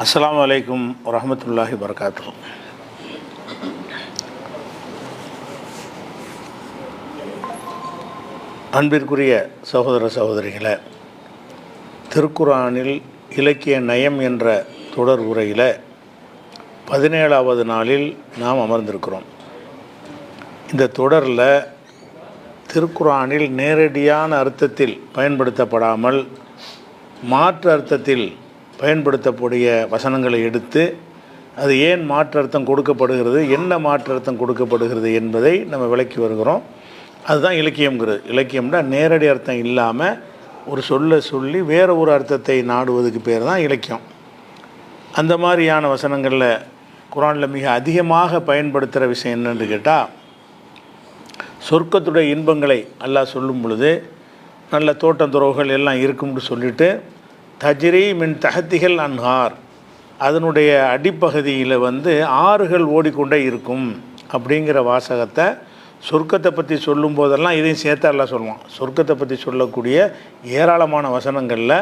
அஸ்ஸலாமு அலைக்கும் வரஹ்மத்துல்லாஹி வபரகாத்துஹு. அன்பிற்குரிய சகோதர சகோதரிகளே, திருக்குர்ஆனில் இலக்கிய நயம் என்ற தொடர் உரையில் 17வது நாளில் நாம் அமர்ந்திருக்கிறோம். இந்த தொடரில் திருக்குர்ஆனில் நேரடியான அர்த்தத்தில் பயன்படுத்தப்படாமல் மாற்று அர்த்தத்தில் பயன்படுத்தக்கூடிய வசனங்களை எடுத்து அது ஏன் மாற்று அர்த்தம் கொடுக்கப்படுகிறது, என்ன மாற்று அர்த்தம் கொடுக்கப்படுகிறது என்பதை நம்ம விளக்கி வருகிறோம். அதுதான் இலக்கியம்ங்கிறது. இலக்கியம்னா நேரடி அர்த்தம் இல்லாமல் ஒரு சொல்ல சொல்லி வேறு ஒரு அர்த்தத்தை நாடுவதுக்கு பேர் தான் இலக்கியம். அந்த மாதிரியான வசனங்களில் குர்ஆனில் மிக அதிகமாக பயன்படுத்துகிற விஷயம் என்னென்னு கேட்டால், சொர்க்கத்துடைய இன்பங்களை அல்லாஹ் சொல்லும் பொழுது நல்ல தோட்டத்துறவுகள் எல்லாம் இருக்கும்னு சொல்லிவிட்டு தஜ்ரி மின் தஹத்திகள் அன்ஹார், அதனுடைய அடிப்பகுதியில் ஆறுகள் ஓடிக்கொண்டே இருக்கும் அப்படிங்கிற வாசகத்தை சொர்க்கத்தை பற்றி சொல்லும் போதெல்லாம் இதையும் சேர்த்து அல்லாஹ் சொல்லுவான். சொர்க்கத்தை பற்றி சொல்லக்கூடிய ஏராளமான வசனங்களில்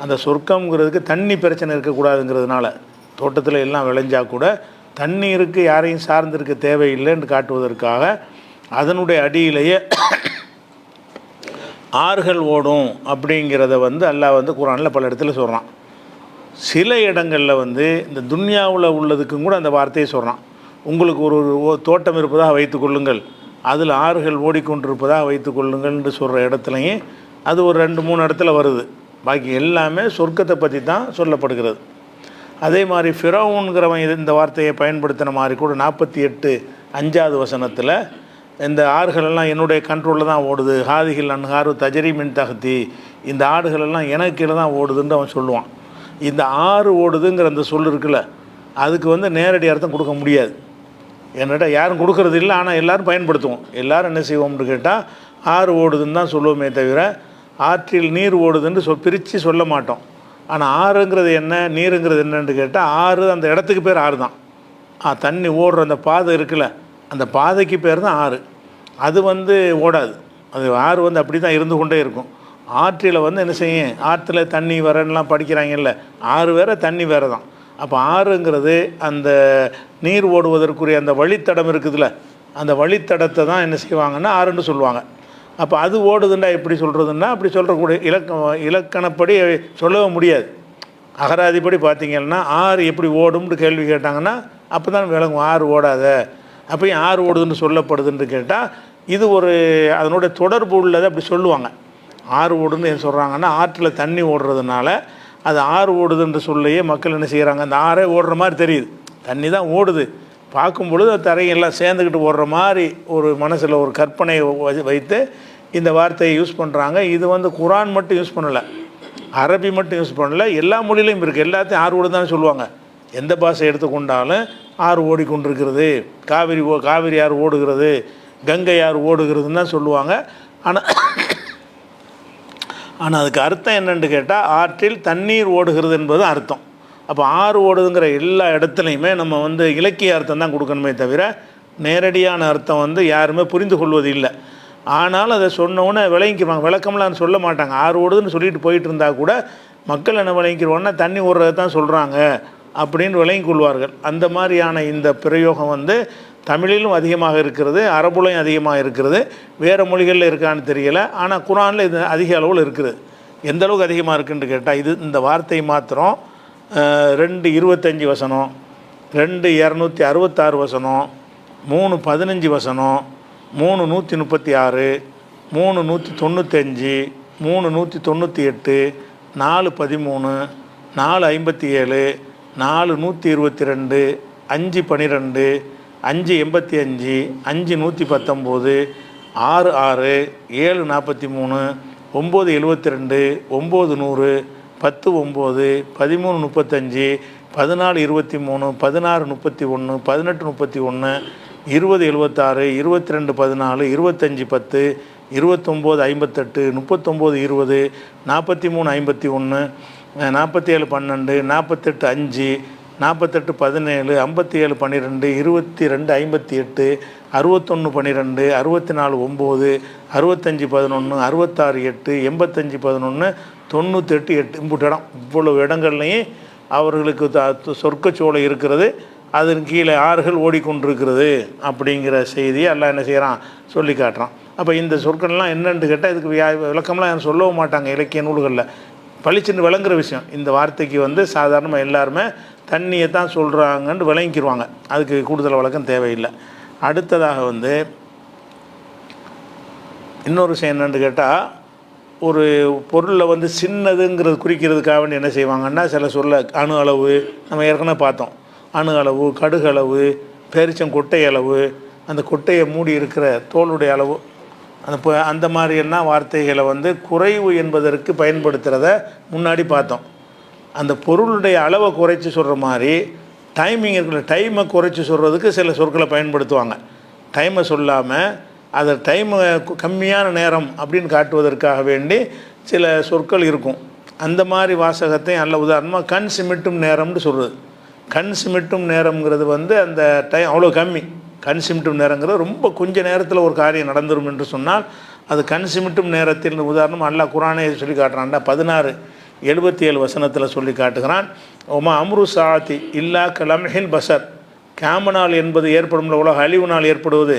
அந்த சொர்க்கங்கிறதுக்கு தண்ணி பிரச்சனை இருக்கக்கூடாதுங்கிறதுனால, தோட்டத்தில் எல்லாம் விளைஞ்சால் கூட தண்ணீருக்கு யாரையும் சார்ந்திருக்க தேவையில்லைன்னு காட்டுவதற்காக அதனுடைய அடியிலேயே ஆறுகள் ஓடும் அப்படிங்கிறத அல்லாஹ் குர்ஆனில் பல இடத்துல சொல்கிறான். சில இடங்களில் இந்த துன்யாவில் உள்ளதுக்கும் கூட அந்த வார்த்தையை சொல்கிறான். உங்களுக்கு ஒரு தோட்டம் இருப்பதாக வைத்துக்கொள்ளுங்கள், அதில் ஆறுகள் ஓடிக்கொண்டிருப்பதாக வைத்துக்கொள்ளுங்கள் என்று சொல்கிற இடத்துலையும் அது ஒரு 2-3 இடத்துல வருது. பாக்கி எல்லாமே சொர்க்கத்தை பற்றி தான் சொல்லப்படுகிறது. அதே மாதிரி ஃபிரௌன்கிறவன் இந்த வார்த்தையை பயன்படுத்தின மாதிரி கூட 48 வசனத்தில் இந்த ஆறுகளெல்லாம் என்னுடைய கண்ட்ரோலில் தான் ஓடுது, ஹாதிகள் அன்ஹாரு தஜ்ரி மின் தஹ்தி, இந்த ஆடுகளெல்லாம் எனக்கு கீழே தான் ஓடுதுன்னு அவன் சொல்லுவான். இந்த ஆறு ஓடுதுங்கிற அந்த சொல் இருக்குல்ல, அதுக்கு நேரடி அர்த்தம் கொடுக்க முடியாது. என்னட்டா யாரும் கொடுக்கறது இல்லை, ஆனால் எல்லோரும் பயன்படுத்துவோம். எல்லோரும் என்ன செய்வோம்னு கேட்டால் ஆறு ஓடுதுன்னு தான் சொல்லுவோமே தவிர ஆற்றில் நீர் ஓடுதுன்னு பிரித்து சொல்ல மாட்டோம். ஆனால் ஆறுங்கிறது என்ன, நீருங்கிறது என்னன்னு கேட்டால் ஆறு அந்த இடத்துக்கு பேர் ஆறு தான். தண்ணி ஓடுற அந்த பாதை இருக்குல்ல, அந்த பாதைக்கு பேர் தான் ஆறு. அது ஓடாது. அது ஆறு அப்படி தான் இருந்து கொண்டே இருக்கும். ஆற்றில் என்ன செய்யும், ஆற்றுல தண்ணி வரலாம் படிக்கிறாங்கல்ல, ஆறு வேறு தண்ணி வேறு தான். அப்போ ஆறுங்கிறது அந்த நீர் ஓடுவதற்குரிய அந்த வழித்தடம் இருக்குதுல்ல, அந்த வழித்தடத்தை தான் என்ன செய்வாங்கன்னா ஆறுன்னு சொல்லுவாங்க. அப்போ அது ஓடுதுண்டா எப்படி சொல்கிறதுன்னா, அப்படி சொல்கிறக்கூடிய இலக்கணப்படி சொல்லவும் முடியாது. அகராதிப்படி பார்த்திங்கன்னா ஆறு எப்படி ஓடும்னு கேள்வி கேட்டாங்கன்னா அப்போ தான் விளங்கும் ஆறு ஓடாத. அப்போ ஆறு ஓடுதுன்னு சொல்லப்படுதுன்னு கேட்டால் இது ஒரு அதனுடைய தொடர்பு உள்ளதை அப்படி சொல்லுவாங்க. ஆறு ஓடுன்னு ஏன் சொல்கிறாங்கன்னா, ஆற்றில் தண்ணி ஓடுறதுனால அது ஆறு ஓடுதுன்ற சொல்லையே மக்கள் என்ன செய்கிறாங்க, அந்த ஆறே ஓடுற மாதிரி தெரியுது, தண்ணி தான் ஓடுது, பார்க்கும்பொழுது அது தரையெல்லாம் சேர்ந்துக்கிட்டு ஓடுற மாதிரி ஒரு மனசில் ஒரு கற்பனையை வைத்து இந்த வார்த்தையை யூஸ் பண்ணுறாங்க. இது குர்ஆன் மட்டும் யூஸ் பண்ணலை, அரபி மட்டும் யூஸ் பண்ணலை, எல்லா மொழியிலையும் இருக்குது. எல்லாத்தையும் ஆறு ஓடு தானே சொல்லுவாங்க. எந்த பாஷை எடுத்துக்கொண்டாலும் ஆறு ஓடிக்கொண்டிருக்கிறது, காவிரி ஆறு ஓடுகிறது, கங்கை ஆறு ஓடுகிறதுன்னு தான் சொல்லுவாங்க. ஆனால் அதுக்கு அர்த்தம் என்னென்னு கேட்டால் ஆற்றில் தண்ணீர் ஓடுகிறது என்பது அர்த்தம். அப்போ ஆறு ஓடுதுங்கிற எல்லா இடத்துலையுமே நம்ம இலக்கிய அர்த்தம் தான் கொடுக்கணுமே தவிர நேரடியான அர்த்தம் யாருமே புரிந்து கொள்வது இல்லை. ஆனாலும் அதை சொன்னோன்னே விளங்கிடுவாங்க. விளக்கம்லாம் சொல்ல மாட்டாங்க. ஆறு ஓடுதுன்னு சொல்லிட்டு போயிட்டு இருந்தால் கூட மக்கள் என்ன விளங்கிடுவோன்னா தண்ணி ஓடுறதை தான் சொல்கிறாங்க அப்படின்னு விளங்கி கொள்வார்கள். அந்த மாதிரியான இந்த பிரயோகம் தமிழிலும் அதிகமாக இருக்கிறது, அரபுலையும் அதிகமாக இருக்கிறது, வேறு மொழிகளில் இருக்கான்னு தெரியலை. ஆனால் குர்ஆனில் இது அதிக அளவில் இருக்குது. எந்த அளவுக்கு அதிகமாக இருக்குன்னு கேட்டால் இந்த வார்த்தை மாத்திரம் 2:25 வசனம், 2:266 வசனம், 3:15 வசனம், 3:136, 3:195, 3:198, 4:13, 4:57, 4:122, 5:12, 5:85, 5:119, 6:6, 7:43, 9:72, 9:100, 10 9 13 35 14 23 16 31 18 31 20 76 22 14 25 10 29 58 39 20 43 51 47 12 48 5 48 17 57 12 22 58 61 12 64 9 65 11 66 8 85 11 98 8 இம்புட்டு இடம். இவ்வளவு இடங்கள்லையும் அவர்களுக்கு சொர்க்கச்சோலை இருக்கிறது, அதன் கீழே ஆறுகள் ஓடிக்கொண்டிருக்கிறது அப்படிங்கிற செய்தியை எல்லாம் என்ன செய்கிறான் சொல்லி காட்டுறான். அப்போ இந்த சொற்கள்லாம் என்னென்னு கேட்டால் இதுக்கு விளக்கம்லாம் யாரும் சொல்லவும் மாட்டாங்க இலக்கிய நூல்களில். பளிச்சுன்னு விளங்குற விஷயம். இந்த வார்த்தைக்கு வந்து சாதாரணமாக எல்லாருமே தண்ணியை தான் சொல்கிறாங்கன்னு விளங்கிக்கிடுவாங்க, அதுக்கு கூடுதல் விளக்கம் தேவையில்லை. அடுத்ததாக வந்து இன்னொரு விஷயம் என்னென்னு கேட்டால், ஒரு பொருளில் வந்து சின்னதுங்கிறது குறிக்கிறதுக்காக வேண்டி என்ன செய்வாங்கன்னா சில சொல்ல அணு அளவு, நம்ம ஏற்கனவே பார்த்தோம், அணு அளவு, கடுகு அளவு, பேரிச்சங்கொட்டை அளவு, அந்த கொட்டையை மூடி இருக்கிற தோளுடைய அளவு, அந்த மாதிரியெல்லாம் வார்த்தைகளை வந்து குறைவு என்பதற்கு பயன்படுத்துகிறத முன்னாடி பார்த்தோம். அந்த பொருளுடைய அளவை குறைச்சி சொல்கிற மாதிரி டைமிங் இருக்கிற டைமை குறைச்சி சொல்கிறதுக்கு சில சொற்களை பயன்படுத்துவாங்க. டைமை சொல்லாமல் அதை டைமை கம்மியான நேரம் அப்படின்னு காட்டுவதற்காக வேண்டி சில சொற்கள் இருக்கும். அந்த மாதிரி வாசகத்தையும் நல்ல உதாரணமாக கண் சிமிட்டும் நேரம்னு சொல்கிறது. கண் சிமிட்டும் நேரம்ங்கிறது வந்து அந்த டைம் அவ்வளோ கம்மி. கண் சிமிட்டும் நேரங்கிறது ரொம்ப கொஞ்ச நேரத்தில் ஒரு காரியம் நடந்துடும் என்று சொன்னால் அது கண் சிமிட்டும் நேரத்தில் உதாரணம் அல்லாஹ் குர்ஆனே சொல்லி காட்டுறான்டா. 16:77 வசனத்தில் சொல்லி காட்டுகிறான். ஒமா அம்ரு சாத்தி இல்லா கலம்ஹில் பசர். கேமனால் என்பது ஏற்படும் உலக அழிவு நாள் ஏற்படுவது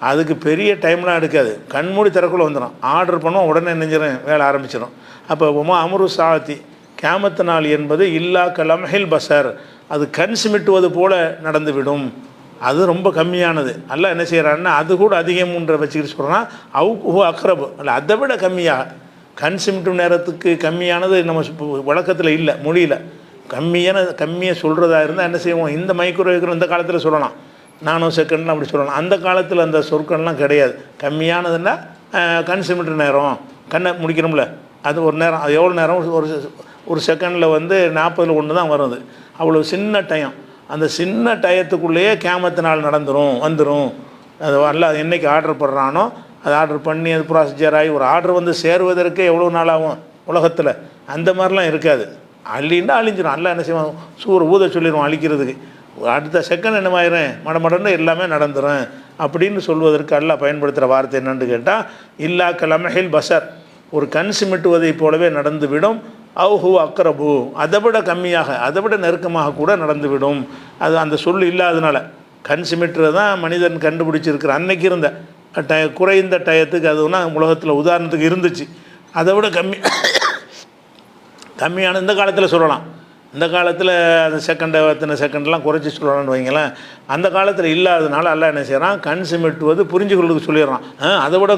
அதுக்கு பெரிய டைம்லாம் எடுக்காது, கண்மூடி திறக்குள்ளே வந்துடும். ஆர்டர் பண்ணுவோம், உடனே நெஞ்சிடும், வேலை ஆரம்பிச்சிடும். அப்போ ஒமா அம்ரு சாத்தி கேமத்து நாள் என்பது இல்லா கலம்ஹில் பசர், அது கண் சிமிட்டுவது போல நடந்துவிடும், அது ரொம்ப கம்மியானது. அல்ல என்ன செய்கிறான்னா அது கூட அதிகம்ன்ற வச்சுக்கிட்டு சொல்கிறான். அவு அக்ரபு அல்ல அதை விட கம்மியாக. கண் சிமிட்டும் நேரத்துக்கு கம்மியானது நம்ம வழக்கத்தில் இல்லை, மொழியில் கம்மியாக சொல்கிறதா இருந்தால் என்ன செய்வோம், இந்த மைக்ரோவேவ் இந்த காலத்தில் சொல்லலாம், நானோ செகண்ட்லாம் அப்படி சொல்லலாம். அந்த காலத்தில் அந்த சொற்கள்லாம் கிடையாது. கம்மியானதுன்னா கண் சிமிட்டும் நேரம், கண்ணை முடிக்கணும்ல, அது ஒரு நேரம், அது எவ்வளோ நேரம், ஒரு செகண்டில் வந்து 40 1 தான் வருது, அவ்வளோ சின்ன டைம். அந்த சின்ன டயத்துக்குள்ளேயே கேமத்து நாள் வந்துடும். அது அல்ல என்றைக்கு ஆர்டர் பண்ணுறானோ அது ஆர்டர் பண்ணி அது ப்ராசீஜர் ஆகி ஒரு ஆர்டர் வந்து சேருவதற்கே எவ்வளோ நாள் ஆகும் உலகத்தில். அந்த மாதிரிலாம் இருக்காது. அழின்னா அழிஞ்சிடும். அல்ல என்ன செய்வான், ஊத சொல்லிடுவோம் அழிக்கிறதுக்கு. அடுத்த செகண்ட் என்னமாயிரும், மடமடன்னு எல்லாமே நடந்துடும் அப்படின்னு சொல்வதற்கு அல்லாஹ் பயன்படுத்துகிற வார்த்தை என்னன்னு கேட்டால் இல்லா கலமஹில் பசர், ஒரு கண் சிமிட்டுவதை போலவே நடந்துவிடும். அவுஹு அக்ரபு, அதை விட கம்மியாக, அதை விட நெருக்கமாக கூட நடந்துவிடும். அது அந்த சொல் இல்லாதனால கண் சிமிட்டுறது தான் மனிதன் கண்டுபிடிச்சிருக்கிற அன்னைக்கு இருந்த குறைந்த டயத்துக்கு அதுனா உலகத்தில் உதாரணத்துக்கு இருந்துச்சு. அதை விட கம்மியான இந்த காலத்தில் சொல்லலாம். இந்த காலத்தில் அந்த செகண்ட்லாம் குறைச்சி சொல்லலாம்னு வைங்களேன். அந்த காலத்தில் இல்லாததுனால எல்லாம் என்ன செய்கிறான், கண் சிமிட்டுவது புரிஞ்சுக்கொள்ளுக்கு சொல்லிடுறான். அதை விட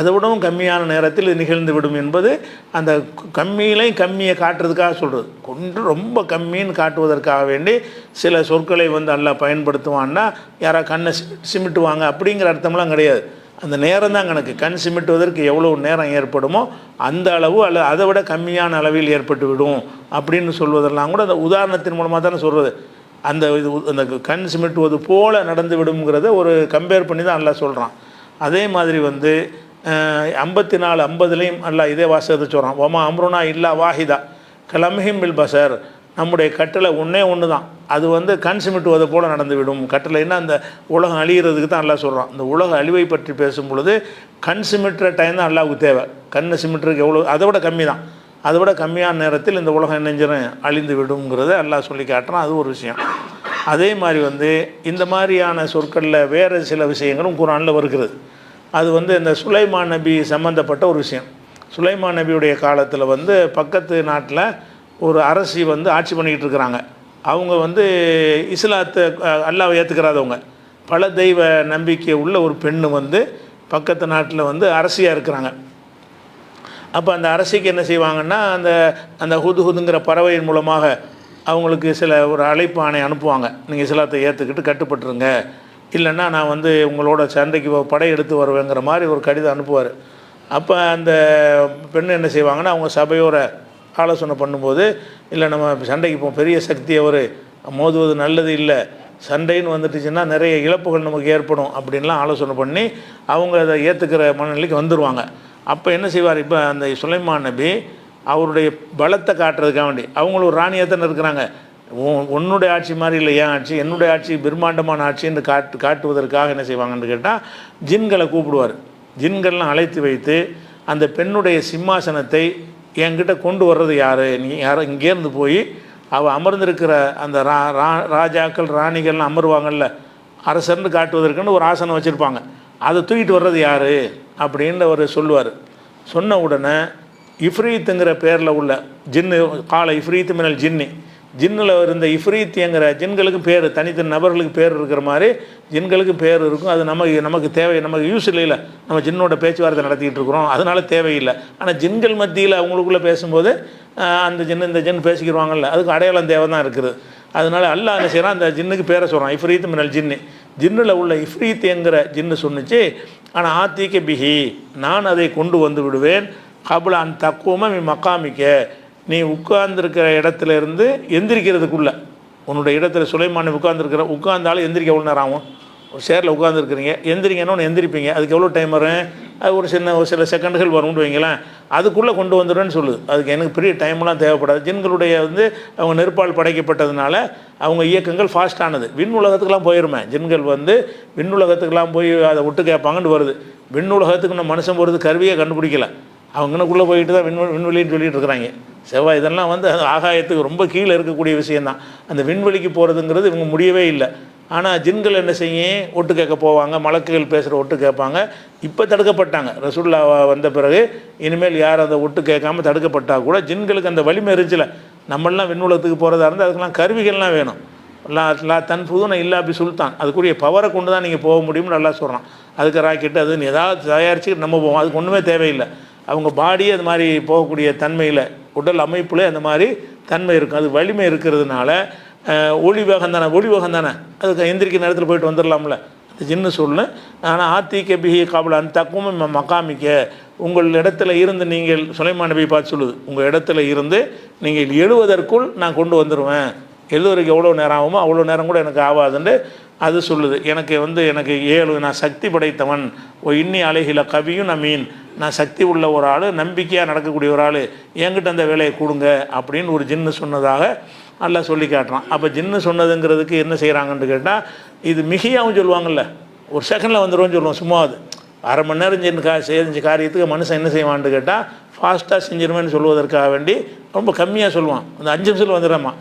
அதை விடவும் கம்மியான நேரத்தில் நிகழ்ந்து விடும் என்பது அந்த கம்மியிலையும் கம்மியை காட்டுறதுக்காக சொல்கிறது. கொஞ்சம் ரொம்ப கம்மின்னு காட்டுவதற்காக வேண்டி சில சொற்களை வந்து எல்லாம் பயன்படுத்துவான்னா யாராவது கண்ணை சிமிட்டுவாங்க அப்படிங்கிற அர்த்தம்லாம் கிடையாது. அந்த நேரம் தான் கணக்கு. கண் சிமிட்டுவதற்கு எவ்வளோ நேரம் ஏற்படுமோ அந்த அளவு அல்ல அதை விட கம்மியான அளவில் ஏற்பட்டு விடும் அப்படின்னு சொல்வதெல்லாம் கூட அந்த உதாரணத்தின் மூலமாக தானே சொல்கிறது. அந்த கண் சிமிட்டுவது போல் நடந்து விடுங்கிறத ஒரு கம்பேர் பண்ணி தான் எல்லாம் சொல்கிறான். அதே மாதிரி வந்து 54 50லையும் அல்ல இதே வாசகத்தை சொல்கிறான். ஒமா அம்ருனா இல்லா வாஹிதா கலம்ஹிம் பில் பசர், நம்முடைய கட்டளை ஒன்று தான், அது வந்து கண் சிமிட்டுவதை போல் நடந்துவிடும். கட்டளைன்னா அந்த உலகம் அழிகிறதுக்கு தான் எல்லாம் சொல்கிறான். இந்த உலக அழிவை பற்றி பேசும் பொழுது கண் சிமிட்டுற டைம் தான் அல்லாவுக்கு தேவை. கண்ணை சிமிட்டுறதுக்கு எவ்வளோ, அதை விட கம்மி தான். அதை விட கம்மியான நேரத்தில் இந்த உலகம் என்னஞ்சிரும் அழிந்து விடுங்கிறத எல்லாம் சொல்லி காட்டுறான். அது ஒரு விஷயம். அதே மாதிரி வந்து இந்த மாதிரியான சொற்களில் வேறு சில விஷயங்களும் குர்ஆனில் வருகிறது. அது வந்து இந்த சுலைமான் நபி சம்மந்தப்பட்ட ஒரு விஷயம். சுலைமான் நபியுடைய காலத்தில் வந்து பக்கத்து நாட்டில் ஒரு அரசி வந்து ஆட்சி பண்ணிக்கிட்டு இருக்கிறாங்க. அவங்க வந்து இஸ்லாத்தை அல்லாஹ்வை ஏற்றுக்கிறாதவங்க, பல தெய்வ நம்பிக்கை உள்ள ஒரு பெண்ணு வந்து பக்கத்து நாட்டில் வந்து அரசியாக இருக்கிறாங்க. அப்போ அந்த அரசிக்கு என்ன செய்வாங்கன்னா அந்த ஹுதுங்கிற பறவையின் மூலமாக அவங்களுக்கு சில ஒரு அழைப்பானை அனுப்புவாங்க. நீங்கள் இஸ்லாத்தை ஏற்றுக்கிட்டு கட்டுப்பட்டுருங்க, இல்லைன்னா நான் வந்து உங்களோட சண்டைக்கு படையெடுத்து வருவேங்கிற மாதிரி ஒரு கடிதம் அனுப்புவார். அப்போ அந்த பெண் என்ன செய்வாங்கன்னா அவங்க சபையோர ஆலோசனை பண்ணும்போது, இல்லை நம்ம சண்டைக்கு போவோம், பெரிய சக்தி அவர், மோதுவது நல்லது இல்லை, சண்டைன்னு வந்துட்டுச்சுன்னா நிறைய இழப்புகள் நமக்கு ஏற்படும் அப்படின்லாம் ஆலோசனை பண்ணி அவங்க அதை ஏற்றுக்கிற மனநிலைக்கு வந்துடுவாங்க. அப்போ என்ன செய்வார், இப்போ அந்த சுலைமான் நபி அவருடைய பலத்தை காட்டுறதுக்காக வேண்டி, அவங்களும் ஒரு ராணியாக தானே இருக்கிறாங்க, உன்னுடைய ஆட்சி மாதிரி இல்லை ஏன் ஆட்சி, என்னுடைய ஆட்சி பிரம்மாண்டமான ஆட்சின்னு காட்டுவதற்காக என்ன செய்வாங்கன்னு கேட்டால் ஜின்களை கூப்பிடுவார். ஜின்கள்லாம் அழைத்து வைத்து அந்த பெண்ணுடைய சிம்மாசனத்தை என்கிட்ட கொண்டு வர்றது யார், நீ யாரும் இங்கேருந்து போய் அவள் அமர்ந்திருக்கிற அந்த ராஜாக்கள் ராணிகள்லாம் அமர்வாங்கள்ல, அரசர்னு காட்டுவதற்குன்னு ஒரு ஆசனம் வச்சுருப்பாங்க, அதை தூக்கிட்டு வர்றது யார் அப்படின்னு அவர் சொல்லுவார். சொன்ன உடனே இஃப்ரீத்துங்கிற பேரில் உள்ள ஜின்னு, கால இஃப்ரீத்து மினல் ஜின்னி, ஜின்னில் இருந்த இஃப்ரீத்திங்கிற ஜின்களுக்கு பேர், தனித்தனி நபர்களுக்கு பேர் இருக்கிற மாதிரி ஜின்களுக்கு பேர் இருக்கும். அது நமக்கு தேவை, நமக்கு யூஸ் இல்லைல்ல, நம்ம ஜின்னோட பேச்சுவார்த்தை நடத்திக்கிட்டு இருக்கிறோம், அதனால தேவையில்லை. ஆனால் ஜின்கள் மத்தியில் அவங்களுக்குள்ளே பேசும்போது அந்த ஜின்னு இந்த ஜின் பேசிக்கிடுவாங்கல்ல, அதுக்கு அடையாளம் தேவை தான் இருக்குது. அதனால் அல்லாஹ் என்ன செய்கிறான், அந்த ஜின்னுக்கு பேரை சொல்கிறான், இஃப்ரீத் மினல் ஜின்னு. ஜின்னில் உள்ள இஃப்ரீத்துங்கிற ஜின்னு சொன்னிச்சு, ஆனால் ஆத்திக்க பிஹி, நான் அதை கொண்டு வந்து விடுவேன், கபுல அந்த தக்குவமாக நீ மக்காமிக்க, நீ உட்கார்ந்துருக்கிற இடத்துல இருந்து எந்திரிக்கிறதுக்குள்ளே, உன்னுடைய இடத்துல சுலைமான் உட்கார்ந்தாலும் எந்திரிக்க எவ்வளோ நேரம் ஆகும், ஒரு சேரில் உட்காந்துருக்குறீங்க, எந்திரிங்கன்னு எந்திரிப்பீங்க, அதுக்கு எவ்வளோ டைம் வரும், அது ஒரு சில செகண்டுகள் வரும்னு வைங்களேன், அதுக்குள்ளே கொண்டு வந்துடுவேன்னு சொல்லுது. அதுக்கு எனக்கு பெரிய டைம்லாம் தேவைப்படாது. ஜின்களுடைய அவங்க நெருப்பால் படைக்கப்பட்டதுனால அவங்க இயக்கங்கள் ஃபாஸ்ட்டானது, விண் உலகத்துக்கெலாம் போயிருமே. ஜின்கள் விண் உலகத்துக்கெலாம் போய் அதை விட்டு கேட்பாங்கன்னு வருது. விண் உலகத்துக்கு நம்ம மனுஷன் போகிறது கருவியை கண்டுபிடிக்கல, அவங்கனுக்குள்ளே போயிட்டு தான் விண்வெளின்னு சொல்லிட்டு இருக்கிறாங்க. செவ்வாய் இதெல்லாம் அது ஆகாயத்துக்கு ரொம்ப கீழே இருக்கக்கூடிய விஷயந்தான். அந்த விண்வெளிக்கு போகிறதுங்கிறது இவங்க முடியவே இல்லை. ஆனால் ஜின்கள் என்ன செய்யும், ஒட்டு கேட்க போவாங்க, மலக்குகள் பேசுகிற ஒட்டு கேட்பாங்க. இப்போ தடுக்கப்பட்டாங்க, ரசூல்லா வந்த பிறகு இனிமேல் யார் அந்த ஒட்டு கேட்காம தடுக்கப்பட்டால் கூட ஜின்களுக்கு அந்த வலிமை இருந்துச்சுல. நம்மளாம் விண்ணுலகத்துக்கு போகிறதா இருந்தால் அதுக்கெல்லாம் கருவிகள்லாம் வேணும். லா தன்புதுன இல்லா பி சுல்தான், அதுக்குரிய பவரை கொண்டு தான் நீங்கள் போக முடியும்னு நல்லா சொல்கிறான். அதுக்கு ராக்கெட்டு அதுன்னு ஏதாவது தயாரிச்சுக்கிட்டு நம்ம போவோம், அதுக்கு ஒன்றுமே தேவையில்லை. அவங்க பாடியே அது மாதிரி போகக்கூடிய தன்மையில், உடல் அமைப்பில் அந்த மாதிரி தன்மை இருக்கும், அது வலிமை இருக்கிறதுனால ஒளி வேகம் தானே, அதுக்கு எந்திரிக்கிற நேரத்தில் போயிட்டு வந்துடலாம்ல, அது ஜின்னு சொல்லு. ஆனால் ஆத்திக்க பிஹி காபுல அந்த தக்குவம் மக்காமிக்க, உங்கள் இடத்துல இருந்து நீங்கள், சுலைமான் நபி பார்த்து சொல்லுது, உங்கள் இடத்துல இருந்து நீங்கள் எழுவதற்குள் நான் கொண்டு வந்துடுவேன், எழுதுவதற்கு எவ்வளோ நேரம் ஆகுமோ அவ்வளோ நேரம் கூட எனக்கு ஆகாதுன்னு அது சொல்லுது. எனக்கு எனக்கு 7, நான் சக்தி படைத்தவன், இன்னி அலைகில கவியும் நமீன், நான் சக்தி உள்ள ஒரு ஆள், நம்பிக்கையாக நடக்கக்கூடிய ஒரு ஆள், என்கிட்ட அந்த வேலையை கொடுங்க அப்படின்னு ஒரு ஜின்னு சொன்னதாக அல்லாஹ் சொல்லி காட்டுறான். அப்போ ஜின்னு சொன்னதுங்கிறதுக்கு என்ன செய்கிறாங்கன்னு கேட்டால், இது மிகையாகவும் சொல்லுவாங்கள்ல, ஒரு செகண்டில் வந்துடுவோன்னு சொல்லுவோம். சும்மா அது அரை மணி நேரம் செஞ்ச காரியத்துக்கு மனுஷன் என்ன செய்வான்னு கேட்டால் ஃபாஸ்ட்டாக செஞ்சிருவேன்னு சொல்லுவதற்காக வேண்டி ரொம்ப கம்மியாக சொல்லுவான். அந்த 5 நிமிஷத்தில் வந்துடுறேம்மா,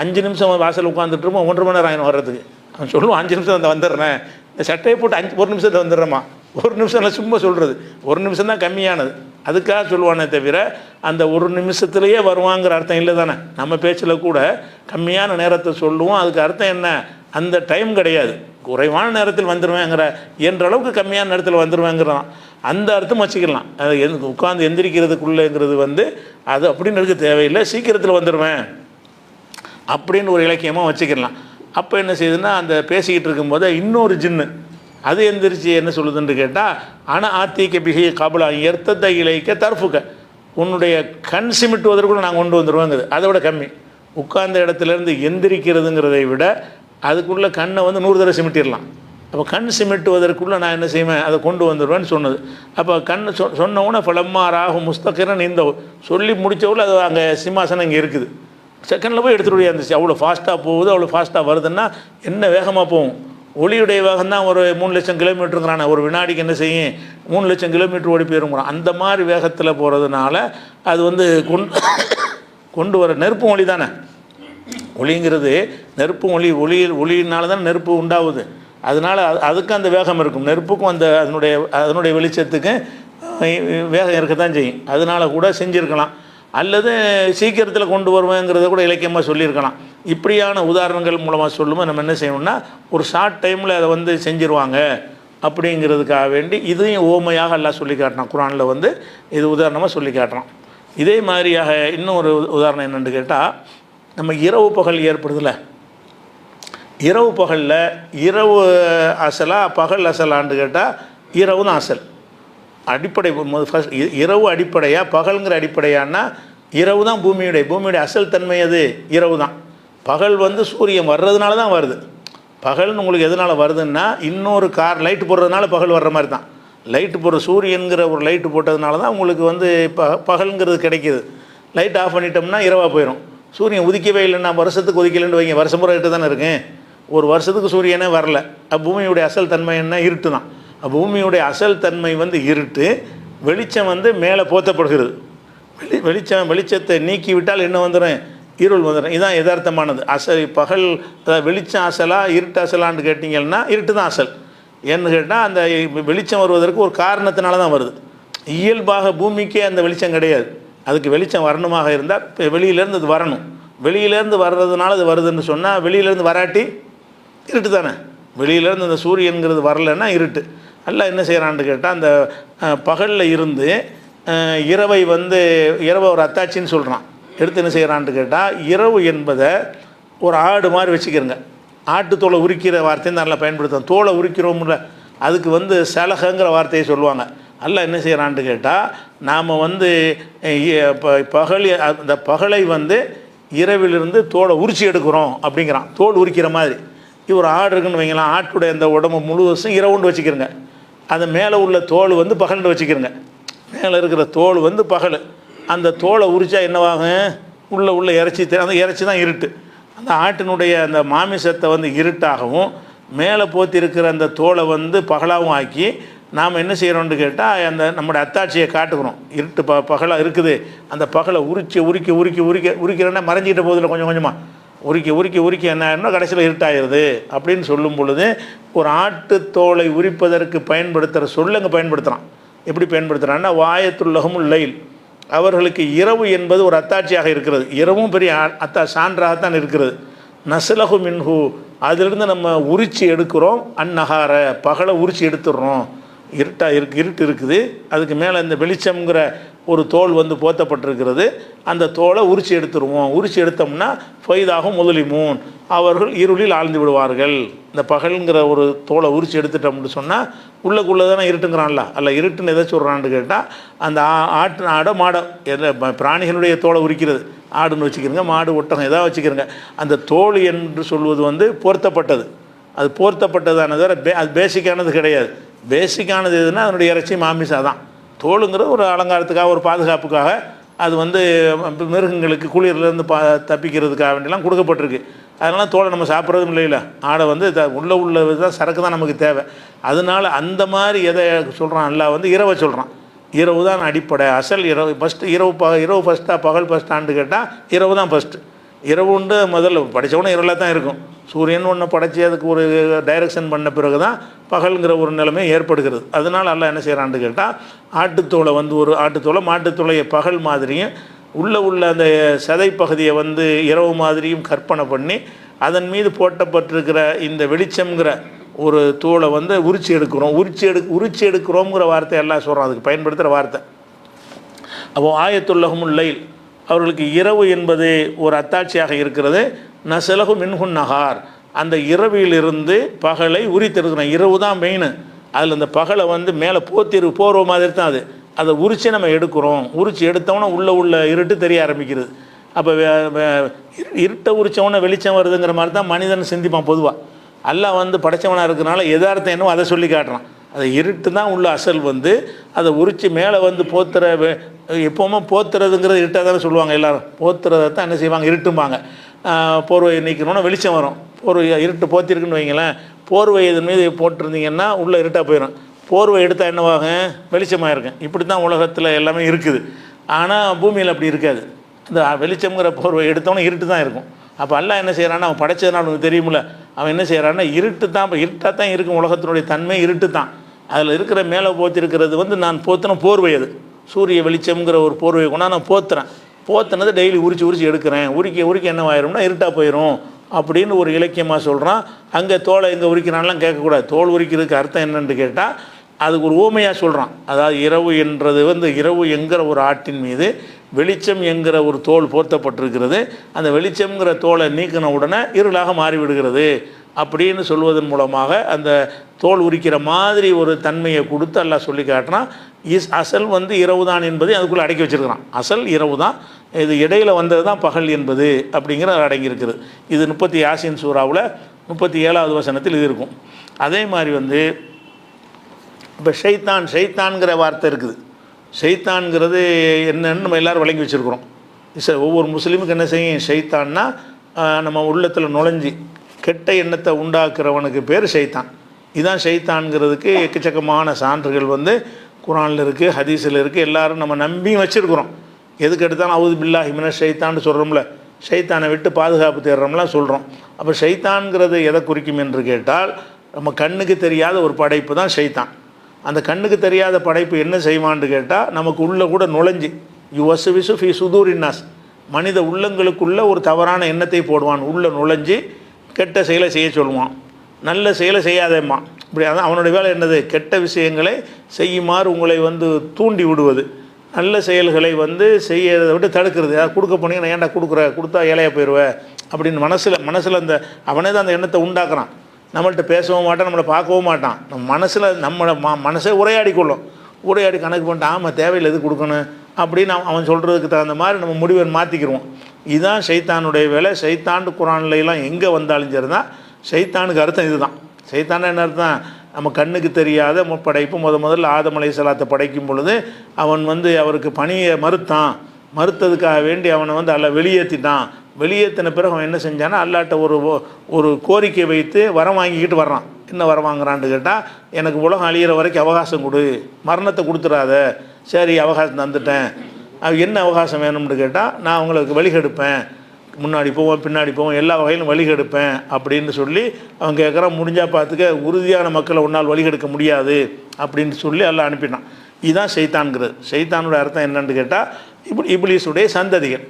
5 நிமிஷம் வாசல் உட்காந்துட்டுருமோ 1.5 மணி நேரம் ஆகிடும் வர்றதுக்கு. அவன் சொல்லுவான் 5 நிமிஷம் வந்துடுறேன், இந்த சட்டையை போட்டு 1 நிமிஷத்தை வந்துடுறேம்மா. 1 நிமிஷம் இல்லை, சும்மா சொல்கிறது 1 நிமிஷம் தான் கம்மியானது. அதுக்காக சொல்லுவானே தவிர அந்த 1 நிமிஷத்துலேயே வருவாங்கிற அர்த்தம் இல்லை தானே. நம்ம பேச்சில் கூட கம்மியான நேரத்தை சொல்லுவோம், அதுக்கு அர்த்தம் என்ன, அந்த டைம் கிடையாது, குறைவான நேரத்தில் வந்துடுவேங்கிற, என்ற அளவுக்கு கம்மியான நேரத்தில் வந்துடுவேங்கிறான், அந்த அர்த்தம் வச்சுக்கலாம். அது உட்காந்து எந்திரிக்கிறதுக்குள்ளேங்கிறது அது அப்படின்னு இருக்க தேவையில்லை, சீக்கிரத்தில் வந்துடுவேன் அப்படின்னு ஒரு இலக்கியமாக வச்சுக்கலாம். அப்போ என்ன செய்யுதுன்னா, அந்த பேசிக்கிட்டு இருக்கும்போது இன்னொரு ஜின்னு அது எந்திரிச்சு என்ன சொல்லுதுன்னு கேட்டால், ஆனால் ஆத்திக்க பிஹி காபுலா எர்த்தத்தை இலைக்க தர்ஃபுக்க, உன்னுடைய கண் சிமிட்டுவதற்குள்ள நான் கொண்டு வந்துடுவேங்குது. அதை விட கம்மி, உட்கார்ந்த இடத்துலேருந்து எந்திரிக்கிறதுங்கிறதை விட அதுக்குள்ளே கண்ணை 100 தடவை சிமிட்டிடலாம். அப்போ கண் சிமிட்டுவதற்குள்ளே நான் என்ன செய்வேன், அதை கொண்டு வந்துடுவேன்னு சொன்னது. அப்போ கண் சொன்னவுடனே ஃபலம்மா ராகு முஸ்தகிரன், இந்த சொல்லி முடித்தவுள்ள அது அங்கே சிம்மாசனம் இங்கே இருக்குது, செகண்டில் போய் எடுத்துகிட்டு இருந்துச்சு. அவ்வளோ ஃபாஸ்ட்டாக போகுது, அவ்வளோ ஃபாஸ்ட்டாக வருதுன்னா என்ன வேகமாக போகும். ஒளியுடைய வேகம் தான் ஒரு 3 லட்சம் கிலோமீட்டருங்கிறான, ஒரு வினாடிக்கு என்ன செய்யும் 3 லட்சம் கிலோமீட்டர் ஓடி போயிருங்கிறான். அந்த மாதிரி வேகத்தில் போகிறதுனால அது கொண்டு வர நெருப்பு ஒளி தானே. ஒளிங்கிறது நெருப்பு ஒளியினால தான் நெருப்பு உண்டாகுது. அதனால் அதுக்கு அந்த வேகம் இருக்கும், நெருப்புக்கும் அதனுடைய வெளிச்சத்துக்கும் வேகம் இருக்க தான் செய்யும். அதனால கூட செஞ்சுருக்கலாம், அல்லது சீக்கிரத்தில் கொண்டு வருவேங்கிறத கூட இலக்கியமாக சொல்லியிருக்கலாம். இப்படியான உதாரணங்கள் மூலமாக சொல்லும்போது நம்ம என்ன செய்யணும்னா, ஒரு ஷார்ட் டைமில் அதை செஞ்சிருவாங்க அப்படிங்கிறதுக்காக வேண்டி இதையும் ஓமையாக எல்லாம் சொல்லி காட்டுறான். குரானில் இது உதாரணமாக சொல்லி காட்டுறான். இதே மாதிரியாக இன்னொரு உதாரணம் என்னென்னு கேட்டால், நம்ம இரவு பகல் ஏற்படுதில்ல, இரவு பகலில் இரவு அசலா பகல் அசலான்னு கேட்டால் இரவு தான் அசல், அடிப்படை. ஃபஸ்ட் இரவு அடிப்படையாக, பகலுங்கிற அடிப்படையானா இரவு தான் பூமியுடைய அசல் தன்மை அது இரவு தான். பகல் வந்து சூரியன் வர்றதுனால தான் வருது. பகல்னு உங்களுக்கு எதனால் வருதுன்னா இன்னொரு லைட்டு போடுறதுனால பகல் வர்ற மாதிரி தான். லைட்டு போடுற சூரியனுங்கிற ஒரு லைட்டு போட்டதுனால தான் உங்களுக்கு வந்து பகல்ங்கிறது கிடைக்கிது. லைட் ஆஃப் பண்ணிட்டோம்னா இரவாக போயிடும். சூரியன் உதிக்கவே இல்லைன்னா வருஷத்துக்கு உதிக்கலைன்னு வைங்க, வருஷம் பூரா இருட்டு தானே இருக்கேன். ஒரு வருஷத்துக்கு சூரியனே வரல. பூமியுடைய அசல் தன்மை என்ன? இருட்டு தான். பூமியுடைய அசல் தன்மை வந்து இருட்டு. வெளிச்சம் வந்து மேலே போத்தப்படுகிறது. வெளிச்சத்தை நீக்கி விட்டால் என்ன வந்துடும்? இருள் வந்துடும். இதுதான் யதார்த்தமானது. பகல் வெளிச்சம் அசலா இருட்டு அசலான்னு கேட்டிங்கன்னா இருட்டு தான் அசல். ஏன்னு கேட்டால் அந்த வெளிச்சம் வருவதற்கு ஒரு காரணத்தினால தான் வருது. இயல்பாக பூமிக்கே அந்த வெளிச்சம் கிடையாது. அதுக்கு வெளிச்சம் வரணுமாக இருந்தால் வெளியிலேருந்து அது வரணும். வெளியிலேருந்து வர்றதுனால அது வருதுன்னு சொன்னால் வெளியிலேருந்து வராட்டி இருட்டு தானே. வெளியிலேருந்து அந்த சூரியனுங்கிறது வரலைன்னா இருட்டு. எல்லாம் என்ன செய்கிறான்னு கேட்டால் அந்த பகலில் இருந்து இரவை ஒரு அத்தாட்சின்னு சொல்கிறான். எடுத்து என்ன செய்கிறான்னு கேட்டால் இரவு என்பதை ஒரு ஆடு மாதிரி வச்சுக்கிறங்க. ஆட்டு தோலை உரிக்கிற வார்த்தையை நல்லா பயன்படுத்தும். தோலை உரிக்கிறோம்ல, அதுக்கு சலகங்கிற வார்த்தையை சொல்லுவாங்க. அல்ல என்ன செய்கிறான்னு கேட்டால் நாம் அந்த பகலை இரவிலிருந்து தோலை உரிச்சி எடுக்கிறோம் அப்படிங்கிறான். தோல் உரிக்கிற மாதிரி. ஒரு ஆடு இருக்குன்னு வைங்களாம். ஆட்டுடைய அந்த உடம்பு முழுவதும் இரவுண்டு வச்சுக்கிறங்க. அது மேலே உள்ள தோல் பகல்னு வச்சுக்கிறங்க. மேலே இருக்கிற தோல் பகல். அந்த தோலை உரிச்சா என்னவாகும்? உள்ள இறைச்சி. அந்த இறைச்சி தான் இருட்டு. அந்த ஆட்டினுடைய அந்த மாமிசத்தை இருட்டாகவும் மேலே போத்தி இருக்கிற அந்த தோலை பகலாகவும் ஆக்கி நாம் என்ன செய்கிறோன்னு கேட்டால் அந்த நம்முடைய அத்தாட்சியை காட்டுக்கிறோம். இருட்டு பகலாக இருக்குது. அந்த பகலை உரிக்கிறேன்னா மறைஞ்சிக்கிட்ட போதில் கொஞ்சம் கொஞ்சமாக உரிக்க என்ன ஆயிருந்தோ கடைசியில் இருட்டாயிருது அப்படின்னு சொல்லும் பொழுது ஒரு ஆட்டு தோலை உரிப்பதற்கு பயன்படுத்துகிற சொல்லுங்க பயன்படுத்துகிறான். எப்படி பயன்படுத்துகிறான்னா வாயத்துல்லஹமுல் லைல், அவர்களுக்கு இரவு என்பது ஒரு அத்தாட்சியாக இருக்கிறது. இரவும் பெரிய சான்றாகத்தான் இருக்கிறது. நஸ்லஹு மின்ஹு, அதிலிருந்து நம்ம உரிச்சி எடுக்கிறோம். அந்நகார, பகலை உரிச்சி எடுத்துடுறோம். இருட்டு இருக்குது. அதுக்கு மேலே இந்த வெளிச்சம்ங்கிற ஒரு தோல் போத்தப்பட்டிருக்கிறது. அந்த தோலை உரிச்சி எடுத்துருவோம். உரிச்சி எடுத்தோம்னா ஃபைதாகும் முதலிமூன், அவர்கள் இருளில் ஆழ்ந்து விடுவார்கள். இந்த பகல்ங்கிற ஒரு தோலை உரிச்சி எடுத்துட்டோம்னு சொன்னால் உள்ளக்குள்ளே தானே இருட்டுங்கிறான்ல. அல்ல இருட்டுன்னு எதை சொல்கிறான்னு கேட்டால் அந்த ஆடோ மாடோ பிராணிகளுடைய தோலை உரிக்கிறது. ஆடுன்னு வச்சுக்கிறங்க, மாடு ஒட்டகம் எதாவது வச்சுக்கிறங்க. அந்த தோல் என்று சொல்வது பொருத்தப்பட்டது. அது போர்த்தப்பட்டதானது அது பேசிக்கானது கிடையாது. பேசிக்கானது எதுனா அதனுடைய இறைச்சி மாமிசா தான். தோலுங்கிறது ஒரு அலங்காரத்துக்காக, ஒரு பாதுகாப்புக்காக, அது மிருகங்களுக்கு குளிர்லேருந்து தப்பிக்கிறதுக்காக வேண்டியெல்லாம் கொடுக்கப்பட்டிருக்கு. அதனால் தோலை நம்ம சாப்பிட்றதும் இல்லைல்ல. ஆடை உள்ளது தான் சரக்கு தான் நமக்கு தேவை. அதனால் அந்த மாதிரி எதை சொல்கிறான் எல்லாம் இரவை சொல்கிறான். இரவு தான் அடிப்படை, அசல் இரவு. ஃபஸ்ட்டு இரவு ஃபஸ்ட்டா பகல் ஃபஸ்ட்டான்னு கேட்டால் இரவு தான் ஃபஸ்ட்டு. இரவு உண்டு முதல்ல படித்தவொன்னே இரவில் தான் இருக்கும். சூரியன் ஒன்று படைச்சி அதுக்கு ஒரு டைரக்ஷன் பண்ண பிறகு தான் பகல்ங்கிற ஒரு நிலைமை ஏற்படுகிறது. அதனால் எல்லாம் என்ன செய்கிறான்னு கேட்டால் ஆட்டுத்தோலை ஒரு ஆட்டுத்தோலை மாட்டுத்தோலையை பகல் மாதிரியும் உள்ள அந்த சதை பகுதியை இரவு மாதிரியும் கற்பனை பண்ணி அதன் மீது போட்டப்பட்டிருக்கிற இந்த வெளிச்சம்ங்கிற ஒரு தோலை உரிச்சி எடுக்கிறோங்கிற வார்த்தை எல்லாம் சொல்கிறோம். அதுக்கு பயன்படுத்துகிற வார்த்தை. அப்போது ஆயத்துல்லஹமுல் லைல், அவர்களுக்கு இரவு என்பது ஒரு அத்தாட்சியாக இருக்கிறது. நஸ்லஹு மின்ஹுன் நஹார், அந்த இரவிலிருந்து பகலை உரித்தெடுக்கிறோம். இரவு தான் மெயின். அதில் அந்த பகலை மேலே போர்வ மாதிரி தான் அதை உரித்து நம்ம எடுக்கிறோம். உரித்து எடுத்தோன்னா உள்ள இருட்டு தெரிய ஆரம்பிக்கிறது. அப்போ இருட்டை உரித்தவொன்னே வெளிச்சம் வருதுங்கிற மாதிரி தான் மனிதன் சிந்திப்பான் பொதுவாக. எல்லாம் படைச்சவனாக இருக்கிறனால எதார்த்தம் என்னவோ அதை சொல்லி காட்டுறான். அது இருட்டு தான் உள்ள அசல். அதை உரித்து மேலே போத்துற எப்போவுமே போத்துறதுங்கிறது இருட்டாக தானே சொல்லுவாங்க. எல்லோரும் போத்துறதை தான் என்ன செய்வாங்க, இருட்டும்பாங்க. போர்வையை நீக்கணுன்னா வெளிச்சம் வரும். இருட்டு போத்திருக்குன்னு வைங்களேன். போர்வை இதன் மீது போட்டிருந்தீங்கன்னா உள்ளே இருட்டாக போயிடும். போர்வை எடுத்தால் என்னவாகும், வெளிச்சமாக இருக்கும். இப்படி தான் உலகத்தில் எல்லாமே இருக்குது. ஆனால் பூமியில் அப்படி இருக்காது. இந்த வெளிச்சம்ங்கிற போர்வை எடுத்தோன்னே இருட்டு தான் இருக்கும். அப்போ எல்லாம் என்ன செய்கிறான்னா, அவன் படைச்சதுனால உனக்கு தெரியுமில்ல, அவன் என்ன செய்கிறான்னா இருட்டாக தான் இருக்கும். உலகத்தினுடைய தன்மை இருட்டு தான். அதில் இருக்கிற மேலே போத்திருக்கிறது நான் போத்தின போர்வை. அது சூரிய வெளிச்சம்ங்கிற ஒரு போர்வையை கொண்டா நான் போத்தினது டெய்லி உரிச்சு எடுக்கிறேன். உரிக்க என்னவாயிரும்னா இருட்டாக போயிடும் அப்படின்னு ஒரு இலக்கியமாக சொல்கிறான். அங்கே தோலை எங்கே உரிக்கிறான்லாம் கேட்கக்கூடாது. தோல் உரிக்கிறதுக்கு அர்த்தம் என்னென்னு கேட்டால் அதுக்கு ஒரு ஊமையாக சொல்கிறான். அதாவது இரவு என்றது இரவு என்கிற ஒரு ஆட்டின் மீது வெளிச்சம் என்கிற ஒரு தோல் போர்த்தப்பட்டிருக்கிறது. அந்த வெளிச்சம்ங்கிற தோலை நீக்கின உடனே இருளாக மாறிவிடுகிறது அப்படின்னு சொல்வதன் மூலமாக அந்த தோல் உரிக்கிற மாதிரி ஒரு தன்மையை கொடுத்து எல்லாம் சொல்லி காட்டினா அசல் இரவு தான் என்பதை அதுக்குள்ளே அடக்கி வச்சுருக்கிறான். அசல் இரவு தான். இது இடையில் வந்தது தான் பகல் என்பது அப்படிங்கிற அடங்கியிருக்குது. இது 30 யாசின் சூறாவில் 37வது வசனத்தில் இது இருக்கும். அதே மாதிரி வந்து இப்போ ஷைத்தான்கிற வார்த்தை இருக்குது. ஷைத்தான்கிறது என்னன்னு நம்ம எல்லோரும் வழங்கி வச்சுருக்குறோம். ஒவ்வொரு முஸ்லீமுக்கு என்ன செய்யும், ஷைத்தான்னா நம்ம உள்ளத்தில் நுழைஞ்சி கெட்ட எண்ணத்தை உண்டாக்குறவனுக்கு பேர் ஷைத்தான். இதுதான் ஷைத்தான்கிறதுக்கு எக்கச்சக்கமான சான்றுகள் வந்து குர்ஆனில் இருக்குது, ஹதீஸில் இருக்குது. எல்லோரும் நம்ம நம்பியும் வச்சுருக்குறோம். எதுக்கு எடுத்தாலும் அவுது பில்லாஹி மினஷ் ஷைத்தான்னு சொல்கிறோம்ல, ஷைத்தானை விட்டு பாதுகாப்பு தேடுறோம்லாம் சொல்கிறோம். அப்போ ஷைத்தான்கிறது எதை குறிக்கும் என்று கேட்டால், நம்ம கண்ணுக்கு தெரியாத ஒரு படைப்பு தான் ஷைத்தான். அந்த கண்ணுக்கு தெரியாத படைப்பு என்ன செய்வான்னு கேட்டால், நமக்கு உள்ளே கூட நுழைஞ்சி யுவசுவிசு ஃபி சுதூரின்னாஸ், மனித உள்ளங்களுக்குள்ளே ஒரு தவறான எண்ணத்தை போடுவான். உள்ளே நுழைஞ்சி கெட்ட செயலை செய்ய சொல்லுவான், நல்ல செயலை செய்யாதேம்மா. இப்படி அதான் அவனுடைய வேலை. என்னது? கெட்ட விஷயங்களை செய்யுமாறு உங்களை வந்து தூண்டி விடுவது, நல்ல செயல்களை வந்து செய்யறதை விட்டு தடுக்கிறது. யார் கொடுக்க போனீங்கன்னா ஏன்டா கொடுத்தா ஏழையாக போயிடுவேன் அப்படின்னு மனசில் அந்த அவனே தான் அந்த எண்ணத்தை உண்டாக்குறான். நம்மள்கிட்ட பேசவும் மாட்டான், நம்மளை பார்க்கவும் மாட்டான். நம்ம மனசில் மனசே உரையாடி கணக்கு பண்ணிட்டு ஆமாம் தேவையில்லை எது கொடுக்கணும் அப்படின்னு அவன் சொல்கிறதுக்கு தகுந்த மாதிரி நம்ம முடிவை மாற்றிக்கிடுவோம். இதுதான் ஷைத்தானுடைய வேலை. ஷைத்தாண்டு குர்ஆன்லாம் எங்கே வந்தாலும் சரி தான் ஷைத்தானுக்கு அர்த்தம் இதுதான். ஷைத்தான என்ன அர்த்தம்? நம்ம கண்ணுக்கு தெரியாத படைப்பு முதல்ல ஆதம் அலைஹிஸ்ஸலாத்தை படைக்கும் பொழுது அவன் வந்து அவருக்கு பணியை மறுத்ததுக்காக வேண்டி அவனை வந்து அல்ல வெளியேற்றிட்டான். வெளியேற்றின பிறகு அவன் என்ன செஞ்சான்னா அல்லாட்ட ஒரு கோரிக்கை வைத்து வரம் வாங்கிக்கிட்டு வர்றான். என்ன வரம் வாங்குறான்னு கேட்டால், எனக்கு உலகம் அழியிற வரைக்கும் அவகாசம் கொடு, மரணத்தை கொடுத்துடாத. சரி அவகாசம் தந்துட்டேன். அது என்ன அவகாசம் வேணும்னு கேட்டால், நான் உங்களுக்கு வழிகெடுப்பேன், முன்னாடி போவோம் பின்னாடி போவோம் எல்லா வகையிலும் வழிகெடுப்பேன் அப்படின்னு சொல்லி அவன் கேட்குறான். முடிஞ்சால் பார்த்துக்க, உறுதியான மக்களை ஒன்றால் வழிகெடுக்க முடியாது அப்படின்னு சொல்லி எல்லாம் அனுப்பினான். இதுதான் ஷைத்தான்கிறது. ஷைத்தானோட அர்த்தம் என்னன்னு கேட்டால், இப்லீஸுடைய சந்ததிகள்.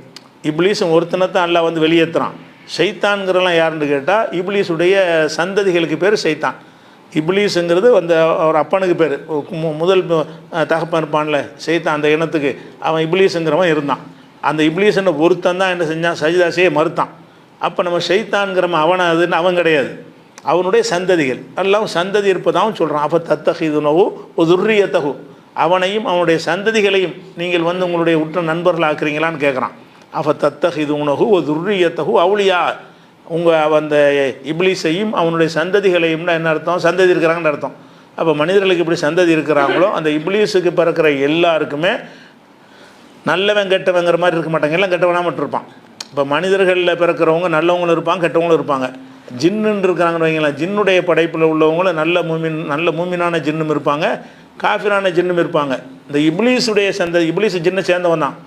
இப்லீஸும் ஒருத்தனைத்தான் அல்லாஹ் வந்து வெளியேற்றுறான். ஷைத்தான்கிறலாம் யாருன்னு கேட்டால், இப்லீஸுடைய சந்ததிகளுக்கு பேர் ஷைத்தான். இப்லீஸுங்கிறது அந்த ஒரு அப்பனுக்கு பேர். முதல் தகப்பன் இருப்பான்ல ஷைத்தான், அந்த இனத்துக்கு அவன் இப்லீஸுங்கிறவன் இருந்தான். அந்த இப்லீஸ்ன்னு ஒருத்தன் தான் என்ன செஞ்சான், சஜிதா செய்ய மறுத்தான். அப்போ நம்ம ஷைத்தான்கிறவன் அதுன்னு அவன் கிடையாது, அவனுடைய சந்ததிகள். எல்லாம் சந்ததி இருப்பதாகவும் சொல்கிறான். அப்போ தத்தஹிதுனஹு ஒதுர்ரியத்தஹு, அவனையும் அவனுடைய சந்ததிகளையும் நீங்கள் வந்து உங்களுடைய உற்ற நண்பர்கள் ஆக்குறீங்களான்னு கேட்குறான். அப்போ தத்தஹிதுனஹு ஒதுர்ரியத்தஹு அவுலியா, உங்கள் அந்த இப்லீஸையும் அவனுடைய சந்ததிகளையும்னா என்ன அர்த்தம்? சந்ததி இருக்கிறாங்கன்னு அர்த்தம். அப்போ மனிதர்களுக்கு எப்படி சந்ததி இருக்கிறாங்களோ, அந்த இப்லீஸுக்கு பிறக்கிற எல்லாருக்குமே நல்லவன் கெட்டவங்கிற மாதிரி இருக்க மாட்டாங்க, எல்லாம் கெட்டவனாக மட்டும் இருப்பான். இப்போ மனிதர்களில் பிறக்கிறவங்க நல்லவங்களும் இருப்பாங்க, கெட்டவங்களும் இருப்பாங்க. ஜின்னுன்னு இருக்கிறாங்கன்னு வைங்களேன், ஜின்னுடைய படைப்பில் உள்ளவங்களும் நல்ல மூமினான ஜின்னும் இருப்பாங்க, காஃபிரான ஜின்னும் இருப்பாங்க. இந்த இப்லீஸுடைய சந்ததி, இப்லீஸ் ஜின்னை சேர்ந்தவன் தான்,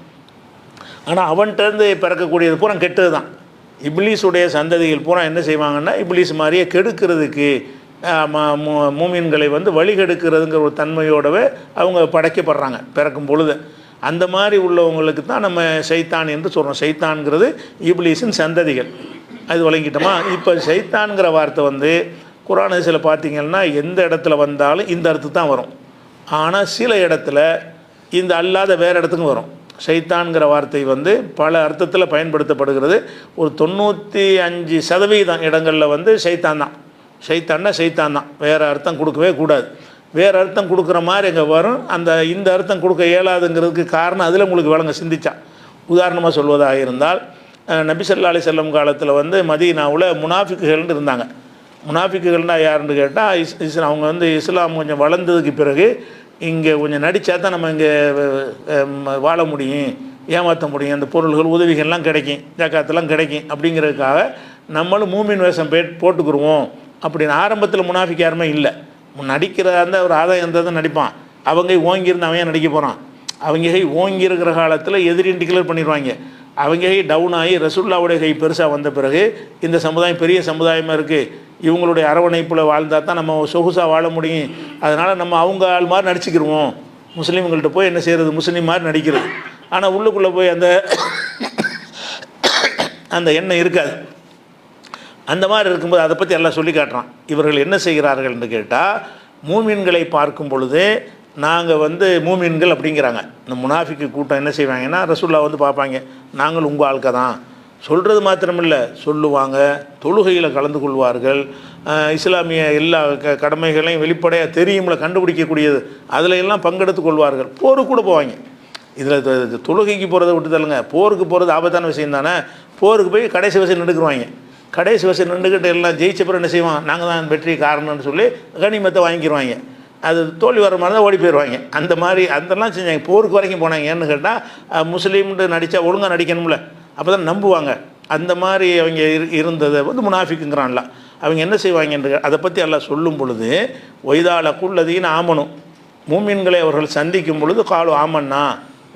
ஆனால் அவன்கிட்டருந்து பிறக்கக்கூடியது பூரா கெட்டது தான். இப்லீஸுடைய சந்ததிகள் பூரா என்ன செய்வாங்கன்னா, இப்லீஸ் மாதிரியே கெடுக்கிறதுக்கு மூமின்களை வந்து வழிகெடுக்கிறதுங்கிற ஒரு தன்மையோடவே அவங்க படைக்கப்படுறாங்க பிறக்கும் பொழுது. அந்த மாதிரி உள்ளவங்களுக்கு தான் நம்ம ஷைத்தான் என்று சொல்கிறோம். ஷைத்தான்கிறது இப்லீஸின் சந்ததிகள். அது வழங்கிட்டோமா? இப்போ ஷைத்தான்கிற வார்த்தை வந்து குர்ஆன் ஹதீஸில் பார்த்தீங்கன்னா எந்த இடத்துல வந்தாலும் இந்த அர்த்தம் தான் வரும். ஆனால் சில இடத்துல இந்த அல்லாத வேறு இடத்துக்கும் வரும். ஷைத்தான்கிற வார்த்தை வந்து பல அர்த்தத்தில் பயன்படுத்தப்படுகிறது. ஒரு 95% இடங்களில் வந்து ஷைத்தான் தான். ஷைத்தான் தான், வேறு அர்த்தம் கொடுக்கவே கூடாது. வேறு அர்த்தம் கொடுக்குற மாதிரி எங்கே வரும், இந்த அர்த்தம் கொடுக்க இயலாதுங்கிறதுக்கு காரணம் அதில் உங்களுக்கு வழங்க சிந்திச்சா. உதாரணமாக சொல்வதாக இருந்தால், நபி ஸல்லல்லாஹு அலைஹி வஸல்லம் காலத்தில் வந்து மதீனாவில் முனாஃபிக்குகள்னு இருந்தாங்க. முனாஃபிக்குகள்னால் யாருன்னு கேட்டால், அவங்க வந்து இஸ்லாம் கொஞ்சம் வளர்ந்ததுக்கு பிறகு இங்கே கொஞ்சம் நடித்தா தான் நம்ம இங்கே வாழ முடியும், ஏமாற்ற முடியும், அந்த பொருள்கள் உதவிகள்லாம் கிடைக்கும், ஜக்காத்தெல்லாம் கிடைக்கும் அப்படிங்கிறதுக்காக நம்மளும் மூமின் வேஷம் போட்டுக்குருவோம் அப்படின்னு. ஆரம்பத்தில் முனாஃபிக் யாருமே இல்லை. நடிக்கிறதா இருந்தால் ஒரு ஆதாயம் இருந்தால் தான் நடிப்பான். அவங்க ஓங்கியிருந்து அவன் நடிக்க போகிறான். அவங்க ஓங்கி இருக்கிற காலத்தில் எதிரின்னு டிக்ளேர் பண்ணிடுவாங்க. அவங்க டவுன் ஆகி ரசூலுல்லாஹ்வுடைய கை பெருசாக வந்த பிறகு இந்த சமுதாயம் பெரிய சமுதாயமாக இருக்குது, இவங்களுடைய அரவணைப்பில் வாழ்ந்தால் தான் நம்ம சொகுசாக வாழ முடியும், அதனால் நம்ம அவங்க ஆள் மாதிரி நடிச்சுக்கிடுவோம், முஸ்லீம்கள்கிட்ட போய் என்ன செய்கிறது, முஸ்லீம் மாதிரி நடிக்கிறது. ஆனால் உள்ளுக்குள்ளே போய் அந்த எண்ணம் இருக்காது. அந்த மாதிரி இருக்கும்போது அதை பற்றி எல்லாம் சொல்லி காட்டுறான். இவர்கள் என்ன செய்கிறார்கள்னு கேட்டால், மூமின்களை பார்க்கும் பொழுது நாங்கள் வந்து மூமின்கள் அப்படிங்கிறாங்க. இந்த முனாஃபிக்கு கூட்டம் என்ன செய்வாங்கன்னா, ரசூலுல்லாஹ் வந்து பார்ப்பாங்க, நாங்கள் உங்கள் ஆட்க தான் சொல்கிறது மாத்திரமில்லை, சொல்லுவாங்க, தொழுகையில் கலந்து கொள்வார்கள், இஸ்லாமிய எல்லா கடமைகளையும் வெளிப்படையாக தெரியும்ல, கண்டுபிடிக்கக்கூடியது அதில் எல்லாம் பங்கெடுத்து கொள்வார்கள், போருக்கு கூட போவாங்க. இதில் தொழுகைக்கு போகிறத விட்டு தள்ளுங்க, போருக்கு போகிறது ஆபத்தான விஷயம் தானே. போருக்கு போய் கடைசி வசதி நின்றுக்குருவாங்க. கடைசி வசதி நின்றுக்கிட்டு எல்லாம் ஜெயிச்ச பிறகு என்ன செய்வான், நாங்கள் தான் வெற்றி காரணம்னு சொல்லி கனிமத்தை வாங்கிக்கிடுவாங்க. அது தோல்வி வர மாதிரி தான் ஓடி போயிடுவாங்க. அந்த மாதிரி அதெல்லாம் செஞ்சாங்க. போருக்கு வரைக்கும் போனாங்க. ஏன்னு கேட்டால் முஸ்லீம்னு நடித்தா ஒழுங்காக நடிக்கணும்ல, அப்போ தான் நம்புவாங்க. அந்த மாதிரி அவங்க இருந்ததை வந்து முனாஃபிக்குங்கிறான்ல. அவங்க என்ன செய்வாங்க அதை பற்றி எல்லாம் சொல்லும் பொழுது, ஒய்தால குள்ளதீன்னு ஆமனும், மூமின்களை அவர்கள் சந்திக்கும் பொழுது காலு ஆமன்னா,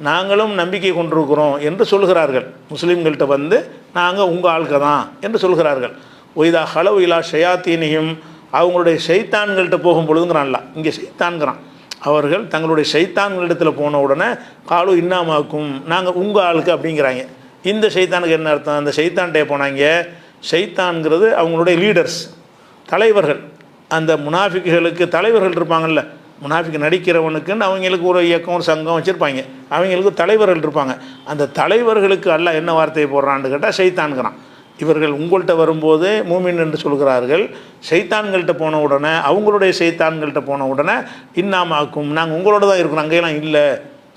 நாங்களும் நம்பிக்கை கொண்டிருக்கிறோம் என்று சொல்கிறார்கள். முஸ்லீம்கள்கிட்ட வந்து நாங்கள் உங்கள் ஆட்கள் தான் என்று சொல்கிறார்கள். ஒய்தா ஹலவு இலா ஷயாத்தீனையும், அவங்களுடைய ஷைத்தான்கள்கிட்ட போகும் பொழுதுங்கிறான்ல, இங்கே ஷைத்தான்கிறான். அவர்கள் தங்களுடைய ஷைத்தான்களிடத்தில் போன உடனே காலு இன்னாமாக்கும், நாங்கள் உங்கள் ஆளுக்கு அப்படிங்கிறாங்க. இந்த ஷைத்தானுக்கு என்ன அர்த்தம்? அந்த ஷைத்தான்கிட்டே போனாங்க. ஷைத்தான்கிறது அவங்களுடைய லீடர்ஸ், தலைவர்கள். அந்த முனாஃபிக்குகளுக்கு தலைவர்கள் இருப்பாங்கள்ல, முனாஃபிக்கு நடிக்கிறவனுக்குன்னு அவங்களுக்கு ஒரு இயக்கம், ஒரு சங்கம் வச்சுருப்பாங்க. அவங்களுக்கு தலைவர்கள் இருப்பாங்க. அந்த தலைவர்களுக்கு அல்லாஹ் என்ன வார்த்தையை போடுறான்னு கேட்டால் ஷைத்தான்கிறான். இவர்கள் உங்கள்கிட்ட வரும்போது மூமின் என்று சொல்கிறார்கள். ஷைத்தான்கள்கிட்ட போன உடனே, அவங்களுடைய ஷைத்தான்கள்கிட்ட போன உடனே இன்னாமாக்கும், நாங்கள் உங்களோட தான் இருக்கிறோம், அங்கேயெல்லாம் இல்லை,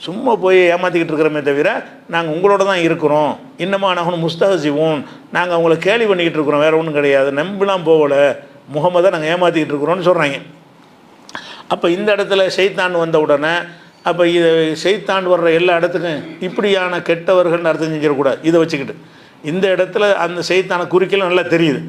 சும்மா போய் ஏமாற்றிக்கிட்டு இருக்கிறோமே தவிர நாங்கள் உங்களோட தான் இருக்கிறோம். இன்னமா நாங்கள் முஸ்தஹசிவோன், நாங்கள் அவங்கள கேலி பண்ணிக்கிட்டு இருக்கிறோம், வேறு ஒன்றும் கிடையாது, நம்பிலாம் போகலை, முகமதை நாங்கள் ஏமாற்றிக்கிட்டு இருக்கிறோன்னு சொல்கிறாங்க. அப்போ இந்த இடத்துல ஷைத்தான் வந்த உடனே, அப்போ இது ஷைத்தான் வர்ற எல்லா இடத்துக்கும் இப்படியான கெட்டவர்கள்னு அர்த்தம் செஞ்சிடக்கூடாது. இதை வச்சுக்கிட்டு இந்த இடத்துல அந்த ஷைத்தானை குறிக்கலாம் நல்லா தெரியுது.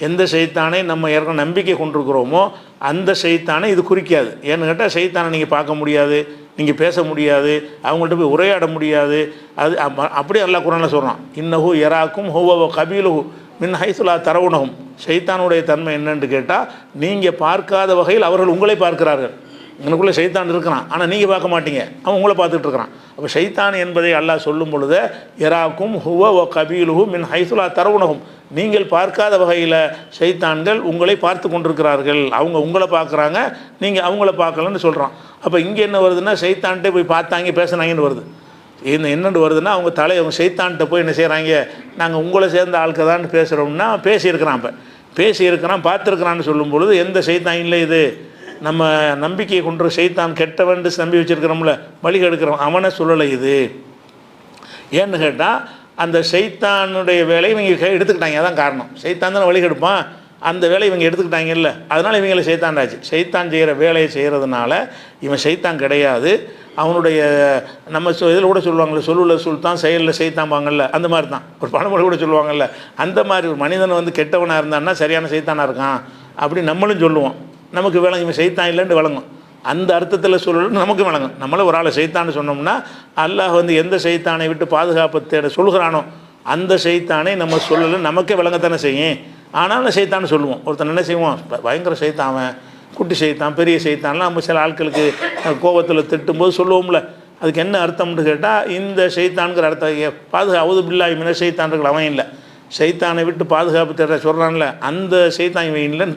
எந்த ஷைத்தானை நம்ம ஏற்கனவே நம்பிக்கை கொண்டிருக்கிறோமோ அந்த ஷைத்தானை இது குறிக்காது. ஏன்னு கேட்டால் ஷைத்தானை நீங்கள் பார்க்க முடியாது, நீங்கள் பேச முடியாது, அவங்கள்ட்ட போய் உரையாட முடியாது. அது அப்படியே அல்லாஹ் குர்ஆனில் சொல்கிறான், இன்னஹு யராக்கும் ஹுவ கபீலுஹு மின் ஹைசுலா தரவுனகும். ஷைத்தானுடைய தன்மை என்னன்னு கேட்டால், நீங்கள் பார்க்காத வகையில் அவர்கள் உங்களை பார்க்கிறார்கள். உங்களுக்குள்ளே ஷைத்தான் இருக்கிறான், ஆனால் நீங்கள் பார்க்க மாட்டீங்க, அவன் உங்களை பார்த்துட்டு இருக்கிறான். அப்போ ஷைத்தான் என்பதை அல்லாஹ் சொல்லும் பொழுது, யராக்கும் ஹுவ கபீலுஹு மின் ஹைசுலா தரவுனகும், நீங்கள் பார்க்காத வகையில் ஷைத்தான்கள் உங்களை பார்த்து கொண்டிருக்கிறார்கள். அவங்க உங்களை பார்க்குறாங்க, நீங்கள் அவங்கள பார்க்கலன்னு சொல்கிறான். அப்போ இங்கே என்ன வருதுன்னா, ஷைத்தான்கிட்டே போய் பார்த்தாங்க பேசுனாங்கன்னு வருது. என்னென்னு வருதுன்னா, அவங்க அவங்க ஷைத்தான்கிட்ட போய் என்ன செய்கிறாங்க, நாங்கள் உங்களை சேர்ந்த ஆட்கள் தான் பேசுகிறோம்னா பேசியிருக்கிறான். இப்போ பேசியிருக்கிறான், பார்த்துருக்கிறான்னு சொல்லும் பொழுது எந்த ஷைத்தான் இல்லை, இது நம்ம நம்பிக்கையை கொண்டு ஷைத்தான் கெட்டவன் நம்பி வச்சுருக்கிறோம்ல, வழி கெடுக்கிறோம், அவனை சொல்லலை இது. ஏன்னு கேட்டால் அந்த ஷைத்தானுடைய வேலையை இவங்க எடுத்துக்கிட்டாங்க. அதான் காரணம். ஷைத்தான் தானே வழி கெடுப்பான், அந்த வேலையை இவங்க எடுத்துக்கிட்டாங்கல்ல, அதனால் இவங்களை ஷைத்தாண்டாச்சு. ஷைத்தான் செய்கிற வேலையை செய்கிறதுனால இவன் ஷைத்தான் கிடையாது. அவனுடைய நம்ம இதில் கூட சொல்லுவாங்கள்ல, சொல்லுல சுல்தான் செயலில் ஷைத்தாம்பாங்கள்ல, அந்த மாதிரி தான். ஒரு பழமொழி கூட சொல்லுவாங்கள்ல, அந்த மாதிரி ஒரு மனிதன் வந்து கெட்டவனாக இருந்தான்னா சரியான ஷைத்தானாக இருக்கான் அப்படி நம்மளும் சொல்லுவோம். நமக்கு விளங்கும், இவன் ஷைத்தான் இல்லைன்னு விளங்கும். அந்த அர்த்தத்தில் சொல்லணும் நமக்கு விளங்கும். நம்மளும் ஒரு ஆளை ஷைத்தான்னு சொன்னோம்னா, அல்லாஹ் வந்து எந்த ஷைத்தானை விட்டு பாதுகாப்பு தேட சொல்கிறானோ அந்த ஷைத்தானை நம்ம சொல்லலை, நமக்கே விளங்கத்தானே செய்யும். ஆனாலும் ஷைத்தான்னு சொல்லுவோம். ஒருத்தன் என்ன செய்வோம், பயங்கர ஷைத்தான், அவன் குட்டி ஷைத்தான், பெரிய ஷைத்தான்லாம் நம்ம சில ஆட்களுக்கு கோபத்தில் திட்டும்போது சொல்லுவோம்ல, அதுக்கு என்ன அர்த்தம்னு கேட்டால், இந்த ஷைத்தான்கிற அர்த்தம் அவுது பில்லாஹி மினஷ் ஷைத்தான்கள் அவன் இல்லை, ஷைத்தானை விட்டு பாதுகாப்பு தேட சொல்கிறான்ல, அந்த ஷைத்தான் இவன் இல்லைன்னு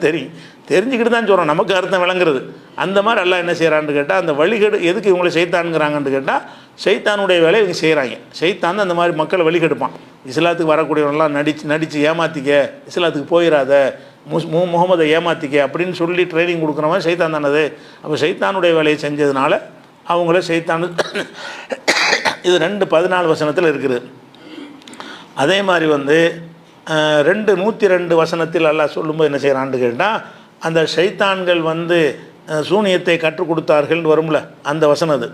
தெரிஞ்சுக்கிட்டு தான் சொல்கிறான், நமக்கு அர்த்தம் விளங்குறது. அந்த மாதிரி அல்லாஹ் என்ன செய்கிறான்னு கேட்டால், அந்த வழிகேடு எதுக்கு இவங்களை ஷைத்தான்ங்கிறாங்கன்னு கேட்டால், ஷைத்தானுடைய வேலையை இவங்க செய்கிறாங்க. ஷைத்தான் அந்த மாதிரி மக்களை வழிகெடுப்பான். இஸ்லாத்துக்கு வரக்கூடியவங்களாம் நடித்து ஏமாற்றிக்க, இஸ்லாத்துக்கு போயிடாத, முகமதை ஏமாற்றிக்க அப்படின்னு சொல்லி ட்ரைனிங் கொடுக்குறவன் ஷைத்தான் தானது. அப்போ ஷைத்தானுடைய வேலையை செஞ்சதுனால அவங்கள ஷைத்தானு இது 2:14 வசனத்தில் இருக்குது. அதே மாதிரி வந்து 102 வசனத்தில் அல்லாஹ் சொல்லும்போது என்ன செய்கிறான்னு கேட்டால், அந்த ஷைத்தான்கள் வந்து சூனியத்தை கற்றுக் கொடுத்தார்கள்னு வரும்ல, அந்த வசனம் அது.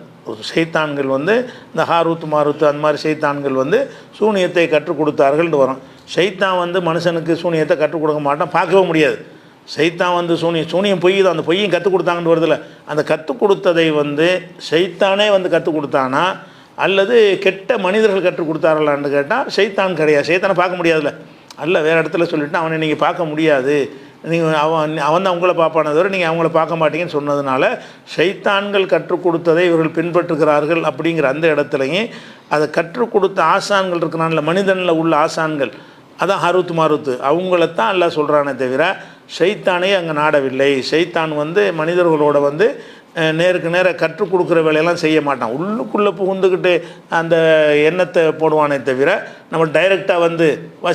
ஷைத்தான்கள் வந்து இந்த ஹாரூத் மாரூத் அந்த மாதிரி ஷைத்தான்கள் வந்து சூனியத்தை கற்றுக் கொடுத்தார்கள்னு வரும். ஷைத்தான் வந்து மனுஷனுக்கு சூனியத்தை கற்றுக் கொடுக்க மாட்டான், பார்க்கவே முடியாது. ஷைத்தான் வந்து சூனியம் பொய் தான், அந்த பொய்யும் கற்றுக் கொடுத்தாங்கன்னு வருதில்ல, அந்த கற்றுக் கொடுத்ததை வந்து ஷைத்தானே வந்து கற்றுக் கொடுத்தானா அல்லது கெட்ட மனிதர்கள் கற்றுக் கொடுத்தார்களான்னு கேட்டால் ஷைத்தான் கிடையாது. ஷைத்தானை பார்க்க முடியாதுல்ல, அல்ல வேறு இடத்துல சொல்லிவிட்டு அவனை நீங்கள் பார்க்க முடியாது, நீங்கள் அவன் தான் உங்களை பார்ப்பானே தவிர நீங்கள் அவங்கள பார்க்க மாட்டீங்கன்னு சொன்னதுனால ஷைத்தான்கள் கற்றுக் கொடுத்ததை இவர்கள் பின்பற்றுகிறார்கள். அப்படிங்கிற அந்த இடத்துலையும் அதை கற்றுக் கொடுத்த ஆசான்கள் இருக்கிறான்ல, மனிதனில் உள்ள ஆசான்கள், அதான் ஹாரூத் மாரூத், அவங்களத்தான் எல்லாம் சொல்கிறானே தவிர ஷைத்தானே அங்கே நாடவில்லை. ஷைத்தான் வந்து மனிதர்களோட வந்து நேருக்கு நேராக கற்றுக் கொடுக்குற வேலையெல்லாம் செய்ய மாட்டான். உள்ளுக்குள்ளே புகுந்துக்கிட்டு அந்த எண்ணத்தை போடுவானே தவிர நம்ம டைரெக்டாக வந்து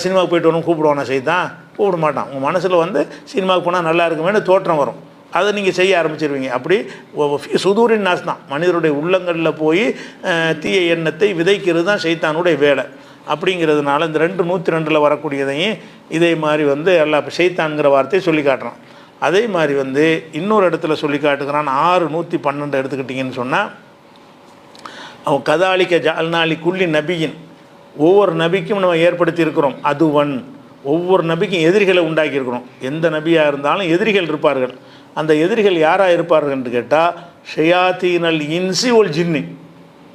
சினிமாவுக்கு போய்ட்டு வரணும் கூப்பிடுவானா ஷைத்தான்? கூப்பிட மாட்டான். உங்கள் மனசில் வந்து சினிமாவுக்கு போனால் நல்லா இருக்குமேனு தோற்றம் வரும். அதை நீங்கள் செய்ய ஆரம்பிச்சிருவீங்க. அப்படி சுதூரின் நாஸ் தான், மனிதருடைய உள்ளங்களில் போய் தீய எண்ணத்தை விதைக்கிறது தான் ஷைத்தானுடைய வேலை. அப்படிங்கிறதுனால இந்த 2:102 வரக்கூடியதையும் இதே மாதிரி எல்லாம் இப்போ ஷைத்தான்கிற வார்த்தையை சொல்லி காட்டுறான். அதே மாதிரி இன்னொரு இடத்துல சொல்லி காட்டுக்கிறான். 6:112 எடுத்துக்கிட்டிங்கன்னு சொன்னால், அவன் கதாலிக்க ஜால்நாளி குள்ளி நபியின், ஒவ்வொரு நபிக்கும் நம்ம ஏற்படுத்தியிருக்கிறோம் அதுவன், ஒவ்வொரு நபிக்கும் எதிரிகளை உண்டாக்கியிருக்கிறோம். எந்த நபியாக இருந்தாலும் எதிரிகள் இருப்பார்கள். அந்த எதிரிகள் யாராக இருப்பார்கள் என்று கேட்டால், ஷயாத்தீனல் இன்சி ஒல் ஜின்னி,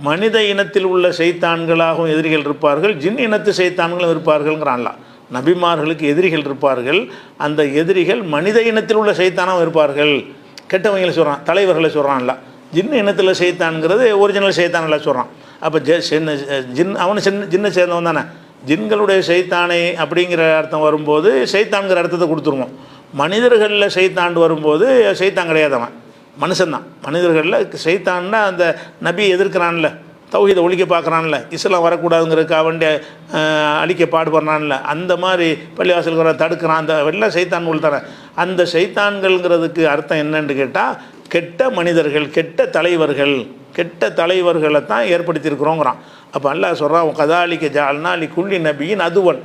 மனித இனத்தில் உள்ள சைத்தான்களாகவும் எதிரிகள் இருப்பார்கள், ஜின் இனத்து சைத்தான்களும் இருப்பார்கள்ங்கிறான்ல. நபிமார்களுக்கு எதிரிகள் இருப்பார்கள், அந்த எதிரிகள் மனித இனத்தில் உள்ள சைத்தானாகவும் இருப்பார்கள். கெட்டவங்களை சொல்கிறான், தலைவர்களை சொல்கிறான்ல. ஜின் இனத்தில் சைத்தான்கிறது ஒரிஜினல் சைத்தானெல்லாம் சொல்கிறான். அப்போ ஜின் அவனு ஜின்னை சேர்ந்தவன் தானே. ஜின்களுடைய சைத்தானை அப்படிங்கிற அர்த்தம் வரும்போது சைத்தான்கிற அர்த்தத்தை கொடுத்துருவோம். மனிதர்களில் சைத்தான் வரும்போது சைத்தான் கிடையாது, அவன் மனுஷன்தான். மனிதர்களில் சைத்தான்னா அந்த நபி எதிர்க்கிறான்ல, தௌஹீதை ஒழிக்க பார்க்குறான்ல, இஸ்லாம் வரக்கூடாதுங்கிறதுக்காக வேண்டிய அழிக்க பாடுபடுறான்ல, அந்த மாதிரி பள்ளிவாசல்கிற தடுக்கிறான், அந்த எல்லாம் சைத்தான்கள் தானே. அந்த சைத்தான்கள்ங்கிறதுக்கு அர்த்தம் என்னன்னு கேட்டால், கெட்ட மனிதர்கள், கெட்ட தலைவர்கள், கெட்ட தலைவர்களை தான் ஏற்படுத்தியிருக்கிறோங்கிறான். அப்போ அல்லாஹ் சொல்கிறான், கதாலிக்க ஜால்நாளி குள்ளி நபியின் அதுவன்,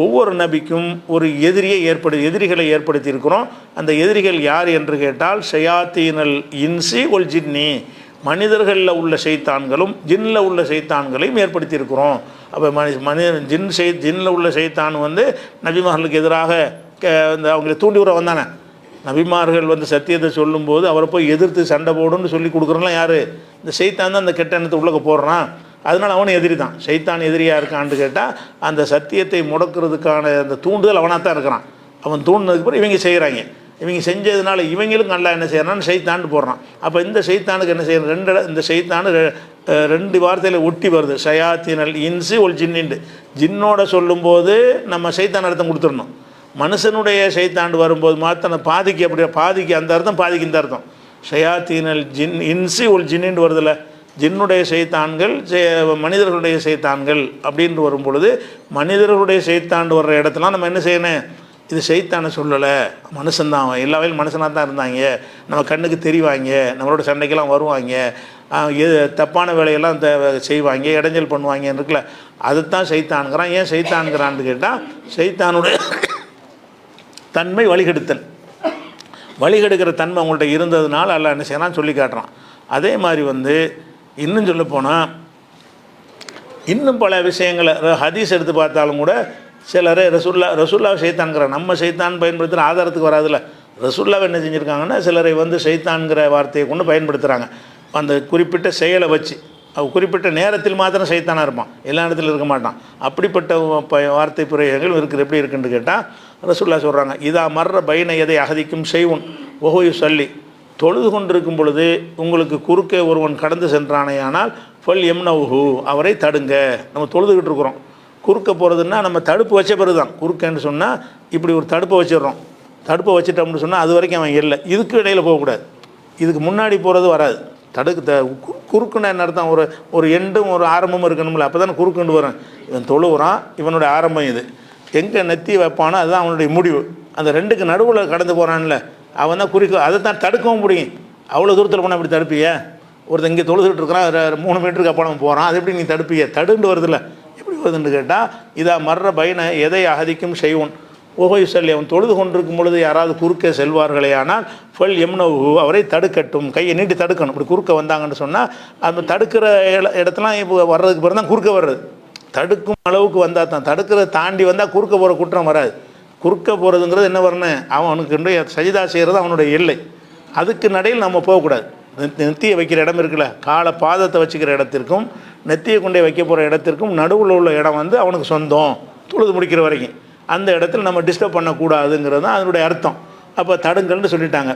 ஒவ்வொரு நபிக்கும் ஒரு எதிரிகளை ஏற்படுத்தியிருக்கிறோம். அந்த எதிரிகள் யார் என்று கேட்டால், ஷயாத்தீனல் இன்சி ஒல் ஜின்னி, மனிதர்களில் உள்ள சைத்தான்களும் ஜின்னில் உள்ள சைத்தான்களையும் ஏற்படுத்தியிருக்கிறோம். அப்போ ஜின்னில் உள்ள சைத்தான் நபிமார்களுக்கு எதிராக அவங்களை தூண்டி விட வந்தானே. நபிமார்கள் சத்தியத்தை சொல்லும்போது அவரை போய் எதிர்த்து சண்டை போடுன்னு சொல்லி கொடுக்குறோம்லாம் யார்? இந்த சைத்தான் தான் அந்த கெட்ட எண்ணத்தை உள்ளே போடுறான். அதனால் அவனும் எதிரி தான். சைத்தான் எதிரியாக இருக்கான்னு கேட்டால், அந்த சத்தியத்தை முடக்கிறதுக்கான அந்த தூண்டுதல் அவனாக தான் இருக்கிறான். அவன் தூண்டினதுக்கு பிறகு இவங்க செய்கிறாங்க. இவங்க செஞ்சதுனால இவங்களுக்கும் நல்லா என்ன செய்யறான்னு சைத்தான்னு போடுறான். அப்போ இந்த சைத்தானுக்கு என்ன செய்யணும், இந்த சைத்தானு 2 வார்த்தையில் ஒட்டி வருது. ஷயாத்தீனல் இன்சி ஒல் ஜின்னிண்டு, ஜின்னோட சொல்லும்போது நம்ம சைத்தான் அர்த்தம் கொடுத்துடணும். மனுஷனுடைய சைத்தாண்டு வரும்போது மாத்திரம் பாதிக்கு அப்படி, பாதிக்கு அந்த அர்த்தம், பாதிக்கு இந்த அர்த்தம். ஷயாத்தீனல் ஜின் இன்சி ஒல் ஜின்னின்னு வருதில்ல, ஜின்னுடைய சைத்தான்கள் மனிதர்களுடைய சைத்தான்கள் அப்படின்ட்டு வரும் பொழுது, மனிதர்களுடைய சைத்தாண்டு வர்ற இடத்துலாம் நம்ம என்ன செய்யணும், இது சைத்தானை சொல்லலை, மனுஷன்தான், எல்லா வேலையும் மனுஷனாக தான் இருந்தாங்க, நம்ம கண்ணுக்கு தெரிவாங்க, நம்மளோட சண்டைக்கெல்லாம் வருவாங்க, தப்பான வேலையெல்லாம் செய்வாங்க, இடைஞ்சல் பண்ணுவாங்கன்னு இருக்குல்ல, அதுதான் சைத்தான்கிறான். ஏன் சைத்தான்கிறான்னு கேட்டால், சைத்தானுடைய தன்மை வழிகெடுத்தல், வழிகெடுக்கிற தன்மை அவங்கள்ட்ட இருந்ததுனால அல்லாஹ் என்ன செய்யறான்னு சொல்லி காட்டுறான். அதே மாதிரி இன்னும் சொல்ல போனால் இன்னும் பல விஷயங்களை ஹதீஸ் எடுத்து பார்த்தாலும் கூட சிலரே ரசூல்லா சைத்தான்கிற, நம்ம சைத்தான் பயன்படுத்துகிற ஆதாரத்துக்கு வராதுல்ல. ரசூல்லாவை என்ன செஞ்சுருக்காங்கன்னா, சிலரை சைத்தான்கிற வார்த்தையை கொண்டு பயன்படுத்துகிறாங்க. அந்த குறிப்பிட்ட செயலை வச்சு, குறிப்பிட்ட நேரத்தில் மாத்திரம் சைத்தானாக இருப்பான், எல்லா இடத்துலையும் இருக்க மாட்டான். அப்படிப்பட்ட வார்த்தை பிரயோகங்கள் இருக்குது. எப்படி இருக்குன்னு கேட்டால், ரசூல்லா சொல்கிறாங்க, இதா மர்ற பைன எதை அகதிக்கும் செய்வோன் ஒஹோயு சொல்லி, தொழுது கொண்டிருக்கும் பொழுது உங்களுக்கு குறுக்கே ஒருவன் கடந்து சென்றானே ஆனால் ஃபல் எம்னவுஹு, அவரை தடுங்க. நம்ம தொழுதுகிட்டு இருக்கிறோம், குறுக்க போகிறதுன்னா நம்ம தடுப்பு வச்ச பிறகு தான். குறுக்கன்னு சொன்னால் இப்படி ஒரு தடுப்பை வச்சிடுறோம், தடுப்பை வச்சுட்டோம்னு சொன்னால் அது வரைக்கும் அவன் இல்லை, இதுக்கு இடையில் போகக்கூடாது, இதுக்கு முன்னாடி போகிறது வராது. குறுக்குன்னு என்ன அர்த்தம், ஒரு எண்டும் ஒரு ஆரம்பமும் இருக்கணும்ல, அப்போ தானே குறுக்குண்டு வரும். இவன் தொழுகிறான், இவனுடைய ஆரம்பம் இது, எங்கே நெத்தி வைப்பானோ அதுதான் அவனுடைய முடிவு. அந்த ரெண்டுக்கு நடுவில் கடந்து போகிறான்ல, அவன் தான் அதை தான் தடுக்கவும் முடியும். அவ்வளோ தூரத்தில் போனால் அப்படி தடுப்பிய, ஒருத்தர் இங்கே தொழுதுகிட்டு இருக்கிறான், 3 மீட்டருக்கு அப்புறம் போகிறான், அது எப்படி நீ தடுப்பிய, தடுண்டு வருதில்ல, எப்படி வருதுன்னு கேட்டால், இதா மர்ற பைன எதை அகதிக்கும் செய்வோன் ஓஹோய் சொல்லி, அவன் தொழுது கொண்டிருக்கும் பொழுது யாராவது குறுக்கே செல்வார்களே ஆனால் ஃபல் எம்னவு, அவரை தடுக்கட்டும், கையை நீட்டி தடுக்கணும். இப்படி குறுக்க வந்தாங்கன்னு சொன்னால், அந்த தடுக்கிற இடத்துலாம் இப்போ வர்றதுக்கு பிறகு தான் குறுக்க வர்றது. தடுக்கும் அளவுக்கு வந்தால் தான், தடுக்கிறத தாண்டி வந்தால் குறுக்க போகிற குற்றம் வராது. குறுக்க போகிறதுங்கிறது என்ன வரணும், அவனுக்கு சஜிதா செய்கிறது அவனுடைய எல்லை, அதுக்கு நடையில் நம்ம போகக்கூடாது. நெத்தியை வைக்கிற இடம் இருக்குல்ல, காலை பாதத்தை வச்சுக்கிற இடத்திற்கும் நெத்தியை கொண்டே வைக்க போகிற இடத்திற்கும் நடுவில் உள்ள இடம் அவனுக்கு சொந்தம், தொழுது முடிக்கிற வரைக்கும் அந்த இடத்துல நம்ம டிஸ்டர்ப் பண்ணக்கூடாதுங்கிறது தான் அதனுடைய அர்த்தம். அப்போ தடுங்கள்னு சொல்லிட்டாங்க.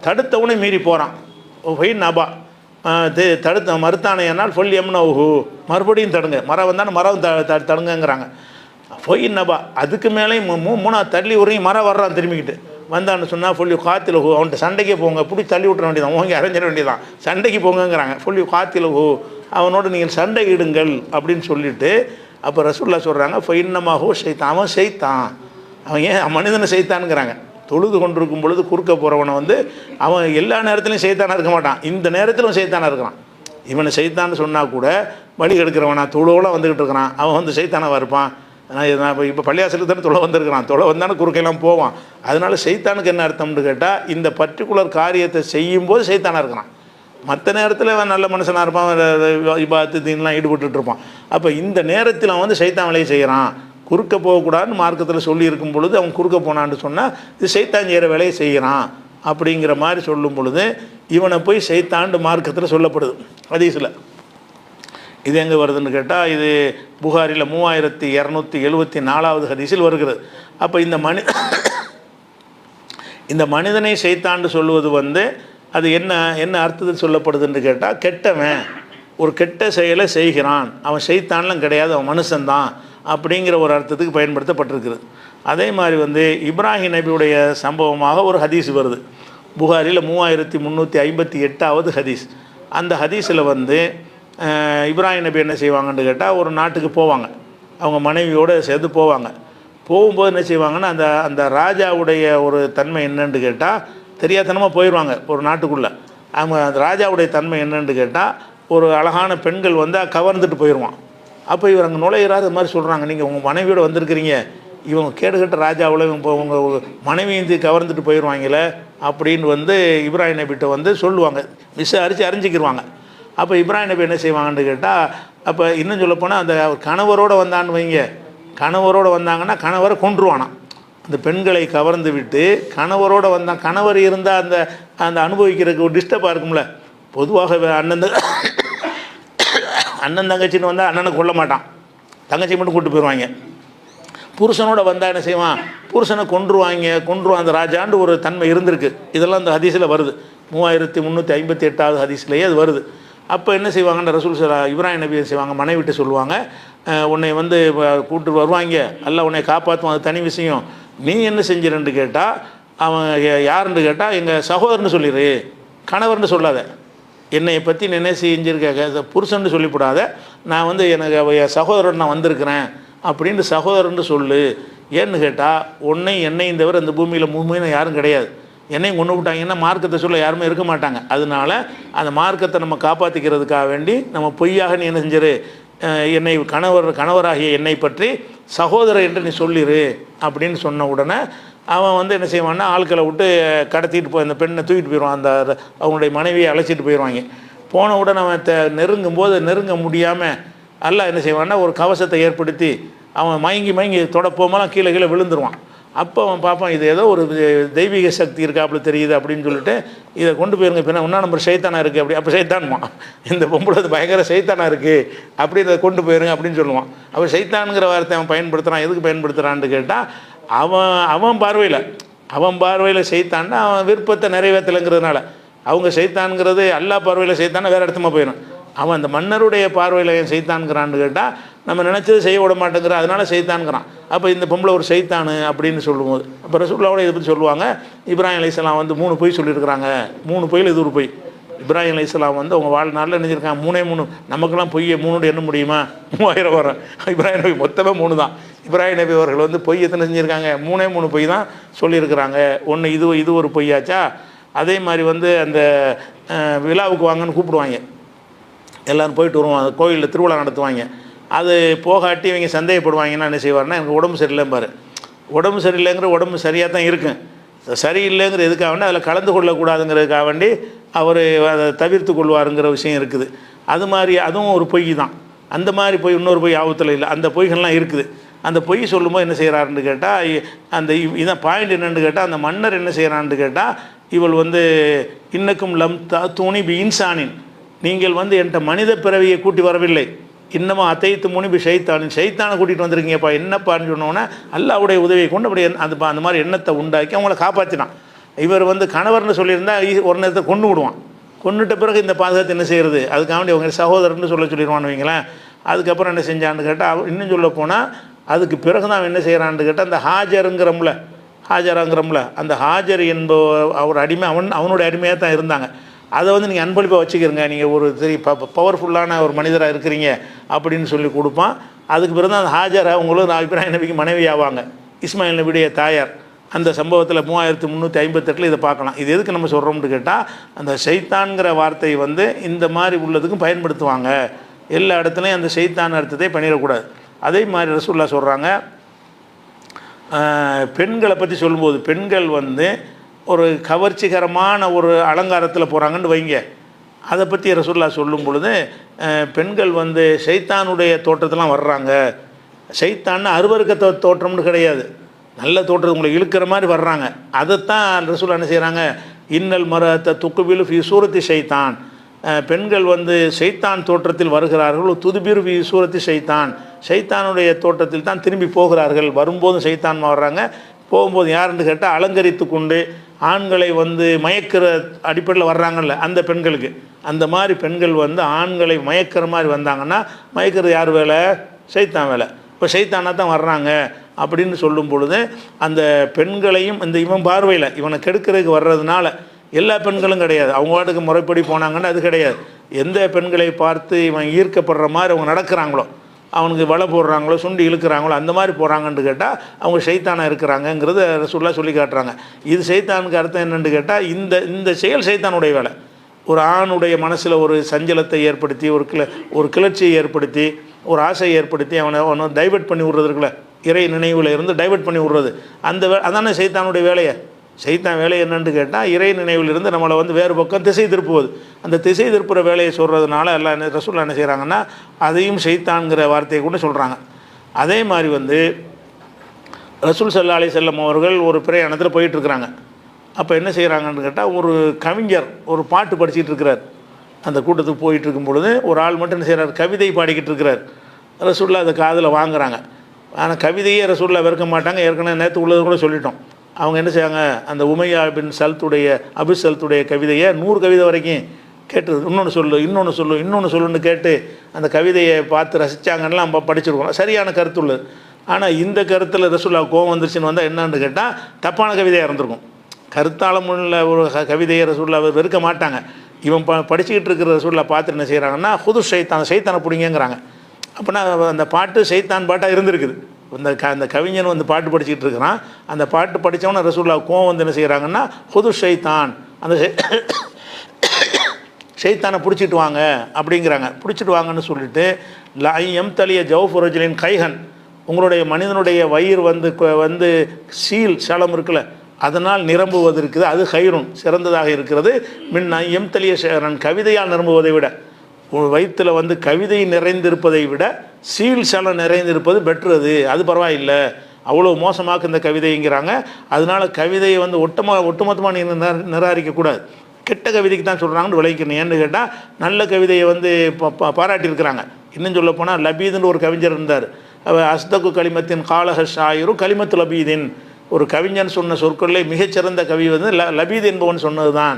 தடுத்தவனே மீறி போகிறான், ஃபைன் நபா, தடுத்த மறுத்தானையானால் ஃபுல் எம்னவுஹு, மறுபடியும் தடுங்க, மரம் வந்தாலும் மரம் தடுங்கங்கிறாங்க. ஃபொயின் நபா, அதுக்கு மேலேயும் 3 தள்ளி உரையும் மரம் வர்றான், திரும்பிக்கிட்டு வந்தான்னு சொன்னால் ஃபுல்லி காத்திலஹு, அவன்கிட்ட சண்டைக்கே போங்க, பிடி தள்ளி விட்டுற வேண்டியதான், ஓங்கி அரைஞ்சிட வேண்டியதான், சண்டைக்கு போங்கங்கிறாங்க. ஃபுல்லி காத்திலஹு, அவனோட நீங்கள் சண்டை இடுங்கள் அப்படின்னு சொல்லிவிட்டு, அப்போ ரசூல்லா சொல்கிறாங்க, ஃபைன்னமாஹு ஷைத்தான், அவன் செய்தான், அவன் ஏன் மனிதனை செய்தானுங்கிறாங்க. தொழுது கொண்டிருக்கும் பொழுது குறுக்க போகிறவனை வந்து அவன் எல்லா நேரத்துலையும் சைத்தானாக இருக்க மாட்டான், இந்த நேரத்திலும் சைத்தானாக இருக்கிறான். இவனை சைத்தான்னு சொன்னால் கூட வழி கெடுக்கிறவனா தொழுவோட வந்துக்கிட்டு இருக்கிறான், அவன் வந்து சைத்தானாக இருப்பான். நான் இப்போ பள்ளியாசலுக்கு தானே தொலை வந்திருக்கிறான், தொலை வந்தானே குறுக்கையெல்லாம் போவான். அதனால சைத்தானுக்கு என்ன அர்த்தம்னு கேட்டால் இந்த பர்டிகுலர் காரியத்தை செய்யும்போது சைத்தானாக இருக்கிறான். மற்ற நேரத்தில் அவன் நல்ல மனுஷனாக இருப்பான், இபாத்து தீன்லாம் ஈடுபட்டு இருப்பான். அப்போ இந்த நேரத்தில் அவன் வந்து சைத்தான் வேலையை செய்கிறான், குறுக்க போகக்கூடாதுன்னு மார்க்கத்தில் சொல்லி இருக்கும் பொழுது அவன் குறுக்க போனான்னு சொன்னால் இது சைத்தான் செய்கிற வேலையை செய்கிறான் அப்படிங்கிற மாதிரி சொல்லும் பொழுது இவனை போய் சைத்தாண்டு மார்க்கத்தில் சொல்லப்படுது ஹதீஸில். இது எங்கே வருதுன்னு கேட்டால் இது புகாரில் 3274வது ஹதீஸில் வருகிறது. அப்போ இந்த மனிதனை சைத்தாண்டு சொல்லுவது வந்து அது என்ன அர்த்தத்தில் சொல்லப்படுதுன்னு கேட்டால் கெட்டவன் ஒரு கெட்ட செயலை செய்கிறான், அவன் சைத்தான்லாம் கிடையாது, அவன் மனுஷன்தான் அப்படிங்கிற ஒரு அர்த்தத்துக்கு பயன்படுத்தப்பட்டிருக்குது. அதே மாதிரி வந்து இப்ராஹிம் நபியுடைய சம்பவமாக ஒரு ஹதீஸ் வருது புகாரில் 3358வது ஹதீஸ். அந்த ஹதீஸில் வந்து இப்ராஹிம் நபி என்ன செய்வாங்கன்னு கேட்டால் ஒரு நாட்டுக்கு போவாங்க, அவங்க மனைவியோடு சேர்ந்து போவாங்க. போகும்போது என்ன செய்வாங்கன்னா அந்த ராஜாவுடைய ஒரு தன்மை என்னன்னு கேட்டால் தெரியாதனமாக போயிடுவாங்க ஒரு நாட்டுக்குள்ளே. அவங்க அந்த ராஜாவுடைய தன்மை என்னன்னு கேட்டால் ஒரு அழகான பெண்கள் வந்து கவர்ந்துட்டு போயிடுவான். அப்போ இவர் அங்கே நுழையிறாரு, இது மாதிரி சொல்கிறாங்க, நீங்கள் உங்கள் மனைவியோடு வந்திருக்கிறீங்க, இவங்க கேடுகட்ட ராஜாவில் இப்போ உங்கள் மனைவியை கவர்ந்துட்டு போயிடுவாங்களே அப்படின்னு வந்து இப்ராஹிம் நபிகிட்ட வந்து சொல்லுவாங்க, விசாரித்து அறிஞ்சிக்கிடுவாங்க. அப்போ இப்ராஹிம் நபி என்ன செய்வாங்கன்னு கேட்டால், அப்போ இன்னும் சொல்லப்போனால் அந்த கணவரோடு வந்தான்னு வைங்க, கணவரோடு வந்தாங்கன்னா கணவரை கொன்றுவானான். அந்த பெண்களை கவர்ந்து விட்டு கணவரோடு வந்தான், கணவர் இருந்தால் அந்த அனுபவிக்கிறதுக்கு ஒரு டிஸ்டர்பாக இருக்கும்ல. பொதுவாக அண்ணன் தங்கச்சின்னு வந்தால் அண்ணனை கொல்ல மாட்டான், தங்கச்சி மட்டும் கூப்பிட்டு போயிடுவாங்க. புருஷனோட வந்தால் என்ன செய்வான், புருஷனை கொன்றுவான் அந்த ராஜாண்டு ஒரு தன்மை இருந்திருக்கு. இதெல்லாம் அந்த ஹதீஸில் வருது, 3358வது ஹதீஸ்லேயே அது வருது. அப்போ என்ன செய்வாங்கன்னு ரசூல் இப்ராஹிம் நபி செய்வாங்க, மனைவிட்டு சொல்லுவாங்க, உன்னை வந்து கூப்பிட்டு வருவாங்க, எல்லாம் உன்னை காப்பாற்றுவான், அது தனி விஷயம். நீ என்ன செஞ்சிருன்னு கேட்டால் அவன் யாருன்னு கேட்டால் எங்கள் சகோதரன்னு சொல்லிடு, கணவர்னு சொல்லாத, என்னை பற்றி என்ன செஞ்சுருக்க புருஷன்னு சொல்லிவிடாத, நான் வந்து எனக்கு என் சகோதரன் நான் வந்திருக்கிறேன் அப்படின்னு சகோதரன்னு சொல்லு. ஏன்னு கேட்டால் என்னையும் தவிர இந்த பூமியில் முழுமையான யாரும் கிடையாது, என்னையும் கொண்டு விட்டாங்கன்னா மார்க்கத்தை சொல்ல யாருமே இருக்க மாட்டாங்க. அதனால அந்த மார்க்கத்தை நம்ம காப்பாற்றிக்கிறதுக்காக வேண்டி நம்ம பொய்யாக நீ என்ன செஞ்சிரு, என்னை கணவராகிய என்னை பற்றி சகோதரர் என்று நீ சொல்லிடு அப்படின்னு சொன்ன உடனே அவன் வந்து என்ன செய்வான்னா ஆட்களை விட்டு கடத்திட்டு போய் அந்த பெண்ணை தூக்கிட்டு போயிடுவான், அந்த அவங்களுடைய மனைவியை அழைச்சிட்டு போயிடுவாங்க. போன உடனே அவன் நெருங்க முடியாமல் அல்லாஹ் என்ன செய்வான்னா ஒரு கவசத்தை ஏற்படுத்தி அவன் மயங்கி தொடப்போமெல்லாம் கீழே விழுந்துருவான். அப்போ அவன் பார்ப்பான், இது ஏதோ ஒரு தெய்வீக சக்தி இருக்காப்புல தெரியுது அப்படின்னு சொல்லிட்டு இதை கொண்டு போயிருங்க, இப்போ ஒன்றா நம்பர் சைத்தானா இருக்குது அப்படி, அப்போ சைத்தான்மா இந்த பொம்பளை அது பயங்கர சைத்தானா இருக்குது அப்படி இதை கொண்டு போயிருங்க அப்படின்னு சொல்லுவான். அப்போ சைத்தானுங்கிற வார்த்தை அவன் பயன்படுத்துகிறான், எதுக்கு பயன்படுத்துகிறான்னு கேட்டால் அவன் பார்வையில் சைத்தான்னா அவன் விருப்பத்தை நிறைவேற்றலைங்கிறதுனால. அவங்க சைத்தான்ங்கிறது எல்லா பார்வையில் சைத்தானா வேறு இடத்துமா போயிடும். அவன் அந்த மன்னருடைய பார்வையில் ஏன் சைத்தான்கிறான்னு கேட்டால் நம்ம நினச்சது செய்ய விட மாட்டேங்கிற, அதனால சைத்தான்கிறான். அப்போ இந்த பொம்பளை ஒரு சைத்தானு அப்படின்னு சொல்லும்போது அப்போ ரசூலுல்லாஹ் இதை பற்றி சொல்லுவாங்க, இப்ராஹிம் அலைஹிஸ்ஸலாம் வந்து 3 பொய் சொல்லியிருக்கிறாங்க, 3 பொய்யில் இது ஒரு பொய். இப்ராஹிம் அலைஹிஸ்ஸலாம் வந்து அவங்க வாழ்நாளில் நினைச்சிருக்காங்க 3 நமக்கெல்லாம் பொய்யை 3 எண்ண முடியுமா, 3000 வரும். இப்ராஹிம் நபி மொத்தமே 3 தான். இப்ராஹிம் நபி அவர்கள் வந்து பொய் எத்தனை செஞ்சுருக்காங்க, 3 பொய் தான் சொல்லியிருக்கிறாங்க. ஒன்று இது ஒரு பொய்யாச்சா. அதே மாதிரி வந்து அந்த விழாவுக்கு வாங்கன்னு கூப்பிடுவாங்க, எல்லோரும் போயிட்டு வருவோம், அந்த கோயிலில் திருவிழா நடத்துவாங்க. அது போகாட்டி இவங்க சந்தேகப்படுவாங்கன்னா என்ன செய்வார்னா, எனக்கு உடம்பு சரியில்லைம்பார். உடம்பு சரியில்லைங்கிற உடம்பு சரியாக தான் இருக்கும், சரியில்லைங்கிற எதுக்காக வேண்டி அதில் கலந்து கொள்ளக்கூடாதுங்கிறதுக்காக வேண்டி அவர் அதை தவிர்த்து கொள்வாருங்கிற விஷயம் இருக்குது. அது மாதிரி அதுவும் ஒரு பொய் தான். அந்த மாதிரி பொய் இன்னொரு பொய் ஆபத்தில் இல்லை, அந்த பொய்கள்லாம் இருக்குது. அந்த பொய் சொல்லும்போது என்ன செய்கிறாருன்னு கேட்டால் அந்த இதான் பாயிண்ட் என்னென்னு கேட்டால் அந்த மன்னர் என்ன செய்கிறான்னு கேட்டால் இவள் வந்து இன்னக்கும் லம் தூணி பி இன்சானின், நீங்கள் வந்து என்கிட்ட மனித பிறவியை கூட்டி வரவில்லை, இன்னமும் அத்தைத்து முனிபி சைத்தானை கூட்டிகிட்டு வந்திருக்கீங்கப்பா, என்னப்பான்னு சொன்னோன்னே அல்லாஹ்வுடைய உதவியை கொண்டு அப்படி அந்த மாதிரி எண்ணத்தை உண்டாக்கி அவங்கள காப்பாற்றினான். இவர் வந்து கணவர்னு சொல்லியிருந்தால் ஒரு நேரத்தை கொண்டு விடுவான், கொண்டுட்ட பிறகு இந்த பாதுகாத்து என்ன செய்கிறது, அதுக்காக வேண்டி அவங்க சகோதரர்னு சொல்லிடுவான்னு வைங்களேன். அதுக்கப்புறம் என்ன செஞ்சான்னு கேட்டால் இன்னும் சொல்ல போனால் அதுக்கு பிறகு தான் என்ன செய்கிறான்னு கேட்டால் அந்த ஹாஜராங்கிறோம்ல அந்த ஹாஜர் என்பவர் அவர் அடிமை, அவனுடைய அடிமையாக தான் இருந்தாங்க. அதை வந்து நீங்கள் அன்பளிப்பாக வச்சுக்கிறங்க, நீங்கள் ஒரு பவர்ஃபுல்லான ஒரு மனிதராக இருக்கிறீங்க அப்படின்னு சொல்லி கொடுப்பான். அதுக்கு பிறகு தான் அந்த ஹாஜரை அவங்களும் இப்ராஹிம் நபிக்கு மனைவி ஆவாங்க, இஸ்மாயில் நபியுடைய தாயார். அந்த சம்பவத்தில் 3358 இதை பார்க்கலாம். இது எதுக்கு நம்ம சொல்கிறோம்னு கேட்டால், அந்த ஷைத்தான்கிற வார்த்தை வந்து இந்த மாதிரி உள்ளதுக்கும் பயன்படுத்துவாங்க. எல்லா இடத்துலையும் அந்த ஷைத்தான் அர்த்தத்தை பண்ணிடக்கூடாது. அதே மாதிரி ரசூலுல்லாஹ் சொல்கிறாங்க, பெண்களை பற்றி சொல்லும்போது, பெண்கள் வந்து ஒரு கவர்ச்சிகரமான ஒரு அலங்காரத்தில் போகிறாங்கன்னு வைங்க, அதை பற்றி ரசூலுல்லாஹ் சொல்லும் பொழுது, பெண்கள் வந்து ஷைத்தானுடைய தோற்றத்தெல்லாம் வர்றாங்க. ஷைத்தான்னு அருவருக்க தோற்றம்னு கிடையாது, நல்ல தோற்றத்தை உங்களை இழுக்கிற மாதிரி வர்றாங்க. அதைத்தான் ரசூலுல்லாஹ் என்ன செய்கிறாங்க, இன்னல் மரத்தை துக்குபிலு ஃபி சூரத்தி ஷைத்தான், பெண்கள் வந்து ஷைத்தான் தோற்றத்தில் வருகிறார்கள். துதுபிரு ஃபி சூரத்தி ஷைத்தான், ஷைத்தானுடைய தோற்றத்தில் தான் திரும்பி போகிறார்கள். வரும்போதும் ஷைத்தான் வர்றாங்க, போகும்போது யாருன்னு கேட்டால் அலங்கரித்து கொண்டு ஆண்களை வந்து மயக்கிற அடிப்படையில் வர்றாங்கல்ல அந்த பெண்களுக்கு. அந்த மாதிரி பெண்கள் வந்து ஆண்களை மயக்கிற மாதிரி வந்தாங்கன்னா, மயக்கிறது யார் வேலை? ஷைத்தான் வேலை. இப்போ ஷைத்தானாக தான் வர்றாங்க அப்படின்னு சொல்லும் பொழுது, அந்த பெண்களையும் இந்த இவன் பார்வையில் இவனை கெடுக்கிறதுக்கு வர்றதுனால, எல்லா பெண்களும் கிடையாது, அவங்க வாட்டுக்கு முறைப்படி போனாங்கன்னா அது கிடையாது. எந்த பெண்களை பார்த்து இவன் ஈர்க்கப்படுற மாதிரி அவங்க நடக்கிறாங்களோ, அவனுக்கு வலை போடுறாங்களோ, சுண்டி இழுக்கிறாங்களோ, அந்த மாதிரி போகிறாங்கன்னு கேட்டால் அவங்க ஷைத்தானாக இருக்கிறாங்கங்கிறது ரசூலுல்லாஹ் சொல்லி காட்டுறாங்க. இது ஷைத்தானுக்கு அர்த்தம் என்னென்னு கேட்டால், இந்த செயல் ஷைத்தானுடைய வேலை. ஒரு ஆணுடைய மனசில் ஒரு சஞ்சலத்தை ஏற்படுத்தி, ஒரு கிளர்ச்சியை ஏற்படுத்தி, ஒரு ஆசையை ஏற்படுத்தி அவனை டைவெர்ட் பண்ணி விட்றதுக்குள்ள, இறை நினைவில் இருந்து டைவெர்ட் பண்ணி விட்றது, அதானே ஷைத்தானுடைய வேலையை. ஷைத்தான் வேலை என்னன்னு கேட்டால், இறை நினைவிலிருந்து நம்மளை வந்து வேறு பக்கம் திசை திருப்புவது. அந்த திசை திருப்புற வேலையை சொல்கிறதுனால எல்லாம் ரசூலுல்லாஹ் என்ன செய்கிறாங்கன்னா, அதையும் ஷைத்தான்கிற வார்த்தையை கூட சொல்கிறாங்க. அதே மாதிரி வந்து ரசூல் ஸல்லல்லாஹு அலைஹி வஸல்லம் அவர்கள் ஒரு பிரயாணத்தில் போயிட்டுருக்குறாங்க. அப்போ என்ன செய்கிறாங்கன்னு கேட்டால், ஒரு கவிஞர் ஒரு பாட்டு படிச்சுட்டு இருக்கிறார். அந்த கூட்டத்துக்கு போயிட்டு இருக்கும் பொழுது ஒரு ஆள் மட்டும் என்ன செய்கிறார், கவிதை பாடிக்கிட்டு இருக்கிறார். ரசூலுல்லாஹ் அதை காதில் வாங்குறாங்க. ஆனால் கவிதையே ரசூலுல்லாஹ் வெறுக்க மாட்டாங்க, ஏற்கனவே நேற்று உள்ளது கூட சொல்லிட்டோம். அவங்க என்ன செய்வாங்க, அந்த உமையா பின் சல்த்துடைய சல்த்துடைய கவிதையை 100 கவிதை வரைக்கும் கேட்டு, இன்னொன்று சொல்லுன்னு கேட்டு அந்த கவிதையை பார்த்து ரசித்தாங்கன்னா நம்ம படிச்சிருக்கோம், சரியான கருத்து உள்ளது. ஆனால் இந்த கருத்தில் ரசூலுல்லாஹ் கோவம் வந்துருச்சுன்னு வந்தால் என்னன்னு கேட்டால், தப்பான கவிதையாக இருந்திருக்கும். கருத்தாளம் உள்ள ஒரு கவிதையை ரசூலுல்லாஹ் வெறுக்க மாட்டாங்க. இவன் படிச்சுக்கிட்டு இருக்கிற ரசூலுல்லாஹ் பார்த்து என்ன செய்கிறாங்கன்னா, ஹுது ஷைத்தானை பிடிங்கிறாங்க. அப்படின்னா அந்த பாட்டு ஷைத்தான் பாட்டாக இருந்திருக்குது. அந்த கவிஞன் வந்து பாட்டு படிச்சுக்கிட்டு இருக்கிறான். அந்த பாட்டு படித்தவன ரசூலுல்லாஹ் கோவம் வந்து என்ன செய்கிறாங்கன்னா, ஹுது ஷைத்தான், அந்த ஷைத்தானை பிடிச்சிட்டு வாங்க அப்படிங்கிறாங்க. பிடிச்சிட்டு வாங்கன்னு சொல்லிட்டு, எம் தலிய ஜவுஃபுரஜலின் கைஹன், உங்களுடைய மனிதனுடைய வயிறு வந்து சலம் இருக்குல்ல, அதனால் நிரம்புவது இருக்குது, அது ஹைருன் சிறந்ததாக இருக்கிறது. மின் எம் தலிய ஷேரன், கவிதையால் நிரம்புவதை விட, வயிற்றில் வந்து கவிதை நிறைந்திருப்பதை விட சலம் நிறைந்திருப்பது பெற்றது, அது பரவாயில்லை, அவ்வளோ மோசமாக இந்த கவிதைங்கிறாங்க. அதனால் கவிதையை வந்து ஒட்டுமொத்தமாக நிராகரிக்கக்கூடாது, கெட்ட கவிதைக்கு தான் சொல்கிறாங்கன்னு விளைவிக்கணும். ஏன்னு கேட்டால், நல்ல கவிதையை வந்து பாராட்டியிருக்கிறாங்க. இன்னும் சொல்ல போனால், லபீதுன்னு ஒரு கவிஞர் இருந்தார். அஸ்தகு கலிமத்தின் காலஹ ஷாயிரும் கலிமத்து லபீதின், ஒரு கவிஞன் சொன்ன சொற்களிலே மிகச்சிறந்த கவி வந்து லபீத் என்பவன் சொன்னது தான்.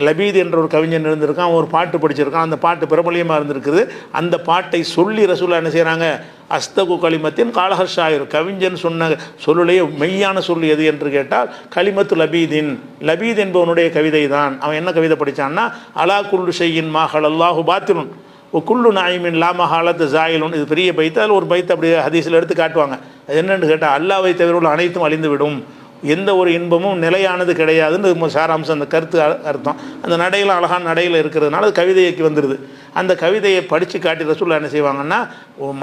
லபீத் என்ற ஒரு கவிஞன் இருந்திருக்கான், அவன் ஒரு பாட்டு படிச்சிருக்கான், அந்த பாட்டு பிரபலியமாக இருந்திருக்குது. அந்த பாட்டை சொல்லி ரசூலுல்லாஹ் என்ன செய்கிறாங்க, அஸ்தகு கலிமத்தின் காலஹ ஷாயிர், கவிஞன் சொன்ன சொல்லுடைய மெய்யான சொல் எது என்று கேட்டால் கலிமத்து லபீதின், லபீத் என்பவனுடைய கவிதை தான். அவன் என்ன கவிதை படித்தான்னா, அலா குல்லு ஷையின் மாஹல் அல்லாஹு பாத்திலுன் ஓ குல்லு நாயிமின் லா மஹாலத்து ஜாயிலுன். இது பெரிய பைத்து, அதில் ஒரு பைத்து அப்படி ஹதீஸில் எடுத்து காட்டுவாங்க. அது என்னென்னு கேட்டால், அல்லாவை தவிர உள்ள அனைத்தும் அழிந்துவிடும், எந்த ஒரு இன்பமும் நிலையானது கிடையாதுன்னு சாராம்சம், அந்த கருத்து அர்த்தம். அந்த நடையில் அழகான நடையில் இருக்கிறதுனால அது கவிதைக்கு வந்துடுது. அந்த கவிதையை படித்து காட்டி ரசூலுல்லாஹ் என்ன செய்வாங்கன்னா,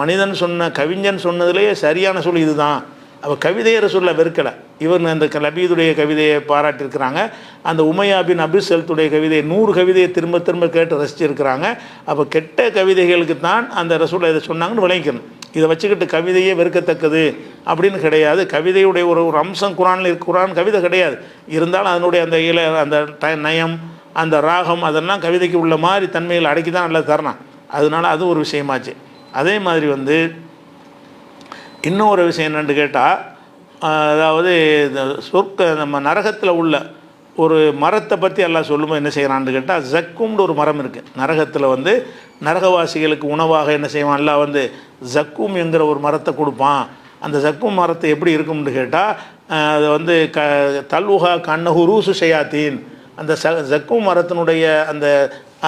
மனிதன் சொன்ன கவிஞன் சொன்னதுலேயே சரியான சொல் இதுதான். அவள் கவிதையை ரசூலுல்லாஹ் வெறுக்கலை. இவர் அந்த லபீதுடைய கவிதையை பாராட்டியிருக்கிறாங்க. அந்த உமையா பின் சல்த்துடைய கவிதையை 100 கவிதையை திரும்ப திரும்ப கேட்டு ரசிச்சிருக்கிறாங்க. அப்போ கெட்ட கவிதைகளுக்கு தான் அந்த ரசூலுல்லாஹ் இதை சொன்னாங்கன்னு விளங்கிக்கணும். இதை வச்சுக்கிட்டு கவிதையே வெறுக்கத்தக்கது அப்படின்னு கிடையாது. கவிதையுடைய ஒரு அம்சம் குரான் கவிதை கிடையாது, இருந்தாலும் அதனுடைய அந்த நயம், அந்த ராகம், அதெல்லாம் கவிதைக்கு உள்ள மாதிரி தன்மையில் அடக்கி தான் நல்லா தரணும். அதனால அது ஒரு விஷயமாச்சு. அதே மாதிரி வந்து இன்னொரு விஷயம் என்னென்னு கேட்டால், அதாவது நம்ம நரகத்தில் உள்ள ஒரு மரத்தை பற்றி எல்லாம் சொல்லும்போது என்ன செய்கிறான்னு கேட்டால், ஜக்கும்னு ஒரு மரம் இருக்குது நரகத்தில். வந்து நரகவாசிகளுக்கு உணவாக என்ன செய்வான், எல்லாம் வந்து ஜக்கும் என்கிற ஒரு மரத்தை கொடுப்பான். அந்த ஜக்கும் மரத்தை எப்படி இருக்கும்னு கேட்டால், அது வந்து தல்வுஹா கண்ணஹு ரூசு ஷயாத்தீன், அந்த ஜக்கும் மரத்தினுடைய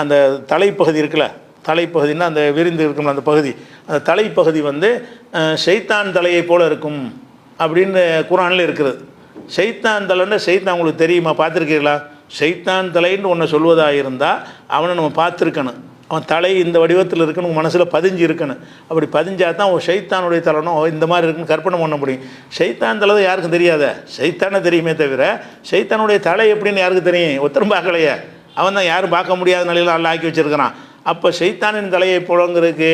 அந்த தலைப்பகுதி இருக்குல்ல, தலைப்பகுதின்னா அந்த விரிந்து இருக்கும் அந்த பகுதி, அந்த தலைப்பகுதி வந்து ஷைத்தான் தலையை போல் இருக்கும் அப்படின்னு குரானில் இருக்கிறது. ஷைத்தான் தலைன்னு ஷைத்தான் உங்களுக்கு தெரியுமா, பார்த்துருக்கீங்களா? ஷைத்தான் தலைன்னு ஒன்று சொல்வதாக இருந்தால் அவனை நம்ம பார்த்துருக்கணும். அவன் தலை இந்த வடிவத்தில் இருக்குன்னு உங்கள் மனசில் பதிஞ்சு இருக்கணும். அப்படி பதிஞ்சால் தான் ஒரு ஷைத்தானுடைய தலைனோ இந்த மாதிரி இருக்குன்னு கற்பனை பண்ண முடியும். ஷைத்தான் தலை யாருக்கும் தெரியாத, ஷைத்தானே தெரியுமே தவிர ஷைத்தானுடைய தலை எப்படின்னு யாருக்கு தெரியும்? ஒருத்தரும் பார்க்கலையே. அவன் தான் யாரும் பார்க்க முடியாத நிலையில் அல்ல ஆக்கி வச்சுருக்கிறான். அப்போ ஷைத்தானின் தலையை போலங்கிறதுக்கு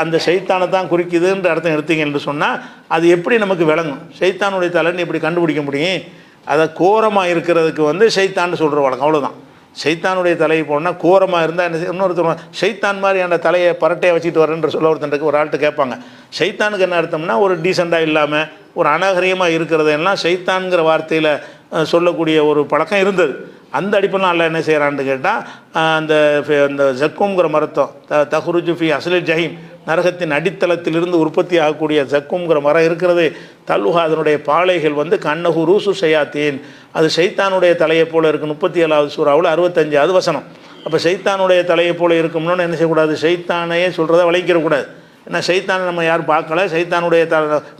அந்த ஷைத்தானை தான் குறிக்குதுன்ற அர்த்தம் எடுத்தீங்க என்று சொன்னால் அது எப்படி நமக்கு விளங்கும்? ஷைத்தானுடைய தலைன்னு எப்படி கண்டுபிடிக்க முடியும்? அதை கோரமாக இருக்கிறதுக்கு வந்து ஷைத்தான்னு சொல்கிற வழக்கம், அவ்வளோதான். ஷைத்தானுடைய தலையை போனால் கோரமாக இருந்தால் என்ன, இன்னொருத்தர் ஷைத்தான் மாதிரி அந்த தலையை பரட்டையை வச்சுட்டு வரேன்ற சொல்ல ஒருத்தருக்கு ஒரு ஆள்கிட்ட கேட்பாங்க. ஷைத்தானுக்கு என்ன அர்த்தம்னா ஒரு டீசெண்டாக இல்லாமல் ஒரு அநாகரிகமாக இருக்கிறதெல்லாம் ஷைத்தான்கிற வார்த்தையில் சொல்லக்கூடிய ஒரு பழக்கம் இருந்தது. அந்த அடிப்படையில் அல்ல என்ன செய்கிறான்னு கேட்டால் அந்த ஜக்குங்கிற மரத்தம் தஹ்ருஜு ஃபி அஸ்லில் ஜஹீம், நரகத்தின் அடித்தளத்திலிருந்து உற்பத்தி ஆகக்கூடிய ஜக்குங்கிற மரம் இருக்கிறது. தல்லுஹா, அதனுடைய பாலைகள் வந்து கண்ணஹு ரூசு ஷயாத்தீன், அது ஷைத்தானுடைய தலையை போல் இருக்குது. 37வது சூறாவில் 65வது வசனம். அப்போ ஷைத்தானுடைய தலையை போல் இருக்கும்னு என்ன செய்யக்கூடாது? ஷைத்தானையே சொல்கிறத விளைக்கிறக்கூடாது. ஏன்னா ஷைத்தானை நம்ம யாரும் பார்க்கல. ஷைத்தானுடைய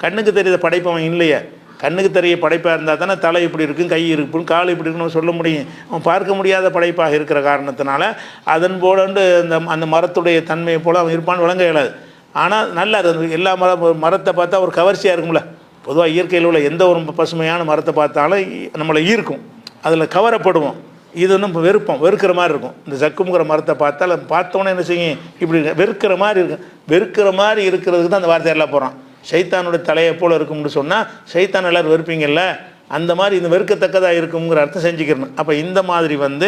கண்ணுக்கு தெரியாத படைப்பவன் இல்லையே. கண்ணுக்கு தெரிய படைப்பாக இருந்தால் தானே தலை இப்படி இருக்கும், கை இருக்கும், கால் இப்படி இருக்குன்னு சொல்ல முடியும். அவன் பார்க்க முடியாத படைப்பாக இருக்கிற காரணத்தினால அதன் போலண்டு அந்த மரத்துடைய தன்மையை போல் அவன் இருப்பான்னு விளங்க இயலாது. ஆனால் நல்லா இருந்தது. எல்லா மரத்தை பார்த்தா ஒரு கவர்ச்சியாக இருக்கும்ல. பொதுவாக இயற்கையில் உள்ள எந்த ஒரு பசுமையான மரத்தை பார்த்தாலும் நம்மளை ஈர்க்கும், அதில் கவரப்படுவோம். இது ஒன்றும் வெறுக்கிற மாதிரி இருக்கும். இந்த ஜக்குங்கிற மரத்தை பார்த்தால் பார்த்தோன்னே என்ன செய்யும், இப்படி வெறுக்கிற மாதிரி இருக்கும். வெறுக்கிற மாதிரி இருக்கிறதுக்கு தான் அந்த வார்த்தை எல்லாம் போகிறான். ஷைத்தானுடைய தலையை போல் இருக்கும்னு சொன்னால் ஷைத்தான் எல்லோரும் வெறுப்பீங்கல்ல, அந்த மாதிரி இந்த வெறுக்கத்தக்கதாக இருக்குங்கிற அர்த்தம் செஞ்சுக்கிறணும். அப்போ இந்த மாதிரி வந்து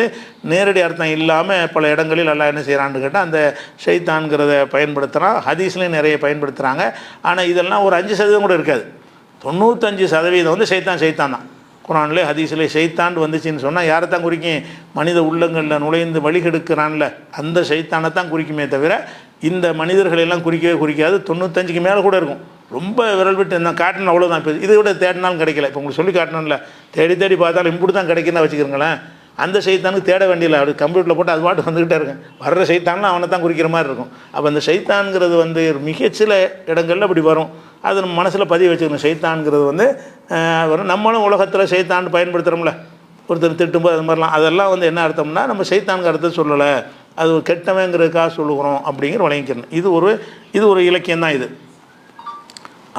நேரடி அர்த்தம் இல்லாமல் பல இடங்களில் எல்லாம் என்ன செய்கிறான்னு கேட்டால் அந்த ஷைத்தான்கிறத பயன்படுத்துகிறான். ஹதீஸ்லேயும் நிறைய பயன்படுத்துகிறாங்க. ஆனால் இதெல்லாம் ஒரு 5% கூட இருக்காது. 95% வந்து ஷைத்தான் தான். குரான்லேயே ஹதீஸ்லே ஷைத்தான் வந்துச்சுன்னு சொன்னால் யாரை தான் குறிக்கும்? மனித உள்ளங்களில் நுழைந்து வழிகெடுக்கிறான்ல அந்த ஷைத்தானை தான் குறிக்குமே தவிர இந்த மனிதர்களெல்லாம் குறிக்கவே குறிக்காது. 95க்கு மேலே கூட இருக்கும். ரொம்ப விரல் விட்டு என்ன காட்டணும், அவ்வளோதான். இப்போ இதை விட தேடினாலும் கிடைக்கல. இப்போ உங்களுக்கு சொல்லி காட்டணும்ல, தேடி பார்த்தாலும் இப்படி தான் கிடைக்குன்னு வச்சுக்கிறங்களேன். அந்த ஷைத்தானுக்கு தேட வேண்டியதில்லை. அப்படி கம்ப்யூட்டரில் போட்டு அது பாட்டு வந்துக்கிட்டே இருக்கேன். வர்ற ஷைத்தான்லாம் அவனை தான் குறிக்கிற மாதிரி இருக்கும். அப்போ அந்த ஷைத்தான்கிறது வந்து மிகச்சில இடங்களில் அப்படி வரும். அது நம்ம மனசில் பதிவு வச்சுக்கணும். ஷைத்தான்கிறது வந்து வரும். நம்மளும் உலகத்தில் ஷைத்தான் பயன்படுத்துகிறோம்ல, ஒருத்தர் திட்டும்போது அது மாதிரிலாம், அதெல்லாம் வந்து என்ன அர்த்தம்னா நம்ம ஷைத்தானுக்கு அர்த்தம் சொல்லலை, அது ஒரு கெட்டவங்கிறதுக்காக சொல்லுகிறோம் அப்படிங்கிற வழங்கிக்கிறணும். இது ஒரு இலக்கியம் தான் இது.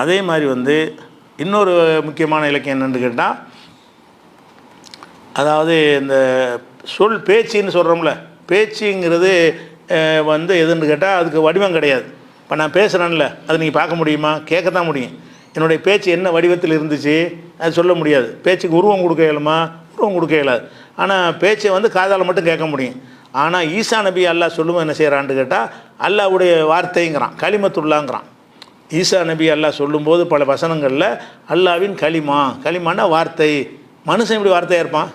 அதே மாதிரி வந்து இன்னொரு முக்கியமான இலக்கியம் என்னென்னு கேட்டால், அதாவது இந்த பேச்சுன்னு சொல்கிறோம்ல, பேச்சுங்கிறது வந்து எதுன்னு கேட்டால் அதுக்கு வடிவம் கிடையாது. இப்போ நான் பேசுகிறேன்ல, அது நீங்கள் பார்க்க முடியுமா? கேட்க தான் முடியும். என்னுடைய பேச்சு என்ன வடிவத்தில் இருந்துச்சு அது சொல்ல முடியாது. பேச்சுக்கு உருவம் கொடுக்க இயலுமா? உருவம் கொடுக்க இயலாது. ஆனால் பேச்சை வந்து காதால் மட்டும் கேட்க முடியும். ஆனால் ஈசா நபி அல்லாஹ் சொல்லுவோம் என்ன செய்கிறான்னு கேட்டால் அல்லாஹ்வுடைய வார்த்தைங்கிறான், கலிமத்துல்லாங்கிறான். ஈசா நபி அல்லாஹ் சொல்லும்போது பல வசனங்களில் அல்லாஹ்வின் களிமான்னா வார்த்தை. மனுஷன் இப்படி வார்த்தையாக இருப்பான்?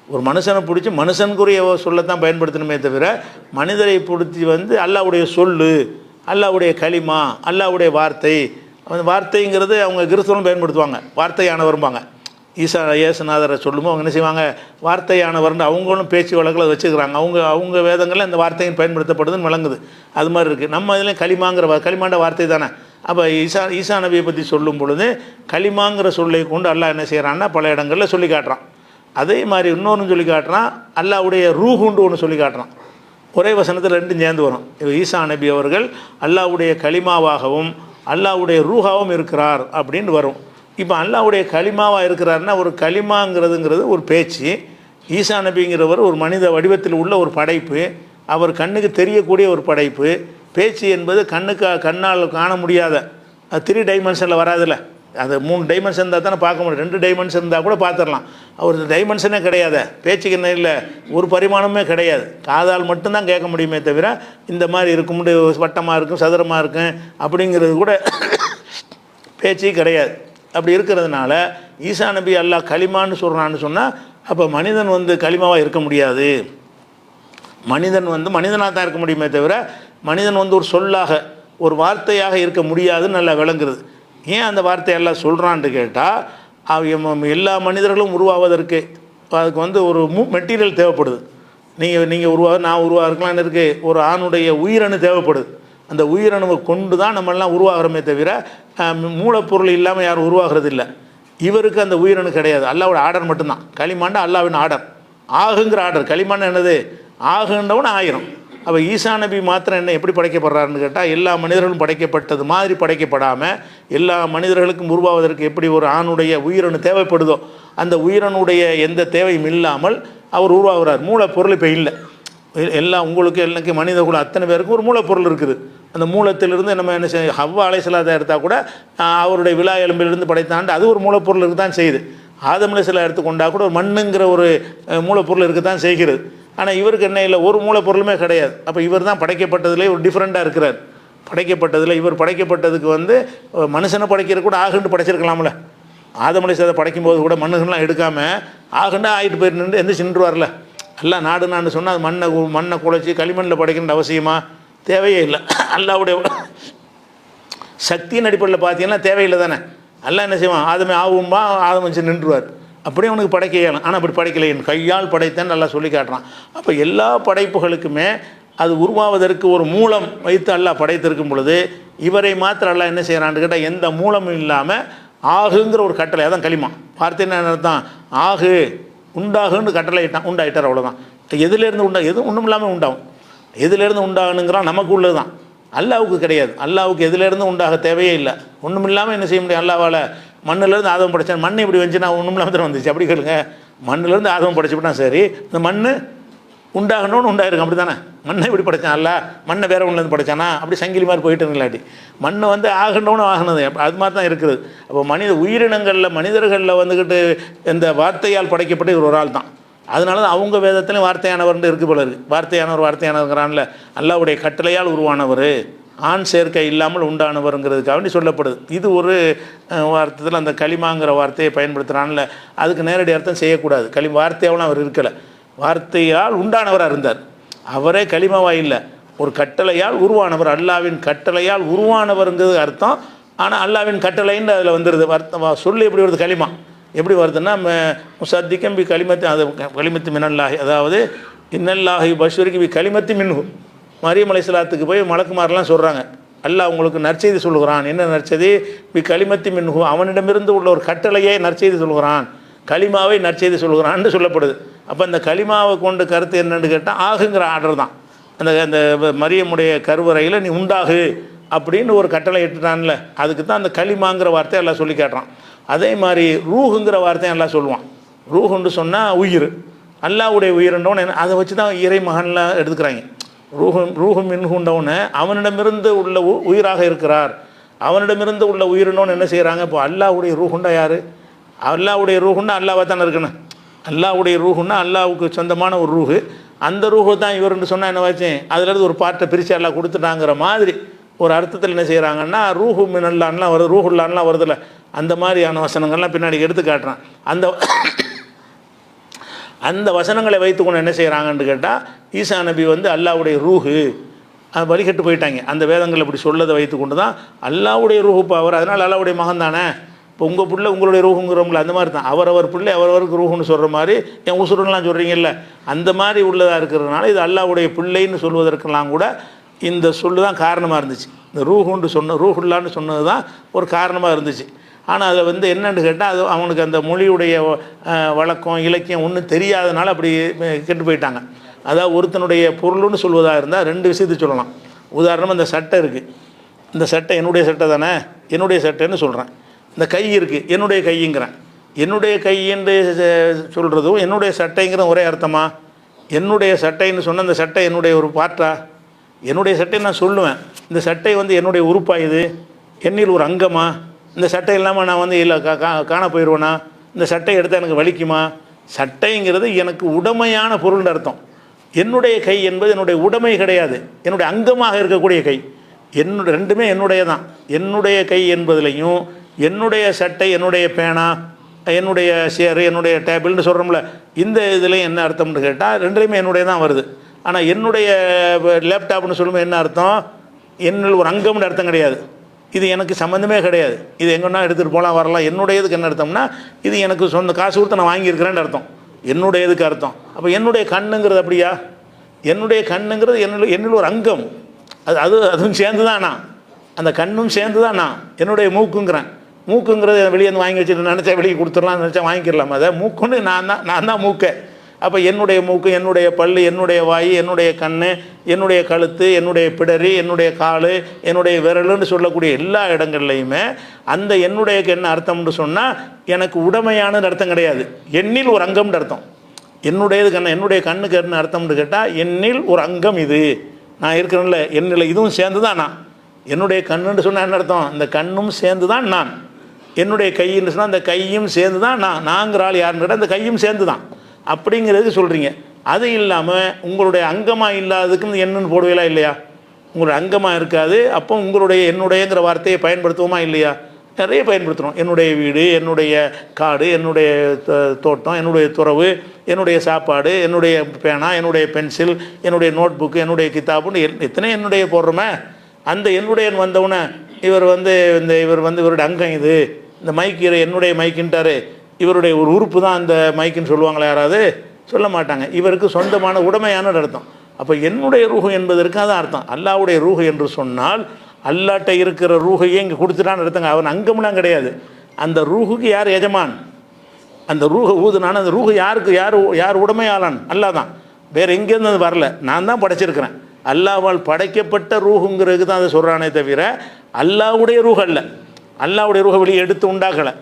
ஒரு மனுஷனை பிடிச்சி மனுஷனுக்குரிய சொல்லத்தான் பயன்படுத்தணுமே தவிர மனிதரை பிடிச்சி வந்து அல்லாஹ்வுடைய சொல்லு, அல்லாஹ்வுடைய களிமா, அல்லாஹ்வுடைய வார்த்தை. அந்த வார்த்தைங்கிறது அவங்க கிறிஸ்தவனும் பயன்படுத்துவாங்க, வார்த்தையானவரும்பாங்க. ஈசா இயேசுநாதரை சொல்லும்போது அவங்க என்ன செய்வாங்க, வார்த்தையானவர்னு அவங்களும் பேச்சு வழக்கில் வச்சுக்கிறாங்க. அவங்க வேதங்களில் அந்த வார்த்தையும் பயன்படுத்தப்படுதுன்னு விளங்குது. அது மாதிரி இருக்குது. நம்ம இதுலேயும் களிமாண்ட வார்த்தை தானே. அப்போ ஈசா நபியை பற்றி சொல்லும் பொழுது களிமாங்கிற சொல்லை கொண்டு அல்லாஹ் என்ன செய்கிறான்னா பல இடங்களில் சொல்லி காட்டுறான். அதே மாதிரி இன்னொன்று சொல்லி காட்டுறான், அல்லாஹ்வுடைய ரூஹுண்டு ஒன்று சொல்லி காட்டுறான். ஒரே வசனத்தில் ரெண்டும் சேர்ந்து வரும். ஈசா நபி அவர்கள் அல்லாஹ்வுடைய களிமாவாகவும் அல்லாஹ்வுடைய ரூஹாவும் இருக்கிறார் அப்படின்னு வரும். இப்போ அல்லாஹ்வுடைய களிமாவாக இருக்கிறாருன்னா ஒரு களிமாங்கிறதுங்கிறது ஒரு பேச்சு. ஈசா நபிங்கிறவர் ஒரு மனித வடிவத்தில் உள்ள ஒரு படைப்பு, அவர் கண்ணுக்கு தெரியக்கூடிய ஒரு படைப்பு. பேச்சு என்பது கண்ணால் காண முடியாத 3 டைமென்ஷனில் வராதில்ல, அது 3 டைமென்ஷன் இருந்தால் தானே பார்க்க முடியும். 2 டைமென்ஷன் இருந்தால் கூட பார்த்துடலாம். ஒரு டைமென்ஷனே கிடையாது பேச்சுக்கு. என்ன இல்லை, ஒரு பரிமாணமே கிடையாது. காதால் மட்டும்தான் கேட்க முடியுமே தவிர இந்த மாதிரி இருக்கும், வட்டமாக இருக்கும், சதுரமாக இருக்கும் அப்படிங்கிறது கூட பேச்சு கிடையாது. அப்படி இருக்கிறதுனால ஈசா நபி அல்லாஹ் களிமான்னு சொல்கிறான்னு சொன்னால் அப்போ மனிதன் வந்து களிமாவாக இருக்க முடியாது. மனிதன் வந்து மனிதனாக தான் இருக்க முடியுமே தவிர மனிதன் வந்து ஒரு சொல்லாக ஒரு வார்த்தையாக இருக்க முடியாதுன்னு நல்லா விளங்குறது. ஏன் அந்த வார்த்தையெல்லாம் சொல்கிறான்னு கேட்டால் எல்லா மனிதர்களும் உருவாவதற்கு அதுக்கு வந்து ஒரு மெட்டீரியல் தேவைப்படுது. நீங்கள் நான் உருவாகிறதுக்கெலாம் இருக்குது, ஒரு ஆணுடைய உயிரணு தேவைப்படுது. அந்த உயிரணுவை கொண்டு தான் நம்மளாம் உருவாகிறோமே தவிர மூலப்பொருள் இல்லாமல் யாரும் உருவாகிறது இல்லை. இவருக்கு அந்த உயிரணு கிடையாது. அல்லாவோட ஆர்டர் மட்டும்தான். களிமாண்டா அல்லாவின் ஆர்டர், ஆகுங்கிற ஆர்டர். களிமாண்டா என்னது? ஆகுன்றவன் ஆயிரம். அப்போ ஈசா நபி மாத்திரம் என்ன எப்படி படைக்கப்படுறாருன்னு கேட்டால், எல்லா மனிதர்களும் படைக்கப்பட்டது மாதிரி படைக்கப்படாமல், எல்லா மனிதர்களுக்கும் உருவாவதற்கு எப்படி ஒரு ஆணுடைய உயிரணு தேவைப்படுதோ அந்த உயிரனுடைய எந்த தேவையும் இல்லாமல் அவர் உருவாகிறார். மூலப்பொருள் இப்போ இல்லை. எல்லாம் உங்களுக்கு எனக்கு மனிதர்கள் அத்தனை பேருக்கும் ஒரு மூலப்பொருள் இருக்குது. அந்த மூலத்திலிருந்து நம்ம என்ன செய்ய, ஹவ்வா அலைஹிஸ்ஸலாத்தை எடுத்தால் கூட அவருடைய விலா எலும்பிலிருந்து படைத்தாண்டு அது ஒரு மூலப்பொருள் இருக்க தான் செய்யுது. ஆதம் அலைஹிஸ்ஸலாம் எடுத்துக்கொண்டா கூட ஒரு மண்ணுங்கிற ஒரு மூலப்பொருள் இருக்க தான் செய்கிறது. ஆனால் இவருக்கு என்ன இல்லை, ஒரு மூலப்பொருளுமே கிடையாது. அப்போ இவர் தான் படைக்கப்பட்டதிலே ஒரு டிஃப்ரெண்ட்டாக இருக்கிறார். படைக்கப்பட்டதில் இவர் படைக்கப்பட்டதுக்கு மனுஷனை படைக்கிறது கூட ஆகுண்டு படைச்சிருக்கலாம்ல. ஆதம் அலைஹிஸ்ஸலாத்தை படைக்கும்போது கூட மண்ணுகள்லாம் எடுக்காமல் ஆகுண்டா ஆகிட்டு போயிட்டு நின்று எந்த நின்றுவார்ல. எல்லாம் நாடுனான்னு சொன்னால் அது மண்ணை குழைச்சி களிமண்ணில் படைக்கின்ற அவசியமா? தேவையே இல்லை. அல்லாவுடைய சக்தியின் அடிப்படையில் பார்த்தீங்கன்னா தேவையில்லை தானே. அல்லா என்ன செய்வான், ஆதமே ஆகும்பா ஆதம் வச்சு நின்றுவார். அப்படியே அவனுக்கு படைக்க இயலும். ஆனால் அப்படி படைக்கலை, என் கையால் படைத்தேன்னு நல்லா சொல்லி காட்டுறான். அப்போ எல்லா படைப்புகளுக்குமே அது உருவாவதற்கு ஒரு மூலம் வைத்து அல்லாஹ் படைத்திருக்கும் பொழுது இவரை மாத்திரம் அல்லாஹ் என்ன செய்கிறான்னு கேட்டால் எந்த மூலமும் இல்லாமல் ஆகுங்கிற ஒரு கட்டளை. அதான் களிமா. வார்த்தை என்ன அர்த்தம்? ஆகு உண்டாகுன்னு கட்டளை இட்டான், உண்டாயிட்டார், அவ்வளோதான். எதுலேருந்து எதுவும் ஒன்றும் இல்லாமல் உண்டாகும். எதுலேருந்து உண்டாகணுங்கிறான் நமக்கு உள்ளது தான், அல்லாவுக்கு கிடையாது. அல்லாவுக்கு எதுலேருந்து உண்டாக தேவையே இல்லை. ஒன்றும் இல்லாமல் என்ன செய்ய முடியும் அல்லாவால்? மண்ணிலேருந்து ஆதம் படைச்சான். மண் இப்படி வந்துச்சுன்னா ஒன்றும் இல்லாமல் தான் வந்துச்சு. அப்படி கேளுங்க. மண்ணிலேருந்து ஆதம் படைச்சுவிட்டான், சரி. இந்த மண் உண்டாகணும்னு உண்டாயிருக்கும், அப்படி தானே? மண்ணை இப்படி படைச்சான் அல்ல, மண்ணை வேற ஒன்றுலேருந்து படைச்சானா? அப்படி சங்கிலி மாதிரி போயிட்டு இல்லாட்டி மண் ஆகணும்னு ஆகினது அது மாதிரி தான் இருக்குது. அப்போ உயிரினங்களில் மனிதர்களில் வந்துக்கிட்டு இந்த வார்த்தையால் படைக்கப்பட்ட ஒரு ஆள் தான். அதனால தான் அவங்க வேதத்திலையும் வார்த்தையானவர்னு இருக்குது போல இருக்குது. வார்த்தையானவர்ங்கிறான்ல, அல்லாவுடைய கட்டளையால் உருவானவர், ஆண் சேர்க்கை இல்லாமல் உண்டானவருங்கிறதுக்காக வேண்டி சொல்லப்படுது. இது ஒரு வார்த்தத்தில் அந்த களிமாங்கிற வார்த்தையை பயன்படுத்துகிறான்ல, அதுக்கு நேரடி அர்த்தம் செய்யக்கூடாது. வார்த்தையாவெலாம் அவர் இருக்கலை, வார்த்தையால் உண்டானவராக இருந்தார். அவரே களிமாவா இல்லை, ஒரு கட்டளையால் உருவானவர், அல்லாவின் கட்டளையால் உருவானவருங்கிறது அர்த்தம். ஆனால் அல்லாவின் கட்டளைன்னு அதில் வந்துடுது. சொல்லி எப்படி வருது? களிமா எப்படி வருதுன்னா, முசத்திக்கம் பி களிமத்து, அது களிமத்து மினல்லாஹி, அதாவது இன்னல்லாஹி பஷ்வரிக்கு பி களிமத்து மின்ஹு. மரியம் அலைஹிஸ்ஸலாத்துக்கு போய் மலக்குமாரெலாம் சொல்கிறாங்க, அல்லாஹ் உங்களுக்கு நற்செய்தி சொல்கிறான். என்ன நற்செய்தி? பி களிமத்து மின்ஹு, அவனிடமிருந்து உள்ள ஒரு கட்டளையே நற்செய்தி சொல்கிறான், களிமாவை நற்செய்தி சொல்கிறான்னு சொல்லப்படுது. அப்போ அந்த களிமாவை கொண்டு கருத்து என்னன்னு கேட்டால் ஆகுங்கிற ஆர்டர் தான். அந்த மரியமுடைய கருவறையில் நீ உண்டாகு அப்படின்னு ஒரு கட்டளை இட்டுட்டான்ல, அதுக்கு தான் அந்த களிமாங்கிற வார்த்தையை எல்லாம் சொல்லி காட்டுறான். அதே மாதிரி ரூஹுங்கிற வார்த்தையை எல்லாம் சொல்லுவான். ரூஹுன்னு சொன்னால் உயிர், அல்லாவுடைய உயிர்ன்றவன். அதை வச்சு தான் இறை மகன்லாம் எடுத்துக்கிறாங்க. ரூஹு மின்ஹுண்டவனு அவனிடமிருந்து உள்ள உயிராக இருக்கிறார், அவனிடமிருந்து உள்ள உயிரினோன்னு என்ன செய்கிறாங்க? இப்போ அல்லாவுடைய ரூஹுண்டா யார்? அல்லாவுடைய ரூஹுன்னா அல்லாவாக தானே இருக்கணும். அல்லாவுடைய ரூஹுன்னா அல்லாவுக்கு சொந்தமான ஒரு ரூஹு. அந்த ரூஹு தான் இவருன்னு சொன்னால் என்ன வச்சேன், அதுலேருந்து ஒரு பாட்டை பிரித்து எல்லாம் கொடுத்துட்டாங்கிற மாதிரி ஒரு அர்த்தத்தில் என்ன செய்கிறாங்கன்னா, ரூஹு மினல்லான்லாம் வருது, ரூஹுல்லான்லாம் வருதில்ல, அந்த மாதிரியான வசனங்கள்லாம் பின்னாடி எடுத்து காட்டுறான். அந்த வசனங்களை வைத்துக்கொண்டு என்ன செய்கிறாங்கன்னு கேட்டால், ஈசா நபி அல்லாவுடைய ரூஹு வழிகட்டு போயிட்டாங்க. அந்த வேதங்கள் இப்படி சொல்லதை வைத்துக்கொண்டு தான் அல்லாவுடைய ரூஹு அவர், அதனால் அல்லாவுடைய மகன் தானே. இப்போ உங்கள் பிள்ளை உங்களுடைய ரூஹுங்கிறவங்கள அந்த மாதிரி தான், அவரவர் பிள்ளை அவரவருக்கு ரூஹுன்னு சொல்கிற மாதிரி என் உசுருன்னெலாம் சொல்கிறீங்கல்ல, அந்த மாதிரி உள்ளதாக இருக்கிறதுனால இது அல்லாவுடைய பிள்ளைன்னு சொல்வதற்கெல்லாம் கூட இந்த சொல்லு தான் காரணமாக இருந்துச்சு. இந்த ரூஹுல்லான்னு சொன்னது தான் ஒரு காரணமாக இருந்துச்சு. ஆனால் அதை என்னென்னு கேட்டால், அது அவனுக்கு அந்த மொழியுடைய வழக்கம் இலக்கியம் ஒன்றும் தெரியாதனால அப்படி கெட்டு போயிட்டாங்க. அதாவது ஒருத்தனுடைய பொருள்னு சொல்வதாக இருந்தால் ரெண்டு விஷயத்தை சொல்லலாம். உதாரணமாக இந்த சட்டை இருக்குது, இந்த சட்டை என்னுடைய சட்டை தானே, என்னுடைய சட்டைன்னு சொல்கிறேன். இந்த கை இருக்குது, என்னுடைய கைங்கிறேன். என்னுடைய கைன்னு சொல்கிறதும் என்னுடைய சட்டைங்கிற ஒரே அர்த்தமா? என்னுடைய சட்டைன்னு சொன்னால் இந்த சட்டை என்னுடைய ஒரு பாட்டா? என்னுடைய சட்டை நான் சொல்லுவேன், இந்த சட்டை என்னுடைய உறுப்பா? இது என்னில் ஒரு அங்கமா? இந்த சட்டை இல்லாமல் நான் இல்லை காண போயிடுவேனா? இந்த சட்டை எடுத்தால் எனக்கு வலிக்குமா? சட்டைங்கிறது எனக்கு உடைமையான பொருள்னு அர்த்தம். என்னுடைய கை என்பது என்னுடைய உடைமை கிடையாது, என்னுடைய அங்கமாக இருக்கக்கூடிய கை. ரெண்டுமே என்னுடைய தான். என்னுடைய கை என்பதுலையும் என்னுடைய சட்டை, என்னுடைய பேனா, என்னுடைய சேரு, என்னுடைய டேபிள்னு சொல்கிறோம்ல, இந்த இதுலேயும் என்ன அர்த்தம்னு கேட்டால் ரெண்டுலேயுமே என்னுடைய தான் வருது. ஆனால் என்னுடைய லேப்டாப்னு சொல்லும்போது என்ன அர்த்தம்? என்னில் ஒரு அங்கம்னு அர்த்தம் கிடையாது. இது எனக்கு சம்மந்தமே கிடையாது, இது எங்கன்னா எடுத்துகிட்டு போகலாம் வரலாம். என்னுடையதுக்கு என்ன அர்த்தம்னா, இது எனக்கு சொந்த காசு கொடுத்து நான் வாங்கியிருக்கிறேன்னு அர்த்தம், என்னுடையதுக்கு அர்த்தம். அப்போ என்னுடைய கண்ணுங்கிறது அப்படியா? என்னுடைய கண்ணுங்கிறது என்னில் ஒரு அங்கம், அதுவும் சேர்ந்து தான் நான், அந்த கண்ணும் சேர்ந்து தான் நான். என்னுடைய மூக்குங்கிறேன், மூக்குங்கிறது வெளியே வந்து வாங்கி வச்சுட்டு நினச்சா வெளியே கொடுத்துடலாம், நினச்சா வாங்கிக்கிறலாம். அதை மூக்குன்னு நான் தான் மூக்கை. அப்போ என்னுடைய மூக்கு, என்னுடைய பல், என்னுடைய வாய், என்னுடைய கண், என்னுடைய கழுத்து, என்னுடைய பிடரி, என்னுடைய கால், என்னுடைய விரலுன்னு சொல்லக்கூடிய எல்லா இடங்கள்லையுமே அந்த என்னுடையக்கு என்ன அர்த்தம்னு சொன்னால் எனக்கு உடமையான அர்த்தம் கிடையாது, எண்ணில் ஒரு அங்கம்னு அர்த்தம். என்னுடையது என்னுடைய கண்ணுக்கு என்ன அர்த்தம்னு கேட்டால் எண்ணில் ஒரு அங்கம் இது, நான் இருக்கிறேன்ல என்னில் இதுவும் சேர்ந்து தான் நான். என்னுடைய கண்ணுன்னு சொன்னால் என்ன அர்த்தம், இந்த கண்ணும் சேர்ந்து தான் நான். என்னுடைய கைன்னு சொன்னால் அந்த கையும் சேர்ந்து தான் நாங்கிற ஆள் யாருன்னு கேட்டால் அந்த கையும் சேர்ந்து தான் அப்படிங்கிறதுக்கு சொல்கிறீங்க. அது இல்லாமல் உங்களுடைய அங்கமாக இல்லாததுக்கு என்னன்னு போடுவீங்களா இல்லையா? உங்களுடைய அங்கமாக இருக்காது, அப்போ உங்களுடைய என்னுடையங்கிற வார்த்தையை பயன்படுத்துவோமா இல்லையா? நிறைய பயன்படுத்துகிறோம். என்னுடைய வீடு, என்னுடைய காடு, என்னுடைய தோட்டம், என்னுடைய துறவு, என்னுடைய சாப்பாடு, என்னுடைய பேனா, என்னுடைய பென்சில், என்னுடைய நோட் புக்கு, என்னுடைய கிதாபுன்னு எத்தனை என்னுடைய போடுறோமே. அந்த என்னுடைய வந்தவுடனே இவர் இவருடைய அங்கம் இது, இந்த மைக் என்னுடைய மைக்குன்ட்டார், இவருடைய ஒரு உறுப்பு தான் அந்த மைக்குன்னு சொல்லுவாங்களா? யாராவது சொல்ல மாட்டாங்க. இவருக்கு சொந்தமான உடமையான அர்த்தம். அப்போ என்னுடைய ரூஹு என்பதற்கு அதான் அர்த்தம். அல்லாவுடைய ரூஹு என்று சொன்னால் அல்லாட்ட இருக்கிற ரூஹையே இங்கே கொடுத்துட்டான்னு அர்த்தங்க. அவன் அங்கம்லாம் கிடையாது. அந்த ரூஹுக்கு யார் எஜமான்? அந்த ரூஹை ஊதுனான அந்த ரூஹு யார் உடமையாளான்? அல்லா தான். வேறு எங்கேருந்து அது வரல, நான் தான் படைச்சிருக்கிறேன். அல்லாவால் படைக்கப்பட்ட ரூஹுங்கிறதுக்கு தான் அதை சொல்கிறானே தவிர அல்லாவுடைய ரூஹ் அல்ல. அல்லாவுடைய ரூஹை வெளியே எடுத்து உண்டாக்கலை.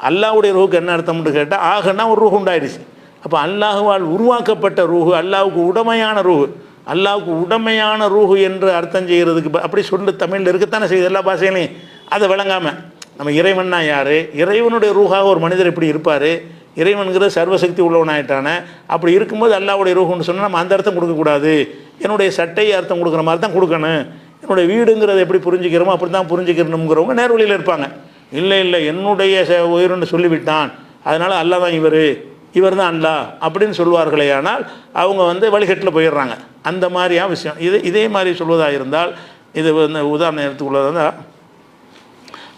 அல்லாவுடைய ரூஹுக்கு என்ன அர்த்தம்னு கேட்டால் ஆகனா ஒரு ரூஹு உண்டாயிடுச்சு. அப்போ அல்லாஹுவால் உருவாக்கப்பட்ட ரூஹு, அல்லாவுக்கு உடமையான ரூஹு. அல்லாவுக்கு உடமையான ரூஹு என்று அர்த்தம் செய்கிறதுக்கு அப்படி சொல்லு தமிழில் இருக்கத்தானே செய்யுது எல்லா பாஷைகளையும். அதை விளங்காமல் நம்ம இறைவன்னா யார், இறைவனுடைய ரூஹாக ஒரு மனிதர் எப்படி இருப்பார், இறைவனுங்கிற சர்வசக்தி உள்ளவனாயிட்டானே, அப்படி இருக்கும்போது அல்லாவுடைய ரூஹுன்னு சொன்னால் நம்ம அந்த அர்த்தம் கொடுக்கக்கூடாது. என்னுடைய சட்டையை அர்த்தம் கொடுக்குற மாதிரி தான் கொடுக்கணும். என்னுடைய வீடுங்கிறத எப்படி புரிஞ்சுக்கிறோமோ அப்படி தான் புரிஞ்சுக்கிறணுங்கிறவங்க நேர்வழியில் இருப்பாங்க. இல்லை என்னுடைய உயிர்னு சொல்லிவிட்டான், அதனால் அல்லா தான் இவர் தான் அல்லா அப்படின்னு சொல்வார்களே. ஆனால் அவங்க வழிகட்டில் போயிடுறாங்க. அந்த மாதிரியா விஷயம் இது. இதே மாதிரி சொல்வதாக இருந்தால் இது உதாரணம் எடுத்துக்கொள்ளதாக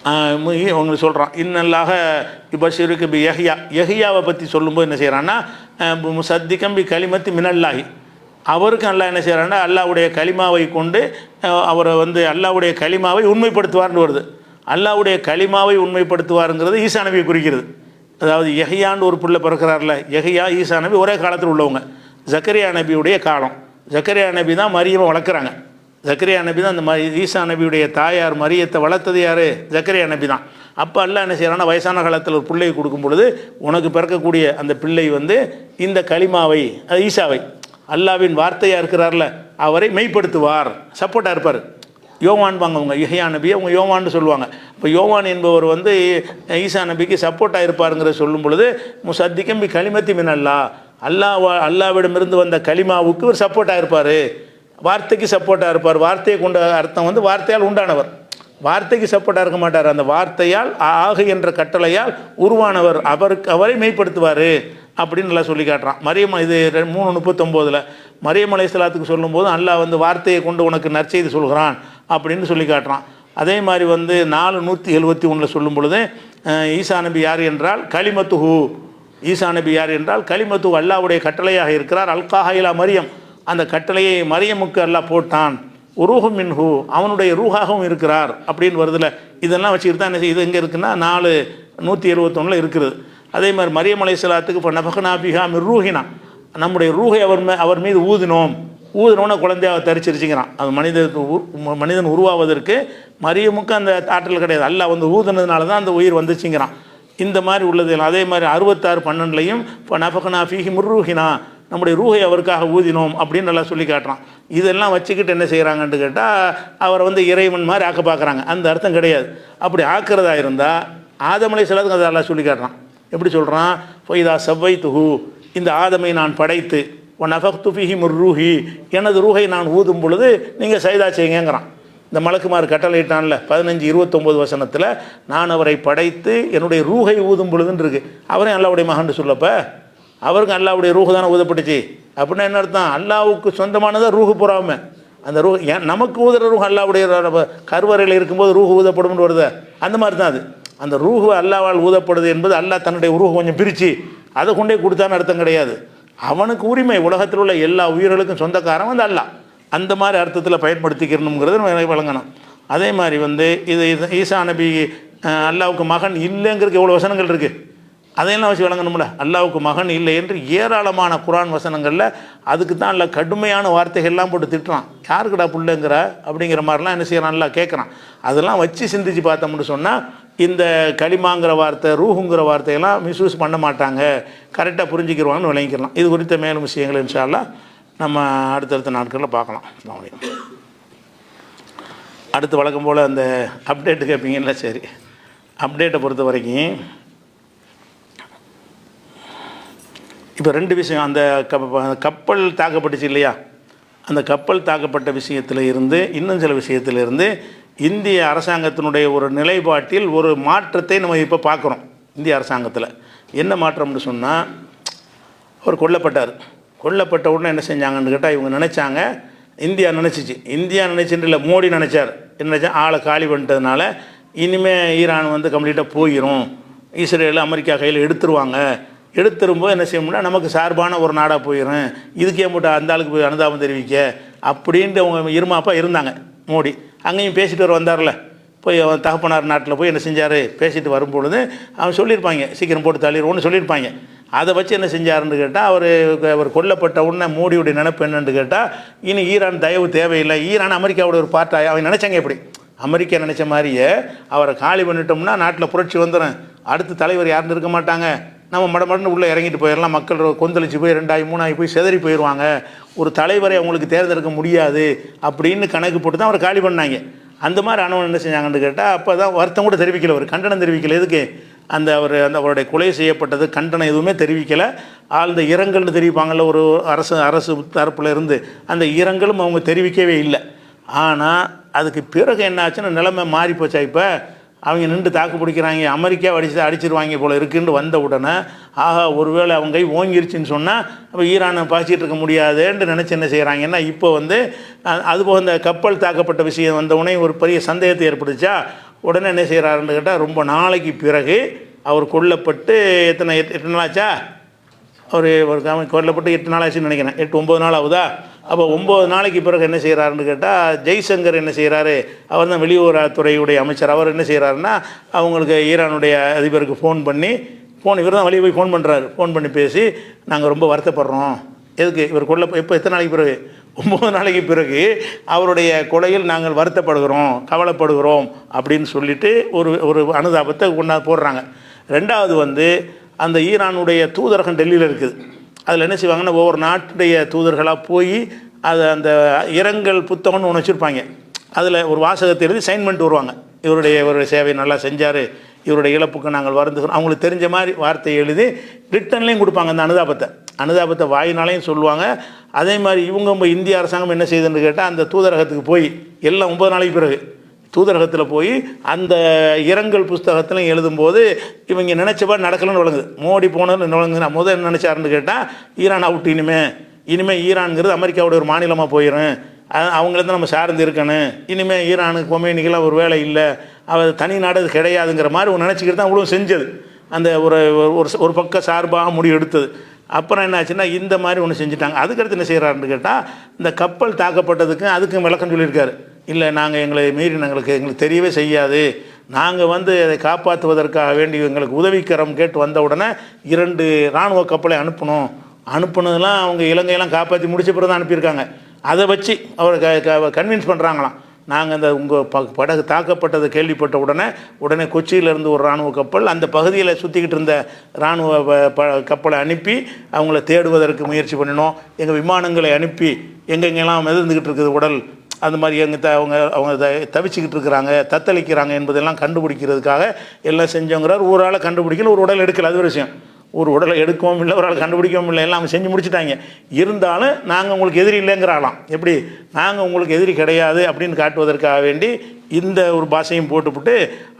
அவங்களுக்கு சொல்கிறான். இன்னல்லாக பஷீருக்கு பி யஹ்யாவை பற்றி சொல்லும்போது என்ன செய்கிறான்னா, முசத்திகம் பி கலிமத்தி மினல்லாஹி, அவருக்கு அல்லாஹ் என்ன செய்கிறான்னா அல்லாவுடைய கலிமாவை கொண்டு அவரை அல்லாவுடைய கலிமாவை உண்மைப்படுத்துவார்னு வருது. அல்லாவுடைய கலிமாவை உண்மைப்படுத்துவாருங்கிறது ஈசா நபியை குறிக்கிறது. அதாவது யஹ்யான்னு ஒரு பிள்ளை பிறக்கிறார்ல, யஹ்யா ஈசா நபி ஒரே காலத்தில் உள்ளவங்க. ஜக்கரியா நபியுடைய காலம். ஜக்கரியா நபி தான் மரியமை வளர்க்குறாங்க. ஜக்கரியா நபி தான் அந்த ஈசா நபியுடைய தாயார் மரியத்தை வளர்த்தது யார்? ஜக்கரியா நபி தான். அப்போ அல்லாஹ் என்ன செய்கிறான்னா வயசான காலத்தில் ஒரு பிள்ளையை கொடுக்கும் பொழுது உனக்கு பிறக்கக்கூடிய அந்த பிள்ளை இந்த கலிமாவை, அது ஈசாவை, அல்லாவின் வார்த்தையாக இருக்கிறார்ல அவரை மெய்ப்படுத்துவார், சப்போர்ட்டாக இருப்பார். யோவான் வாங்க அவங்க யஹ்யா நபியை அவங்க யோவான்னு சொல்லுவாங்க. இப்போ யோவான் என்பவர் ஈசா நபிக்கு சப்போர்ட்டாக இருப்பாருங்கிற சொல்லும் பொழுது முசத்திகம் பி கலிமத்தி மின் அல்லாவிடமிருந்து வந்த கலிமாவுக்கு ஒரு சப்போர்ட்டாக இருப்பார், வார்த்தைக்கு சப்போர்ட்டாக இருப்பார். வார்த்தையை கொண்ட அர்த்தம் வார்த்தையால் உண்டானவர், வார்த்தைக்கு சப்போர்ட்டாக இருக்க மாட்டார். அந்த வார்த்தையால் ஆகு என்ற கட்டளையால் உருவானவர், அவரை மெய்ப்படுத்துவார் அப்படின்னு நல்லா சொல்லி காட்டுறான். மரியம் இது 3:39 மரியம் அலைஹிஸ்ஸலாத்துக்கு சொல்லும்போது அல்லாஹ் வார்த்தையை கொண்டு உனக்கு நற்செய்தி சொல்கிறான் அப்படின்னு சொல்லி காட்டுறான். அதே மாதிரி 4:171 சொல்லும் பொழுது ஈசா நபி யார் என்றால் கலிமத்துஹு, ஈசா நபி யார் என்றால் கலிமத்துஹு, அல்லாஹ்வுடைய கட்டளையாக இருக்கிறார். அல்காஹா இலா மரியம், அந்த கட்டளையை மரியமுக்கு அல்லாஹ் போட்டான். உருஹு மின்ஹு, அவனுடைய ரூஹாகவும் இருக்கிறார் அப்படின்னு வருதுல. இதெல்லாம் வச்சுக்கிட்டு தான் இது எங்கே இருக்குன்னா 4:171 இருக்கிறது. அதே மாதிரி மரியம் அலைஹிஸ்ஸலாத்துக்கு இப்போ நஃபக்னா பிஹா மிர் ரூஹினா, நம்முடைய ரூஹை அவர் மீது ஊதினோன்னு குழந்தையாக தரிச்சிருச்சுங்கிறான். அது மனிதன் உருவாவதற்கு மரியமுக்கு அந்த ஆற்றல் கிடையாது. அல்லாஹ் ஊதுனதுனால தான் அந்த உயிர் வந்துச்சுங்கிறான். இந்த மாதிரி உள்ளது. அதே மாதிரி 66:12 இப்போ நஃபக்னா ஃபீஹி மிர் ரூஹினா, நம்முடைய ரூஹை அவருக்காக ஊதினோம் அப்படின்னு நல்லா சொல்லி காட்டுறான். இதெல்லாம் வச்சுக்கிட்டு என்ன செய்கிறாங்கன்ட்டு கேட்டால் அவரை இறைவன் மாதிரி ஆக்க பார்க்குறாங்க. அந்த அர்த்தம் கிடையாது. அப்படி ஆக்கிறதா இருந்தால் ஆதம் அலைஹிஸ்ஸலாத்துக்கு அதை எல்லாம் சொல்லி காட்டுறான். எப்படி சொல்கிறான்? ஃபைதா சவ்வைத்துஹு, இந்த ஆதமை நான் படைத்து நஃபக்து ஃபீஹி மிர் ரூஹி, எனது ரூஹை நான் ஊதும் பொழுது நீங்கள் சைதா செய்யுங்கிறான். இந்த மலக்குமார் கட்டளையிட்டான்ல 15:29 நான் அவரை படைத்து என்னுடைய ரூஹை ஊதும் பொழுதுன்னு இருக்கு. அவரே அல்லாவுடைய மகன் சொல்லப்ப அவருக்கு அல்லாவுடைய ரூஹு தானே ஊதப்பட்டுச்சு. அப்படின்னா என்ன அர்த்தம்? அல்லாவுக்கு சொந்தமானதாக ரூஹு புறாம அந்த ரூஹ் நமக்கு ஊதுற ரூஹ் அல்லாவுடைய கருவறையில் இருக்கும்போது ரூஹு ஊதப்படும்னு வருது. அந்த மாதிரி தான் அது. அந்த ரூஹு அல்லாவால் ஊதப்படுது என்பது அல்லாஹ் தன்னுடைய ரூஹு கொஞ்சம் பிரித்து அதை கொண்டே கொடுத்தான்னு அர்த்தம் கிடையாது. அவனுக்கு உரிமை, உலகத்தில் உள்ள எல்லா உயிர்களுக்கும் சொந்தக்காரன் அல்லாஹ். அந்த மாதிரி அர்த்தத்தில் பயன்படுத்திக்கிறணுங்கிறது வழங்கணும். அதே மாதிரி இது ஈசா நபி அல்லாவுக்கு மகன் இல்லைங்கிறதுக்கு எவ்வளோ வசனங்கள் இருக்குது, அதையெல்லாம் வச்சு விளங்கணும்ல. அல்லாவுக்கு மகன் இல்லை என்று ஏராளமான குரான் வசனங்களில் அதுக்கு தான் அல்ல கடுமையான வார்த்தைகள்லாம் போட்டு திட்டுறான். யாருக்குடா பிள்ளைங்கிற அப்படிங்கிற மாதிரிலாம் என்ன செய்யறான், நல்லா கேட்குறான். அதெல்லாம் வச்சு சிந்திச்சு பார்த்தோம்னு சொன்னால் இந்த களிமாங்கிற வார்த்தை ரூஹுங்கிற வார்த்தையெல்லாம் மிஸ்யூஸ் பண்ண மாட்டாங்க, கரெக்டாக புரிஞ்சுக்கிடுவாங்கன்னு விளங்கிக்கலாம். இது குறித்த மேலும் விஷயங்கள் இன்ஷா அல்லாஹ் நம்ம அடுத்தடுத்த நாட்களில் பார்க்கலாம். அடுத்து வழக்கம் போல் அந்த அப்டேட்டு கேட்பீங்கல்ல, சரி அப்டேட்டை பொறுத்த வரைக்கும் இப்போ 2 விஷயம். அந்த கப்பல் தாக்கப்பட்டுச்சு இல்லையா, அந்த கப்பல் தாக்கப்பட்ட விஷயத்தில் இருந்து இன்னும் சில விஷயத்தில் இருந்து இந்திய அரசாங்கத்தினுடைய ஒரு நிலைப்பாட்டில் ஒரு மாற்றத்தை நம்ம இப்போ பார்க்குறோம். இந்திய அரசாங்கத்தில் என்ன மாற்றம்னு சொன்னால், அவர் கொல்லப்பட்ட உடனே என்ன செஞ்சாங்கன்னு கேட்டால் இவங்க நினச்சாங்க, இந்தியா நினச்சிட்டு இல்லை, மோடி நினச்சார், என்ன நினச்சா ஆளை காலி பண்ணிட்டதுனால இனிமேல் ஈரான் வந்து கம்ப்ளீட்டாக போயிடும், இஸ்ரேல் அமெரிக்கா கையில் எடுத்துரும்போது என்ன செய்யணும்னா நமக்கு சார்பான ஒரு நாடாக போயிடும், இதுக்கே மட்டும் அந்த ஆளுக்கு போய் அனுதாபம் தெரிவிக்க அப்படின்ட்டு அவங்க இருமாப்பாக இருந்தாங்க. மோடி அங்கேயும் பேசிட்டு வந்தார்ல, போய் அவன் தகப்பனார் நாட்டில் போய் என்ன செஞ்சார், பேசிட்டு வரும்பொழுது அவன் சொல்லியிருப்பாங்க சீக்கிரம் போட்டு தள்ளிடுவோன்னு சொல்லியிருப்பாங்க. அதை வச்சு என்ன செஞ்சாருன்னு கேட்டால் அவர் கொல்லப்பட்ட உடனே மோடியுடைய நினைப்பு என்னன்னு கேட்டால், இனி ஈரான் தயவு தேவையில்லை, ஈரான் அமெரிக்காவோட ஒரு பார்ட்டாக அவன் நினச்சாங்க. எப்படி அமெரிக்கா நினச்ச மாதிரியே அவரை காலி பண்ணிட்டோம்னா நாட்டில் புரட்சி வந்துடும், அடுத்த தலைவர் யாருன்னு இருக்க மாட்டாங்க, நம்ம மடமடன்னு உள்ளே இறங்கிட்டு போயிடலாம், மக்கள் கொந்தளிச்சு போய் 2 3 போய் செதறி போயிடுவாங்க, ஒரு தலைவரை அவங்களுக்கு தேர்ந்தெடுக்க முடியாது அப்படின்னு கணக்கு போட்டு தான் அவரை காலி பண்ணாங்க. அந்த மாதிரி ஆனவன் என்ன செஞ்சாங்கன்னு கேட்டால் அப்போ தான் வருத்தம் கூட தெரிவிக்கலை, ஒரு கண்டனம் தெரிவிக்கலை. எதுக்கு அவருடைய கொலை செய்யப்பட்டது கண்டனம் எதுவுமே தெரிவிக்கலை. ஆழ்ந்த இரங்கல்னு தெரிவிப்பாங்கள்ல ஒரு அரசு தரப்பில் இருந்து, அந்த இரங்கலும் அவங்க தெரிவிக்கவே இல்லை. ஆனால் அதுக்கு பிறகு என்ன ஆச்சுன்னா நிலைமை மாறி போச்சா. இப்போ அவங்க நின்று தாக்கு பிடிக்கிறாங்க, அமெரிக்கா அடிச்சிருவாங்க போல் இருக்குன்னு வந்த உடனே ஆஹா ஒருவேளை அவங்க கை ஓங்கிருச்சுன்னு சொன்னால் அப்போ ஈரானை பாய்ச்சிட்டு இருக்க முடியாதுன்னு நினச்சி என்ன செய்கிறாங்கன்னா இப்போ அதுபோக இந்த கப்பல் தாக்கப்பட்ட விஷயம் வந்த உடனே ஒரு பெரிய சந்தேகத்தை ஏற்படுச்சா. உடனே என்ன செய்கிறாருன்னு கேட்டால் ரொம்ப நாளைக்கு பிறகு அவர் கொல்லப்பட்டு எட்டு நாள் ஆச்சா, அவர் கொல்லப்பட்டு 8 நாள் ஆச்சுன்னு நினைக்கிறேன், 8 9 நாள் ஆகுதா. அப்போ 9 நாளைக்கு பிறகு என்ன செய்கிறாருன்னு கேட்டால் ஜெய்சங்கர் என்ன செய்கிறாரு, அவர் தான் வெளியுறவுத்துறையுடைய அமைச்சர், அவர் என்ன செய்கிறாருன்னா அவங்களுக்கு ஈரானுடைய அதிபருக்கு ஃபோன் இவர் தான் வெளியே போய் ஃபோன் பண்ணி பேசி நாங்கள் ரொம்ப வருத்தப்படுறோம், எதுக்கு இவர் இப்போ எத்தனை நாளைக்கு பிறகு 9 நாளைக்கு பிறகு அவருடைய கொலையில் நாங்கள் வருத்தப்படுகிறோம் கவலைப்படுகிறோம் அப்படின்னு சொல்லிட்டு ஒரு அனுதாபத்தை போடுறாங்க. 2வது அந்த ஈரானுடைய தூதரகம் டெல்லியில் இருக்குது, அதில் என்ன செய்வாங்கன்னா ஒவ்வொரு நாட்டுடைய தூதர்களாக போய் அந்த இரங்கல் புத்தகம்னு ஒன்று வச்சுருப்பாங்க, அதில் ஒரு வாசகத்தை எழுதி சைன் பண்ணிட்டு வருவாங்க, இவருடைய சேவை நல்லா செஞ்சார், இவருடைய இழப்புக்கு நாங்கள் வருந்துகிறோம், அவங்களுக்கு தெரிஞ்ச மாதிரி வார்த்தையை எழுதி ரிட்டன்லேயும் கொடுப்பாங்க. அந்த அனுதாபத்தை வாயினாலையும் சொல்லுவாங்க. அதே மாதிரி இவங்க இந்திய அரசாங்கம் என்ன செய்யுதுன்னு கேட்டால் அந்த தூதரகத்துக்கு போய் எல்லாம் 9 நாளைக்கு பிறகு தூதரகத்தில் போய் அந்த இரங்கல் புஸ்தகத்திலும் எழுதும்போது இவங்க நினச்சபா நடக்கலன்னு வழங்குது. மோடி போனது வழங்குதுன்னா முதல் என்ன நினச்சாருன்னு கேட்டால் ஈரான் அவுட், இனிமேல் ஈரான்ங்கிறது அமெரிக்காவோட ஒரு மாநிலமாக போயிடும், அவங்கள நம்ம சார்ந்து இருக்கணும், இனிமேல் ஈரானுக்கு கொமேனிக்கெல்லாம் ஒரு வேலை இல்லை, அவர் தனி நாடு அது கிடையாதுங்கிற மாதிரி ஒரு நினச்சிக்கிட்டு தான் அவ்வளோ செஞ்சது. அந்த ஒரு பக்க சார்பாக முடிவு எடுத்தது. அப்புறம் என்ன ஆச்சுன்னா இந்த மாதிரி ஒன்று செஞ்சுட்டாங்க. அதுக்கடுத்து என்ன செய்கிறாருன்னு கேட்டால் இந்த கப்பல் தாக்கப்பட்டதுக்கு அதுக்கும் விளக்கம் சொல்லியிருக்காரு. இல்லை நாங்கள் எங்களை மீறி எங்களுக்கு தெரியவே செய்யாது, நாங்கள் அதை காப்பாற்றுவதற்காக வேண்டி எங்களுக்கு உதவிக்கரம் கேட்டு வந்த உடனே 2 இராணுவ கப்பலை அனுப்புனதெல்லாம் அவங்க இலங்கையெல்லாம் காப்பாற்றி முடிச்ச பிறகு தான் அனுப்பியிருக்காங்க. அதை வச்சு அவரை கன்வின்ஸ் பண்ணுறாங்களாம், நாங்கள் உங்கள் படகு தாக்கப்பட்டதை கேள்விப்பட்ட உடனே கொச்சியிலேருந்து ஒரு இராணுவ கப்பல் அந்த பகுதியில் சுற்றிக்கிட்டு இருந்த இராணுவ கப்பலை அனுப்பி அவங்கள தேடுவதற்கு முயற்சி பண்ணினோம், எங்கள் விமானங்களை அனுப்பி எங்கெங்கெல்லாம் மிதந்துக்கிட்டு இருக்குது உடல், அந்த மாதிரி அவங்க தவிச்சிக்கிட்டு இருக்கிறாங்க, தத்தளிக்கிறாங்க என்பதெல்லாம் கண்டுபிடிக்கிறதுக்காக எல்லாம் செஞ்சோங்கிறார். ஒரு ஆளை கண்டுபிடிக்கல, ஒரு உடல் எடுக்கல, அது ஒரு விஷயம். ஒரு உடலை எடுக்கவும் இல்லை, ஒரு ஆள் கண்டுபிடிக்கவும் இல்லை, எல்லாம் செஞ்சு முடிச்சுட்டாங்க. இருந்தாலும் நாங்கள் உங்களுக்கு எதிரி இல்லைங்கிறாலாம். எப்படி நாங்கள் உங்களுக்கு எதிரி கிடையாது அப்படின்னு காட்டுவதற்காக வேண்டி இந்த ஒரு பாஷையும் போட்டுவிட்டு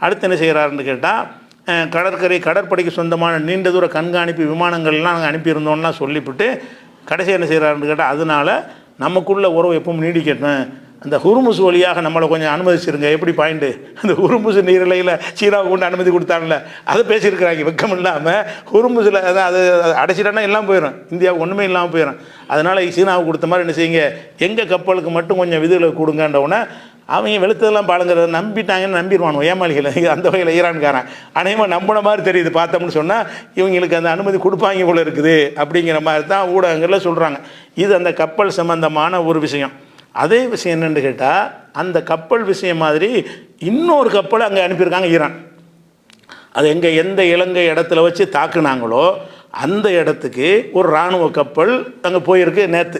அடுத்து என்ன செய்கிறாருன்னு கேட்டால் கடற்படைக்கு சொந்தமான நீண்ட தூர கண்காணிப்பு விமானங்கள்லாம் நாங்கள் அனுப்பியிருந்தோம்னா சொல்லிவிட்டு கடைசி என்ன செய்கிறாருன்னு கேட்டால் அதனால் நமக்குள்ள உறவு எப்பவும் நீடிக்கட்டும், அந்த ஹுர்முஸ் வழியாக நம்மளை கொஞ்சம் அனுமதிச்சிருங்க. எப்படி பாயிண்ட்டு, அந்த ஹுர்முஸ் நீரிலையில் சீனாவுக்கு கொண்டு அனுமதி கொடுத்தாங்கல்ல, அதை பேசியிருக்கிறாங்க. வெக்கம் இல்லாமல் ஹுர்முஸில் அது அடைச்சிட்டானா எல்லாம் போயிடும், இந்தியாவுக்கு ஒன்றுமே இல்லாமல் போயிடும். அதனால் சீனாவுக்கு கொடுத்த மாதிரி என்ன செய்யுங்க, எங்கள் கப்பலுக்கு மட்டும் கொஞ்சம் விதிகளை கொடுங்கன்றவுடனே அவங்க வெளுத்ததெல்லாம் பாலங்கிறத நம்பிட்டாங்கன்னு நம்பிடுவானோ ஏமாளிகள். அந்த வகையில் ஈரான்காரன் அநேகமாக நம்பின மாதிரி தெரியுது பார்த்தோம்னு சொன்னால் இவங்களுக்கு அந்த அனுமதி கொடுப்பாங்க போல இருக்குது அப்படிங்கிற மாதிரி தான் ஊடகங்களில் சொல்கிறாங்க. இது அந்த கப்பல் சம்பந்தமான ஒரு விஷயம். அதே விஷயம் என்னென்னு கேட்டால், அந்த கப்பல் விஷயம் மாதிரி இன்னொரு கப்பலை அங்கே அனுப்பியிருக்காங்க ஈரான். அது எங்கே எந்த இலங்கை இடத்துல வச்சு தாக்குனாங்களோ அந்த இடத்துக்கு ஒரு இராணுவ கப்பல் அங்கே போயிருக்கு நேற்று.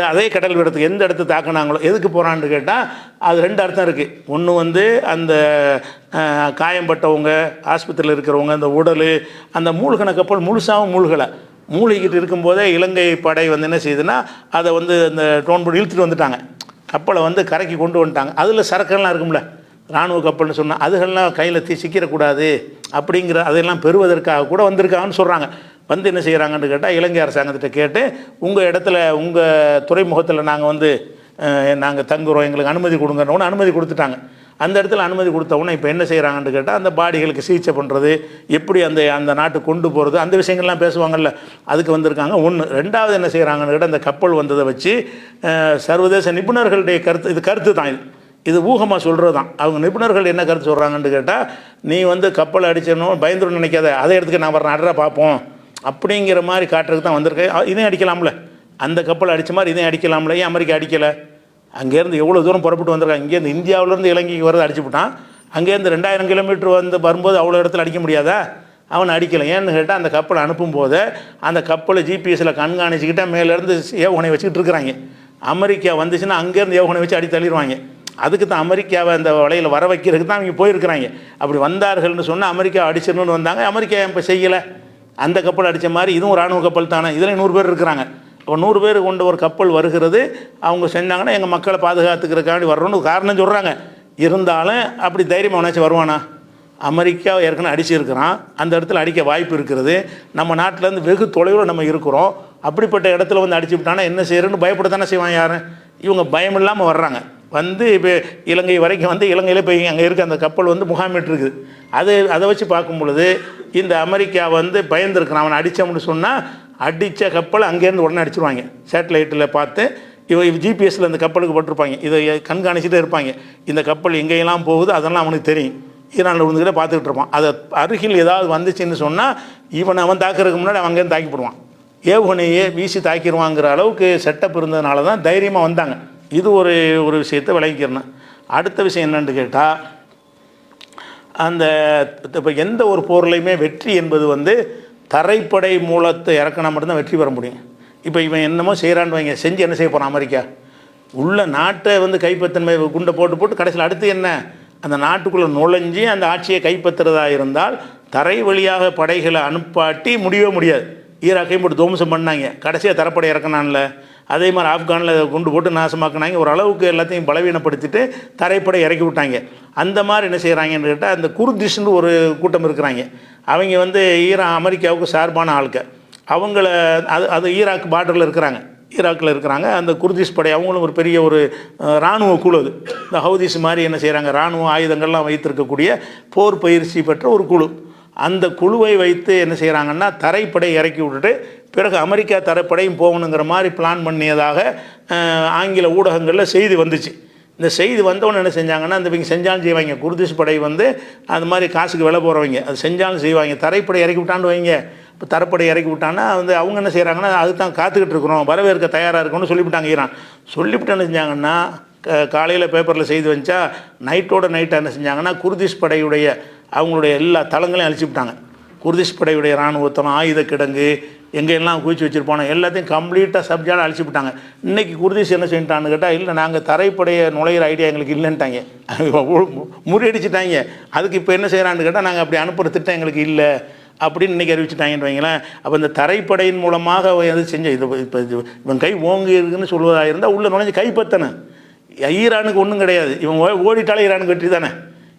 அதே கடல் இடத்துக்கு எந்த இடத்து தாக்குனாங்களோ எதுக்கு போகிறான்னு கேட்டால் அது 2 அர்த்தம் இருக்குது. ஒன்று அந்த காயம்பட்டவங்க, ஆஸ்பத்திரியில் இருக்கிறவங்க, அந்த உடல், அந்த மூழ்கின கப்பல் முழுசாகவும் மூழ்கிக்கிட்டு இருக்கும்போதே இலங்கை படை என்ன செய்யுதுன்னா அதை அந்த டோன் போட்டு இழுத்துட்டு வந்துட்டாங்க. கப்பலை கரைக்கு கொண்டு வந்துட்டாங்க. அதில் சரக்கெல்லாம் இருக்கும்ல, இராணுவ கப்பல்னு சொன்னால் அதுகள்லாம் கையில் சிக்கிடக்கூடாது அப்படிங்கிற அதெல்லாம் பெறுவதற்காக கூட வந்திருக்காங்கன்னு சொல்கிறாங்க. என்ன செய்கிறாங்கன்னு கேட்டால், இலங்கை அரசாங்கத்திட்ட கேட்டு உங்கள் இடத்துல உங்கள் துறைமுகத்தில் நாங்கள் தங்குறோம், எங்களுக்கு அனுமதி கொடுங்கன்னு அனுமதி கொடுத்துட்டாங்க. அந்த இடத்துல அனுமதி கொடுத்தவொன்னே இப்போ என்ன செய்கிறாங்கன்னு கேட்டால், அந்த பாடிகளுக்கு சிகிச்சை பண்ணுறது, எப்படி அந்த நாட்டுக்கு கொண்டு போகிறது, அந்த விஷயங்கள்லாம் பேசுவாங்கள்ல, அதுக்கு வந்திருக்காங்க. ஒன்று. 2வது என்ன செய்கிறாங்கன்னு கேட்டால், அந்த கப்பல் வந்ததை வச்சு சர்வதேச நிபுணர்களுடைய கருத்து தான் இது ஊகமாக சொல்கிறது தான். அவங்க நிபுணர்கள் என்ன கருத்து சொல்கிறாங்கன்னு கேட்டால், நீ கப்பலை அடிச்சிடணும் பயந்துரும் நினைக்காத, அதை இடத்துக்கு நான் வர்றேன் அட்ரா பார்ப்போம் அப்படிங்கிற மாதிரி காட்டுறதுக்கு தான் வந்திருக்கேன். இதையும் அடிக்கலாம்ல, அந்த கப்பல் அடித்த மாதிரி இதையும் அடிக்கலாம்ல, ஏன் அமெரிக்கா அடிக்கலை? அங்கேருந்து எவ்வளோ தூரம் புறப்பட்டு வந்திருக்காங்க. இங்கேருந்து இந்தியாவிலேருந்து இலங்கைக்கு வரது அடிச்சுவிட்டான். அங்கேருந்து 2000 கிலோமீட்டர் வரும்போது அவ்வளோ இடத்துல அடிக்க முடியாதா? அவனை அடிக்கலை. ஏன்னு கேட்டால், அந்த கப்பலை அனுப்பும்போது அந்த கப்பலை ஜிபிஎஸில் கண்காணிச்சிக்கிட்டே மேலேருந்து ஏவுகணை வச்சுக்கிட்டு இருக்கிறாங்க. அமெரிக்கா வந்துச்சுன்னா அங்கேருந்து ஏவுகணை வச்சு அடி தள்ளிடுவாங்க. அதுக்கு தான் அமெரிக்காவை அந்த வலையில் வர வைக்கிறதுக்கு தான் அவங்க போயிருக்கிறாங்க. அப்படி வந்தார்கள்னு சொன்னால் அமெரிக்கா அடிச்சிடணும்னு வந்தாங்க. அமெரிக்கா இப்போ செய்யலை. அந்த கப்பல் அடித்த மாதிரி இதுவும் இராணுவ கப்பல் தானே, இதில் 100 பேர் இருக்கிறாங்க. இப்போ 100 பேர் கொண்ட ஒரு கப்பல் வருகிறது, அவங்க செஞ்சாங்கன்னா எங்கள் மக்களை பாதுகாத்துக்கிறக்காண்டி வர்றோன்னு காரணம் சொல்கிறாங்க. இருந்தாலும் அப்படி தைரியமாக உணர்ச்சி வருவானா? அமெரிக்கா ஏற்கனவே அடிச்சிருக்கிறான், அந்த இடத்துல அடிக்க வாய்ப்பு இருக்கிறது. நம்ம நாட்டிலேருந்து வெகு தொலைவில் நம்ம இருக்கிறோம். அப்படிப்பட்ட இடத்துல அடிச்சு விட்டானா என்ன செய்யறதுன்னு பயப்படத்தானே செய்வான் யாரும். இவங்க பயம் இல்லாமல் வர்றாங்க. இப்போ இலங்கை வரைக்கும் இலங்கையில் போய் அங்கே இருக்க அந்த கப்பல் முகாமிட்டு இருக்குது. அதை வச்சு பார்க்கும் பொழுது இந்த அமெரிக்கா பயந்துருக்கிறான். அவனை அடித்தோம்னு சொன்னால் அடித்த கப்பல் அங்கேருந்து உடனே அடிச்சிருவாங்க. சேட்டலைட்டில் பார்த்து ஜிபிஎஸ்சில் அந்த கப்பலுக்கு போட்டிருப்பாங்க. இதை கண்காணிச்சுட்டே இருப்பாங்க. இந்த கப்பல் எங்கேயெல்லாம் போகுது அதெல்லாம் அவனுக்கு தெரியும். ஈரானில் விழுந்துக்கிட்டே பார்த்துக்கிட்டு இருப்பான். அதை அருகில் ஏதாவது வந்துச்சுன்னு சொன்னால் அவன் தாக்குறதுக்கு முன்னாடி அவன் அங்கேருந்து தாக்கிப்படுவான். ஏவுகணையே வீசி தாக்கிடுவாங்கிற அளவுக்கு செட்டப் இருந்ததுனால தான் தைரியமாக வந்தாங்க. இது ஒரு விஷயத்தை விளங்கிக்கிறேன். அடுத்த விஷயம் என்னென்னு கேட்டால், இப்போ எந்த ஒரு போர்லையுமே வெற்றி என்பது தரைப்படை மூலத்தை இறக்கினா மட்டும்தான் வெற்றி பெற முடியும். இப்போ இவன் என்னமோ செய்கிறான்னு வைங்க, செஞ்சு என்ன செய்ய போகிறான்? அமெரிக்கா உள்ள நாட்டை கைப்பற்றன்மை குண்டை போட்டு கடைசியில் அடுத்து என்ன, அந்த நாட்டுக்குள்ளே நுழைஞ்சி அந்த ஆட்சியை கைப்பற்றுறதா இருந்தால் தரை வழியாக படைகளை அனுப்பாட்டி முடியவே முடியாது. ஈராக்கையும் போட்டு துவம்சம் பண்ணாங்க, கடைசியாக தரப்படை இறக்கினான்ல. அதே மாதிரி ஆப்கானில் குண்டு போட்டு நாசமாக்கினாங்க. ஒரு அளவுக்கு எல்லாத்தையும் பலவீனப்படுத்திட்டு தரைப்படை இறக்கி விட்டாங்க. அந்த மாதிரி என்ன செய்கிறாங்கன்னு கேட்டால், அந்த குர்திஷ்னு ஒரு கூட்டம் இருக்கிறாங்க. அவங்க அமெரிக்காவுக்கு சார்பான ஆட்கள். அவங்கள அது ஈராக் பார்டரில் இருக்கிறாங்க. அந்த குர்திஷ் படை அவங்களும் ஒரு பெரிய ஒரு இராணுவ குழு. அது இந்த ஹவுதிஸ் மாதிரி என்ன செய்கிறாங்க, இராணுவ ஆயுதங்கள்லாம் வைத்திருக்கக்கூடிய போர் பயிற்சி பெற்ற ஒரு குழு. அந்த குழுவை வைத்து என்ன செய்கிறாங்கன்னா, தரைப்படை இறக்கி விட்டுட்டு பிறகு அமெரிக்கா தரைப்படையும் போகணுங்கிற மாதிரி பிளான் பண்ணியதாக ஆங்கில ஊடகங்களில் செய்தி வந்துச்சு. இந்த செய்தி வந்தவொன்னு என்ன செஞ்சாங்கன்னா, இவங்க செஞ்சாலும் செய்வாங்க. குர்திஷ் படை அது மாதிரி காசுக்கு விலை போகிறவங்க அது செஞ்சாலும் செய்வாங்க. தரைப்படை இறக்கி விட்டான்னு வைங்க. இப்போ தரைப்படை இறக்கி விட்டான்னா அவங்க என்ன செய்கிறாங்கன்னா, அதுக்கு தான் காத்துக்கிட்டு இருக்கிறோம், வரவேற்க தயாராக இருக்கணும்னு சொல்லிவிட்டாங்க. ஈரான் சொல்லிவிட்டு என்ன செஞ்சாங்கன்னா, காலையில் பேப்பரில் செய்தி வந்துச்சா, நைட்டாக என்ன செஞ்சாங்கன்னா, குர்திஷ் படையுடைய அவங்களுடைய எல்லா தளங்களையும் அழிச்சு விட்டாங்க. குர்திஷ் படையுடைய இராணுவத்தனம், ஆயுத கிடங்கு, எங்கெல்லாம் குவிச்சு வச்சுருப்பானோ எல்லாத்தையும் கம்ப்ளீட்டாக சப்ஜாக அழிச்சு விட்டாங்க. இன்றைக்கி குர்திஷ் என்ன செஞ்சிட்டான்னு கேட்டால், இல்லை நாங்கள் தரைப்படையை நுழையிற ஐடியா எங்களுக்கு இல்லைன்ட்டாங்க, முறியடிச்சிட்டாங்க. அதுக்கு இப்போ என்ன செய்கிறான்னு கேட்டால், நாங்கள் அப்படி அனுப்புகிற திட்டம் எங்களுக்கு இல்லை அப்படின்னு இன்றைக்கி அறிவிச்சிட்டாங்கன்னு வைங்களேன். அப்போ இந்த தரைப்படையின் மூலமாக செஞ்ச இப்போ இவன் கை ஓங்கி இருக்குன்னு சொல்வதாக இருந்தால் உள்ளே நுழைஞ்சு கைப்பற்றணும். ஈரானுக்கு ஒன்றும் கிடையாது. இவன் ஓடிட்டாலே ஈரானுக்கு வெற்றி தானே.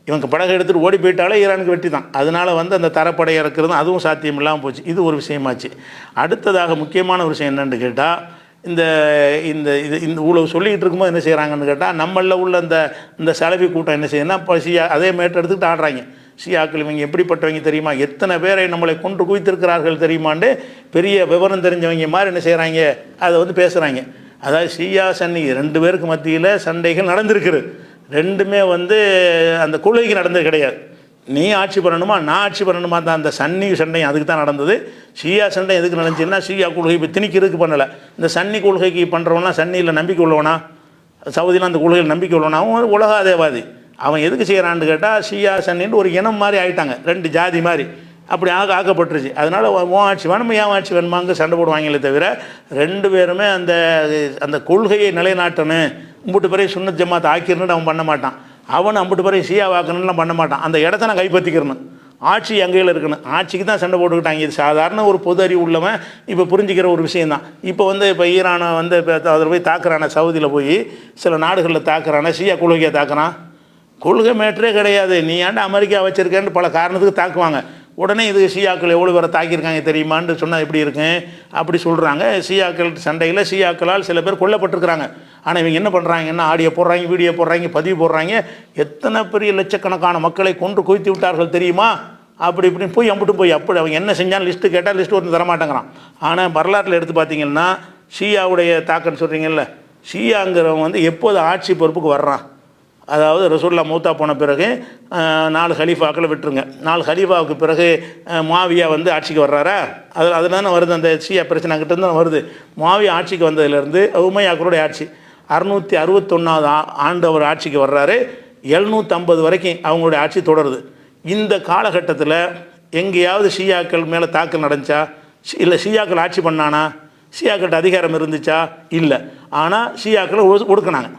இவங்க படகை எடுத்துகிட்டு ஓடி போயிட்டாலே ஈரானுக்கு வெற்றி தான். அதனால் அந்த தரைப்படை இறக்குறதும் அதுவும் சாத்தியம் இல்லாமல் போச்சு. இது ஒரு விஷயமாச்சு. அடுத்ததாக முக்கியமான ஒரு விஷயம் என்னென்னு கேட்டால், இந்த இந்த இது இந்த ஊழல் சொல்லிக்கிட்டு இருக்கும்போது என்ன செய்கிறாங்கன்னு கேட்டால், நம்மளில் உள்ள இந்த சலவி கூட்டம் என்ன செய்யணும்னா, இப்போ அதே மேட்டை எடுத்துக்கிட்டு ஆடுறாங்க. ஷியாக்கள் இவங்க எப்படிப்பட்டவங்க தெரியுமா, எத்தனை பேரை நம்மளை கொண்டு குவித்திருக்கிறார்கள் தெரியுமாண்டு பெரிய விவரம் தெரிஞ்சவங்க மாதிரி என்ன செய்கிறாங்க, அதை பேசுகிறாங்க. அதாவது ஷியா சன்னி 2 பேருக்கு மத்தியில் சண்டைகள் நடந்திருக்குது. ரெண்டுமே வந்து அந்த கொள்கைக்கு நடந்தது கிடையாது. நீ ஆட்சி பண்ணணுமா நான் ஆட்சி பண்ணணுமா தான் அந்த சன்னி சண்டையும் அதுக்கு தான் நடந்தது. ஷியா சண்டை எதுக்கு நடந்துச்சுன்னா ஷியா கொள்கை இப்போ திணிக்கிறதுக்கு பண்ணலை. இந்த சன்னி கொள்கைக்கு பண்ணுறவனா சன்னியில் நம்பிக்கை உள்ளவனா, சவுதியில் அந்த கொள்கையில் நம்பிக்கை உள்ளவனா, அவன் உலகாதேவாதி. அவன் எதுக்கு செய்கிறான்னு கேட்டால் ஷியா சன்னின்னு ஒரு இனம் மாதிரி ஆகிட்டாங்க, ரெண்டு ஜாதி மாதிரி அப்படி ஆக்கப்பட்டுருச்சு. அதனால் உன் ஆட்சி வேணுமா ஏன் ஆட்சி வேணுமாங்க சண்டை போடுவாங்களே தவிர ரெண்டு பேருமே அந்த அந்த கொள்கையை நிலைநாட்டணும், அம்புட்டு பிறகு சுன்னத் ஜமாத் ஆக்கிரணுன்னு அவன் பண்ண மாட்டான். அவன் அம்புட்டு பிறகு ஷியா வாக்கணும்லாம் பண்ண மாட்டான். அந்த இடத்த நான் கைப்பற்றிக்கிறணும், ஆட்சி எங்கையில் இருக்கணும், ஆட்சிக்கு தான் சண்டை போட்டுக்கிட்டாங்க. இது சாதாரண ஒரு பொது அறிவு உள்ளவன் இப்போ புரிஞ்சிக்கிற ஒரு விஷயந்தான். இப்போ ஈரானை வந்து இப்போ அதில் போய் தாக்குறான, சவுதியில் போய் சில நாடுகளில் தாக்குறான, ஷியா கொள்கையை தாக்குறான். கொள்கை மேட்டரே கிடையாது, நீ ஏன்டா அமெரிக்கா வச்சுருக்கேன்னு பல காரணத்துக்கு தாக்குவாங்க. உடனே இது ஷியாக்கள் எவ்வளோ பேரை தாக்கியிருக்காங்க தெரியுமான்னு சொன்னால் எப்படி இருக்கும் அப்படி சொல்கிறாங்க. ஷியாக்கள் சண்டையில் ஷியாக்களால் சில பேர் கொல்லப்பட்டிருக்கிறாங்க. ஆனால் இவங்க என்ன பண்ணுறாங்கன்னா ஆடியோ போடுறாங்க, வீடியோ போடுறாங்க, பதிவு போடுறாங்க. எத்தனை பெரிய லட்சக்கணக்கான மக்களை கொன்று குவித்து விட்டார்கள் தெரியுமா, அப்படி இப்படின்னு போய் அம்பிட்டு போய் அப்படி அவங்க என்ன செஞ்சாலும் லிஸ்ட்டு கேட்டால் லிஸ்ட்டு ஒன்று தரமாட்டேங்கிறான். ஆனால் வரலாற்றில் எடுத்து பார்த்தீங்கன்னா ஷியாவுடைய தாக்கன்னு சொல்கிறீங்கல்ல, ஷியாங்கிறவங்க வந்து எப்போது ஆட்சி பொறுப்புக்கு வர்றான், அதாவது ரசூலுல்லாஹ் மூத்தா போன பிறகு 4 ஹலீஃபாக்களை விட்டுருங்க, 4 ஹலீஃபாவுக்கு பிறகு முஆவியா வந்து ஆட்சிக்கு வர்றாரா, அதில் தானே வருது அந்த ஷியா பிரச்சனை கிட்ட தான் வருது. முஆவியா ஆட்சிக்கு வந்ததுலேருந்து உமையாக்களுடைய ஆட்சி 661வது ஆண்டு அவர் ஆட்சிக்கு வர்றாரு. 750 வரைக்கும் அவங்களுடைய ஆட்சி தொடருது. இந்த காலகட்டத்தில் எங்கேயாவது ஷியாக்கள் மேலே தாக்கல் நடந்துச்சா, இல்லை ஷியாக்கள் ஆட்சி பண்ணானா, ஷியாக்கள்கிட்ட அதிகாரம் இருந்துச்சா, இல்லை. ஆனால் ஷியாக்களை ஒடுக்கினாங்க.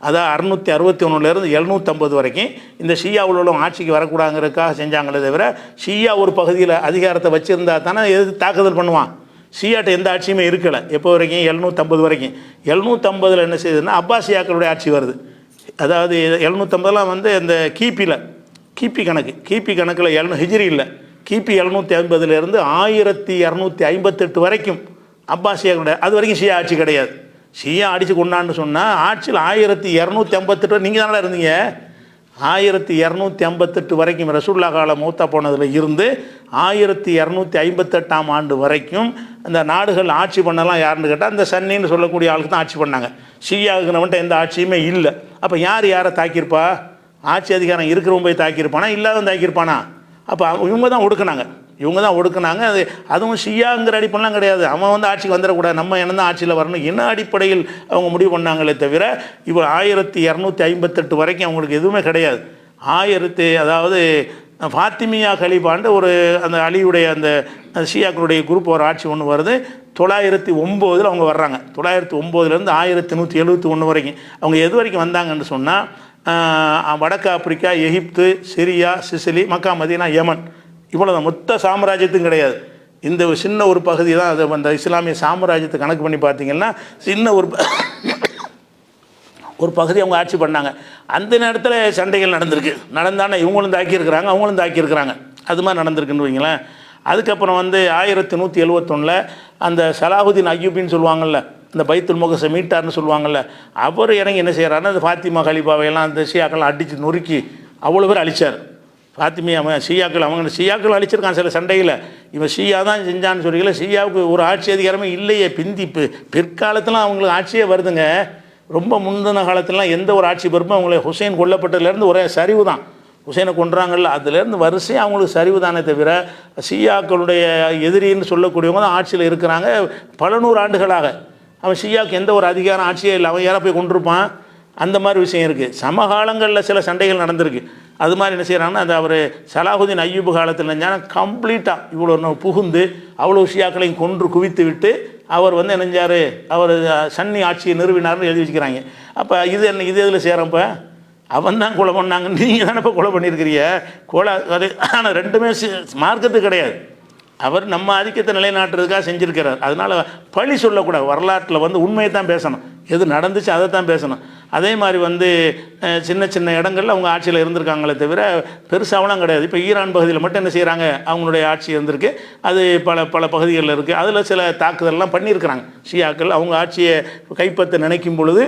அதான் 661லேருந்து 750 வரைக்கும் இந்த ஷியாவில் உள்ளவங்க ஆட்சிக்கு வரக்கூடாதுங்கிறதுக்காக செஞ்சாங்களே தவிர ஷியா ஒரு பகுதியில் அதிகாரத்தை வச்சுருந்தா தானே எது தாக்குதல் பண்ணுவான். ஷியாட்ட எந்த ஆட்சியுமே இருக்கலை எப்போ வரைக்கும், 750 வரைக்கும். 750 என்ன செய்யுதுன்னா அப்பாசியாக்களுடைய ஆட்சி வருது. அதாவது 750 வந்து இந்த கிபி கணக்கில் ஹிஜ்ரி இல்லை, கிபி 750லேருந்து 1258 வரைக்கும் அப்பாசியாக்களுடைய, அது வரைக்கும் ஷியா ஆட்சி கிடையாது. ஷியா அடித்து கொண்டான்னு சொன்னால் ஆட்சியில் 1258 நீங்கள் தானே இருந்தீங்க. 1258 வரைக்கும் ரசூலுல்லாஹ் காலம் மூத்தா போனதில் இருந்து 1258ஆம் ஆண்டு வரைக்கும் இந்த நாடுகள் ஆட்சி பண்ணலாம் யாருன்னு கேட்டால் இந்த சன்னின்னு சொல்லக்கூடிய ஆளுக்கு தான் ஆட்சி பண்ணாங்க. ஷியாவுக்குனவன்ட்ட எந்த ஆட்சியுமே இல்லை. அப்போ யாரை தாக்கியிருப்பா, ஆட்சி அதிகாரம் இருக்கிறவங்க போய் தாக்கியிருப்பானா, இல்லாதவன் தாக்கியிருப்பானா? அப்போ இவங்க தான் ஒடுக்குனாங்க. அதுவும் ஷியாங்கிற அடிப்படைலாம் கிடையாது. அவன் வந்து ஆட்சிக்கு வந்துடக்கூடாது, நம்ம என்ன தான் ஆட்சியில் வரணும் என்ன அடிப்படையில் அவங்க முடிவு பண்ணாங்களே தவிர இப்போ 1258 வரைக்கும் அவங்களுக்கு எதுவுமே கிடையாது. அதாவது ஃபாத்திமியா கலீஃபான்ட்டு ஒரு அந்த அலியுடைய அந்த ஷியாக்களுடைய குரூப் ஒரு ஆட்சி ஒன்று வருது. 909 அவங்க வர்றாங்க. 909லேருந்து 1171 வரைக்கும் அவங்க எது வரைக்கும் வந்தாங்கன்னு சொன்னால் வடக்கு ஆப்பிரிக்கா, எகிப்து, சிரியா, சிசிலி, மக்கா, மதீனா, யமன், இவ்வளோதான். மொத்த சாம்ராஜ்யத்தும் கிடையாது, இந்த சின்ன ஒரு பகுதி தான். அது அந்த இஸ்லாமிய சாம்ராஜ்யத்தை கணக்கு பண்ணி பார்த்தீங்கன்னா சின்ன ஒரு பகுதி அவங்க ஆட்சி பண்ணாங்க. அந்த நேரத்தில் சண்டைகள் நடந்தானே இவங்களும் தாக்கியிருக்கிறாங்க, அவங்களும் தாக்கியிருக்கிறாங்க, அது மாதிரி நடந்திருக்குன்னு வைங்களேன். அதுக்கப்புறம் வந்து 1171 அந்த சலாஹுதீன் அய்யூபின்னு சொல்லுவாங்கள்ல, இந்த பைத்துல் முகஸை மீட்டார்னு சொல்லுவாங்கள்ல, அவர் இறங்கி என்ன செய்கிறாருன்னா அந்த ஃபாத்திமா கலீஃபாவையெல்லாம் அந்த ஷியாக்கள்லாம் அடித்து நொறுக்கி அவ்வளோ பேர் அழிச்சார். ஃபாத்திமியா ஷியாக்கள் அழிச்சிருக்கான் சில சண்டையில். இவன் ஷியா தான் செஞ்சான்னு சொல்லிக்கல. ஷியாவுக்கு ஒரு ஆட்சி அதிகாரமே இல்லையே. பிற்காலத்தில் அவங்களுக்கு ஆட்சியே வருதுங்க. ரொம்ப முந்தின காலத்துலலாம் எந்த ஒரு ஆட்சி பொறுப்பும் அவங்கள ஹுசைன் கொல்லப்பட்டதுலேருந்து ஒரே சரிவு தான். ஹுசைனை கொன்றாங்கல்ல, அதுலேருந்து வரிசையாக அவங்களுக்கு சரிவு தானே தவிர ஷியாக்களுடைய எதிரின்னு சொல்லக்கூடியவங்க தான் ஆட்சியில் இருக்கிறாங்க பல 100 ஆண்டுகளாக. அவன் ஷியாவுக்கு எந்த ஒரு அதிகாரம் ஆட்சியே இல்லை, அவன் யாரை போய் கொண்டிருப்பான், அந்த மாதிரி விஷயம் இருக்குது. சமகாலங்களில் சில சண்டைகள் நடந்திருக்கு. அது மாதிரி என்ன செய்கிறாங்கன்னா அந்த அவர் சலாஹுதீன் அய்யூப் காலத்தில் நினைஞ்சானா கம்ப்ளீட்டாக இவ்வளோ புகுந்து அவ்வளோ ஷியாக்களையும் கொன்று குவித்து விட்டு அவர் வந்து நினைஞ்சார், அவர் சன்னி ஆட்சியை நிறுவினார்னு எழுதி வச்சுக்கிறாங்க. அப்போ இது இதில் சேரப்போ அவன் தான் கொலை பண்ணாங்க, நீங்கள் தானே இப்போ கொலை பண்ணியிருக்கிறீங்க கொலை. அது ஆனால் ரெண்டுமே மார்க்கத்து கிடையாது. அவர் நம்ம ஆதிக்கத்தை நிலைநாட்டுறதுக்காக செஞ்சுருக்கிறார். அதனால் பழி சொல்லக்கூடாது. வரலாற்றில் வந்து உண்மையை தான் பேசணும், எது நடந்துச்சு அதை தான் பேசணும். அதே மாதிரி வந்து சின்ன சின்ன இடங்களில் அவங்க ஆட்சியில் இருந்திருக்காங்களே தவிர பெருசாகலாம் கிடையாது. இப்போ ஈரான் பகுதியில் மட்டும் என்ன செய்கிறாங்க, அவங்களுடைய ஆட்சி இருந்திருக்கு, அது பல பகுதிகளில் இருக்குது. அதில் சில தாக்குதல்லாம் பண்ணியிருக்கிறாங்க ஷியாக்கள். அவங்க ஆட்சியை கைப்பற்ற நினைக்கும் பொழுது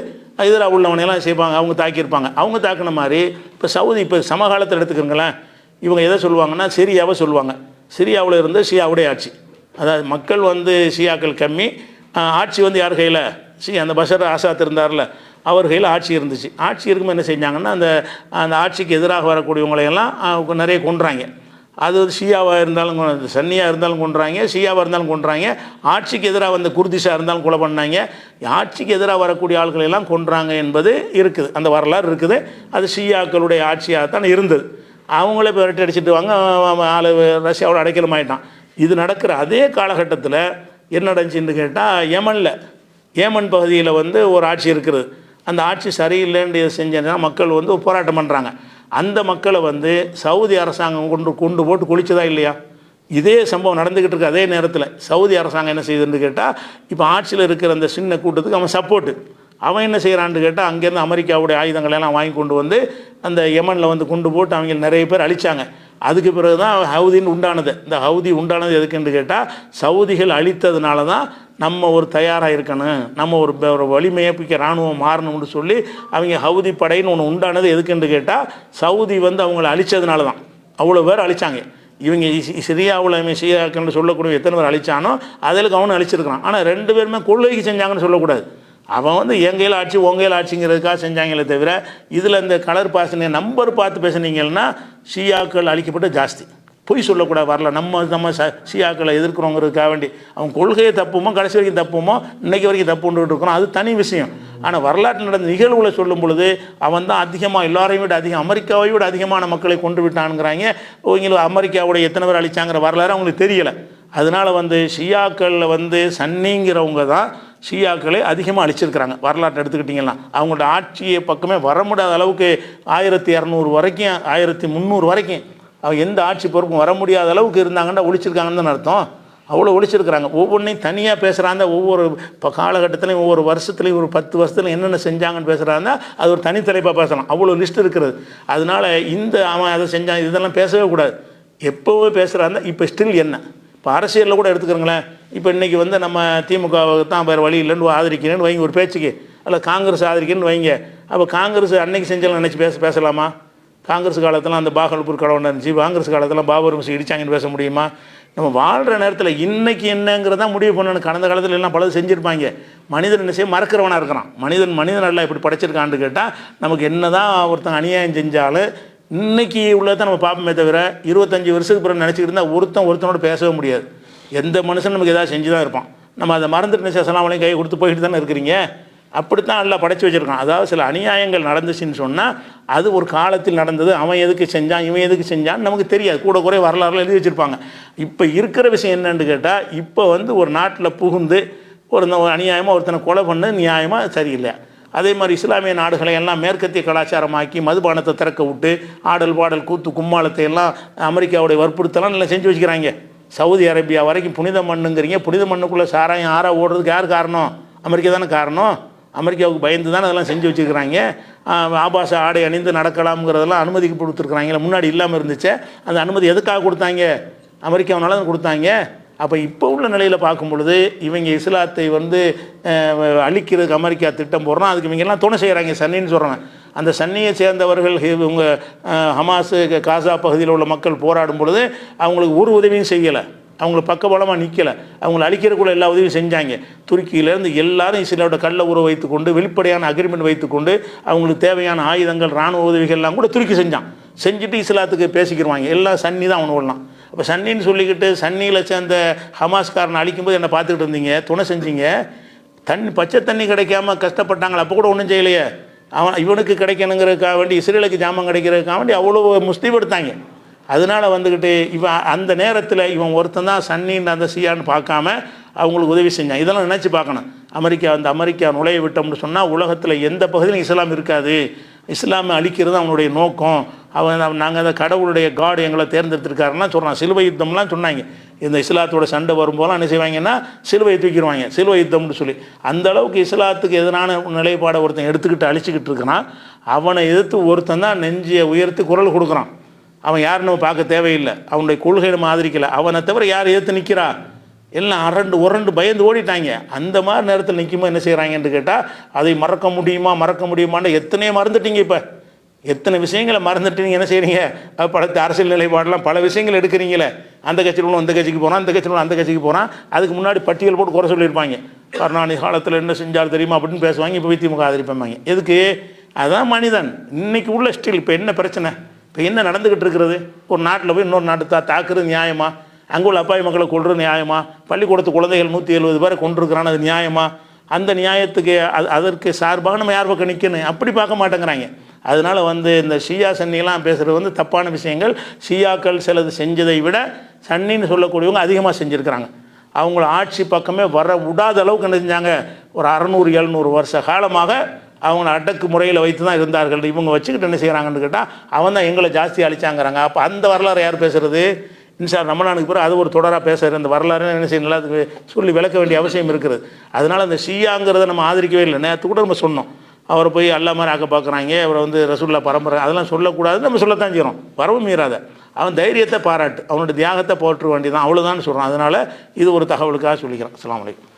இதில் உள்ளவனையெல்லாம் செய்வாங்க, அவங்க தாக்கியிருப்பாங்க. அவங்க தாக்குன மாதிரி இப்போ சவுதி இப்போ சமகாலத்தில் எடுத்துக்கிறங்களேன், இவங்க எதை சொல்லுவாங்கன்னா சிரியாவை சொல்லுவாங்க. சிரியாவில் இருந்து ஷியாவுடைய ஆட்சி, அதாவது மக்கள் வந்து ஷியாக்கள் கம்மி, ஆட்சி வந்து யார் கையில், அந்த பஷர் ஆசாத் இருந்தார்ல, அவர் கையில் ஆட்சி இருந்துச்சு. ஆட்சி இருக்கும்போது என்ன செஞ்சாங்கன்னா, அந்த அந்த ஆட்சிக்கு எதிராக வரக்கூடியவங்களையெல்லாம் நிறைய கொன்றாங்க. அது ஷியாவாக இருந்தாலும் சன்னியாக இருந்தாலும் கொன்றாங்க, ஷியாவாக இருந்தாலும் கொன்றாங்க. ஆட்சிக்கு எதிராக வந்த குர்திஷாக இருந்தாலும் கொலை பண்ணாங்க. ஆட்சிக்கு எதிராக வரக்கூடிய ஆட்களெல்லாம் கொன்றாங்க என்பது இருக்குது, அந்த வரலாறு இருக்குது. அது ஷியாக்களுடைய ஆட்சியாகத்தான் இருந்தது. அவங்களே இப்போ விரட்டி அடிச்சுட்டு வாங்க, ஆள் ரஷ்யாவோட அடைக்கலமாயிட்டான். இது நடக்கிற அதே காலகட்டத்தில் என்ன நடந்துச்சுன்னு கேட்டால், ஏமன் பகுதியில் ஒரு ஆட்சி இருக்குது. அந்த ஆட்சி சரியில்லைன்னு செஞ்சேன்னா மக்கள் போராட்டம் பண்ணுறாங்க. அந்த மக்களை சவுதி அரசாங்கம் கொண்டு போட்டு குளிச்சதா இல்லையா? இதே சம்பவம் நடந்துக்கிட்டு இருக்கு. அதே நேரத்தில் சவுதி அரசாங்கம் என்ன செய்யுதுன்னு கேட்டால், இப்போ ஆட்சியில் இருக்கிற அந்த சின்ன கூட்டத்துக்கு அவன் சப்போர்ட்டு. அவன் என்ன செய்கிறான்னு கேட்டால், அங்கேருந்து அமெரிக்காவுடைய ஆயுதங்களெல்லாம் வாங்கி கொண்டு அந்த யமனில் கொண்டு போட்டு அவங்க நிறைய பேர் அழித்தாங்க. அதுக்கு பிறகு தான் ஹவுதின்னு உண்டானது. இந்த ஹவுதி உண்டானது எதுக்குன்னு கேட்டால், சவுதிகள் அழித்ததுனால தான் நம்ம தயாராக இருக்கணும், நம்ம ஒரு வலிமையப்பிக்க இராணுவம் மாறணும்னு சொல்லி அவங்க ஹவுதி படைன்னு ஒன்று உண்டானது. எதுக்குன்னு கேட்டால், சவுதி அவங்கள அழித்ததுனால தான். அவ்வளோ பேர் அழித்தாங்க. இவங்க சிரியாவில் ஷியாக்கள் சொல்லக்கூடிய எத்தனை பேர் அழித்தானோ அதில் அவனும் அழிச்சிருக்கிறான். ஆனால் 2 பேருமே கொள்ளைக்கு செஞ்சாங்கன்னு சொல்லக்கூடாது. அவன் எங்கையில் ஆட்சி உங்கையில் ஆட்சிங்கிறதுக்காக செஞ்சாங்களே தவிர, இதில் இந்த கலர் பாசனை நம்பர் பார்த்து பேசுனீங்கன்னா ஷியாக்கள் அழிக்கப்பட்டு ஜாஸ்தி. பொய் சொல்லக்கூடாது. வரல நம்ம ஷியாக்களை எதிர்க்கிறோங்கிறதுக்காக வேண்டி அவன் கொள்கையை தப்புமோ கடைசி வரைக்கும் தப்புமோ இன்றைக்கி வரைக்கும் தப்புன்னு இருக்கிறோம், அது தனி விஷயம். ஆனால் வரலாற்றில் நடந்த நிகழ்வுகளை சொல்லும் பொழுது அவன் தான் அதிகமாக எல்லாரையும் விட அதிகம், அமெரிக்காவை விட அதிகமான மக்களை கொண்டு விட்டானுங்கிறாங்க. இவங்களுக்கு அமெரிக்காவுடைய எத்தனை பேர் அழிச்சாங்கிற வரலாறு அவங்களுக்கு தெரியலை. அதனால் ஷியாக்களில் சன்னிங்கிறவங்க தான் ஷியாக்களை அதிகமாக அழிச்சிருக்கிறாங்க. வரலாற்றை எடுத்துக்கிட்டிங்கன்னா அவங்களோட ஆட்சியை பக்கமே வர முடியாத அளவுக்கு 1200 வரைக்கும் 1300 வரைக்கும் அவங்க எந்த ஆட்சி பொறுப்பும் வர முடியாத அளவுக்கு இருந்தாங்கன்னா ஒழிச்சிருக்காங்கன்னு தான் அர்த்தம். அவ்வளோ ஒழிச்சிருக்கிறாங்க. ஒவ்வொன்றையும் தனியாக பேசுகிறாங்க. ஒவ்வொரு காலகட்டத்திலையும் ஒவ்வொரு வருஷத்துலையும் ஒரு 10 வருஷத்துல என்னென்ன செஞ்சாங்கன்னு பேசுகிறாங்க. அது ஒரு தனித்தலைப்பாக பேசலாம். அவ்வளோ லிஸ்ட் இருக்கிறது. அதனால் அவன் அதை செஞ்சான் இதெல்லாம் பேசவே கூடாது. எப்போவே பேசுகிறாங்க. இப்போ ஸ்டில் என்ன, இப்போ அரசியலில் கூட எடுத்துக்கிறோங்களேன். இப்போ இன்றைக்கி நம்ம திமுகவுக்கு தான் வேறு வழி இல்லைன்னு ஆதரிக்கிறேன்னு வைங்க ஒரு பேச்சுக்கு, அல்ல காங்கிரஸ் ஆதரிக்கிறேன்னு வைங்க. அப்போ காங்கிரஸ் அன்னைக்கு செஞ்சாலும் நினச்சி பேசலாமா? காங்கிரஸ் காலத்தில் அந்த பாகல்பூர் கடவுள் இருந்துச்சு, காங்கிரஸ் காலத்தில் பாபர் மசூதி இடிச்சாங்கன்னு பேச முடியுமா? நம்ம வாழ்கிற நேரத்தில் இன்றைக்கி என்னங்கிறத முடிவு பண்ணணும். கடந்த காலத்தில் எல்லாம் பலது செஞ்சுருப்பாங்க. மனிதன் என்ன செய்ய மறக்கிறவனாக இருக்கிறான். மனிதன் எல்லாம் இப்படி படைச்சிருக்கான்னு கேட்டால், நமக்கு என்ன தான் ஒருத்தன் அநியாயம் செஞ்சாலும் இன்றைக்கி உள்ளதான் நம்ம பார்ப்போமே தவிர 25 வருஷத்துக்கு பிறகு நினச்சிக்கிட்டு இருந்தால் ஒருத்தனோட பேசவே முடியாது. எந்த மனுஷன் நமக்கு எதாவது செஞ்சு தான் இருப்பான். நம்ம அதை மறந்துட்டு சலாமலையும் கையை கொடுத்து போயிட்டு தானே இருக்கிறீங்க. அப்படித்தான் எல்லாம் படைச்சி வச்சுருக்கான். அதாவது சில அநியாயங்கள் நடந்துச்சுன்னு சொன்னால் அது ஒரு காலத்தில் நடந்தது. அவன் எதுக்கு செஞ்சான், இவன் எதுக்கு செஞ்சான்னு நமக்கு தெரியாது. கூட குறை வரலாறுல எழுதி வச்சுருப்பாங்க. இப்போ இருக்கிற விஷயம் என்னன்னு கேட்டால், இப்போ ஒரு நாட்டில் புகுந்து ஒரு அநியாயமாக ஒருத்தனை கொலை பண்ணு நியாயமாக சரியில்லை. அதே மாதிரி இஸ்லாமிய நாடுகளை எல்லாம் மேற்கத்திய கலாச்சாரமாக்கி மதுபானத்தை திறக்க விட்டு ஆடல் பாடல் கூத்து கும்மாளத்தை எல்லாம் அமெரிக்காவுடைய வற்புறுத்தலாம் நல்லா செஞ்சு வச்சுக்கிறாங்க. சவுதி அரேபியா வரைக்கும் புனித மண்ணுங்கிறீங்க. புனித மண்ணுக்குள்ளே சாராயம் ஆறாக ஓடுறதுக்கு யார் காரணம்? அமெரிக்கா தானே காரணம். அமெரிக்காவுக்கு பயந்து தானே அதெல்லாம் செஞ்சு வச்சுருக்கிறாங்க. ஆபாச ஆடை அணிந்து நடக்கலாம்ங்கிறதெல்லாம் அனுமதிக்கு கொடுத்துருக்குறாங்களே, முன்னாடி இல்லாமல் இருந்துச்சு. அந்த அனுமதி எதுக்காக கொடுத்தாங்க? அமெரிக்காவனால தான் கொடுத்தாங்க. அப்போ இப்போ உள்ள நிலையில் பார்க்கும் பொழுது இவங்க இஸ்லாத்தை அழிக்கிறதுக்கு அமெரிக்கா திட்டம் போடுறோம். அதுக்கு இவங்கெல்லாம் துணை செய்கிறாங்க, சன்னின்னு சொல்கிறாங்க. அந்த சன்னியை சேர்ந்தவர்கள் இவங்க ஹமாஸு காசா பகுதியில் உள்ள மக்கள் போராடும் பொழுது அவங்களுக்கு ஒரு உதவியும் செய்யலை, அவங்களுக்கு பக்கபலமாக நிற்கலை. அவங்களை அழிக்கிறதுக்குள்ள எல்லா உதவியும் செஞ்சாங்க. துருக்கியிலேருந்து எல்லாரும் இஸ்ரேலோட கள்ள உறவு வைத்துக்கொண்டு வெளிப்படையான அக்ரிமெண்ட் வைத்துக்கொண்டு அவங்களுக்கு தேவையான ஆயுதங்கள் இராணுவ உதவிகள்லாம் கூட துருக்கி செஞ்சுட்டு இஸ்லாத்துக்கு பேசிக்கிடுவாங்க. எல்லாம் சன்னி தான் அவனு ஓடலாம். அப்போ சன்னின்னு சொல்லிக்கிட்டு சன்னியில் சேர்ந்த ஹமாஸ்காரனை அழிக்கும்போது என்ன பார்த்துக்கிட்டு இருந்தீங்க, துணை செஞ்சீங்க. பச்சை தண்ணி கிடைக்காம கஷ்டப்பட்டாங்களே, அப்போ கூட ஒன்றும் செய்யலையே. இவனுக்கு கிடைக்கணுங்கிறதுக்காக வேண்டி இஸ்ரேலுக்கு ஜாமான் கிடைக்கிறதுக்காக வேண்டி அவ்வளோ முஸ்லீம் எடுத்தாங்க. அதனால் இவன் அந்த நேரத்தில் இவன் ஒருத்தன் தான் சன்னின்னு அந்த ஷியான்னு பார்க்காம அவங்களுக்கு உதவி செஞ்சான். இதெல்லாம் நினச்சி பார்க்கணும். அமெரிக்கா நுழைய விட்டோம்னு சொன்னால் உலகத்தில் எந்த பகுதியிலும் இஸ்லாம் இருக்காது. இஸ்லாமை அழிக்கிறது அவனுடைய நோக்கம். நாங்கள் அந்த கடவுளுடைய காடு எங்களை தேர்ந்தெடுத்திருக்காருன்னா சொல்கிறான். சிலுவை யுத்தம்லாம் சொன்னாங்க. இந்த இஸ்லாத்தோட சண்டை வரும்போதெல்லாம் என்ன செய்வாங்கன்னா சிலுவை தூக்கிடுவாங்க, சிலுவை யுத்தம்னு சொல்லி. அந்த அளவுக்கு இஸ்லாத்துக்கு எதிரான நிலைப்பாடை ஒருத்தன் எடுத்துக்கிட்டு அழிச்சிக்கிட்டு இருக்கிறான். அவனை எதிர்த்து ஒருத்தன் தான் நெஞ்சியை உயர்த்தி குரல் கொடுக்குறான். அவன் யாருன்னு நம்ம பார்க்க தேவையில்லை, அவனுடைய கொள்கை நம்ம ஆதரிக்கலை. அவனை தவிர யார் எதிர்த்து நிற்கிறா? எல்லாம் உரண்டு பயந்து ஓடிட்டாங்க. அந்த மாதிரி நேரத்தில் நிற்கும்போது என்ன செய்கிறாங்கன்னு கேட்டால், அதை மறக்க முடியுமான்னு எத்தனையோ மறந்துட்டீங்க. இப்போ எத்தனை விஷயங்களை மறந்துட்டு நீங்கள் என்ன செய்கிறீங்க, பல அரசியல் நிலைப்பாடெல்லாம் பல விஷயங்கள் எடுக்கிறீங்களே. அந்த கட்சியில் உள்ள அந்த கட்சிக்கு போகிறான், அந்த கட்சியில் உள்ள அந்த கட்சிக்கு போகிறான். அதுக்கு முன்னாடி பட்டியல் போட்டு குறை சொல்லியிருப்பாங்க. கருணாநிதி காலத்தில் என்ன செஞ்சால் தெரியுமா அப்படின்னு பேசுவாங்க. இப்போ திமுக ஆதரிப்பாங்க. எதுக்கு? அதுதான் மனிதன். இன்றைக்கி உள்ள ஸ்டில் இப்போ என்ன பிரச்சனை, இப்போ என்ன நடந்துக்கிட்டு இருக்கிறது? ஒரு நாட்டில் போய் இன்னொரு நாட்டு தாக்குறது நியாயமா? அங்கே உள்ள அப்பாவி மக்களை கொள்வது நியாயமா? பள்ளிக்கூடத்து குழந்தைகள் 170 பேரை கொண்டிருக்கிறான், அது நியாயமா? அந்த நியாயத்துக்கு அதற்கு சார்பாக நம்ம யார் பக்கம் நிற்கணும் அப்படி பார்க்க மாட்டேங்கிறாங்க. அதனால் இந்த ஷியா சன்னிலாம் பேசுகிறது தப்பான விஷயங்கள். ஷியாக்கள் சிலது செஞ்சதை விட சன்னின்னு சொல்லக்கூடியவங்க அதிகமாக செஞ்சுருக்கிறாங்க. அவங்கள ஆட்சி பக்கமே வர விடாத அளவுக்கு என்ன செஞ்சாங்க, ஒரு 600-700 வருஷ காலமாக அவங்கள அடக்கு முறையில் வைத்து தான் இருந்தார்கள். இவங்க வச்சுக்கிட்டு என்ன செய்கிறாங்கன்னு கேட்டால் அவன் தான் எங்களை ஜாஸ்தி அழிச்சாங்கிறாங்க. அப்போ அந்த வரலாறு யார் பேசுகிறது? இன்ஷா ரமலானுக்கு பிறகு அது ஒரு தொடராக பேசுகிற இந்த வரலாறு என்ன செய்யணும், அதுக்கு சொல்லி விளக்க வேண்டிய அவசியம் இருக்கிறது. அதனால் அந்த ஷியாங்கிறத நம்ம ஆதரிக்கவே இல்லை. நேற்று கூட நம்ம சொன்னோம், அவரை போய் அல்லா மாதிரி ஆக்க பார்க்குறாங்க, அவரை ரசூல்லா பரம்பரை, அதெல்லாம் சொல்லக்கூடாது. நம்ம சொல்லத்தான் செய்கிறோம், வரவு மீறாத. அவன் தைரியத்தை பாராட்டு, அவனுடைய தியாகத்தை போற்ற வேண்டியதான், அவ்வளோதான் சொல்கிறான். அதனால் இது ஒரு தகவலுக்காக சொல்லிக்கிறேன். அஸ்ஸலாமு அலைக்கும்.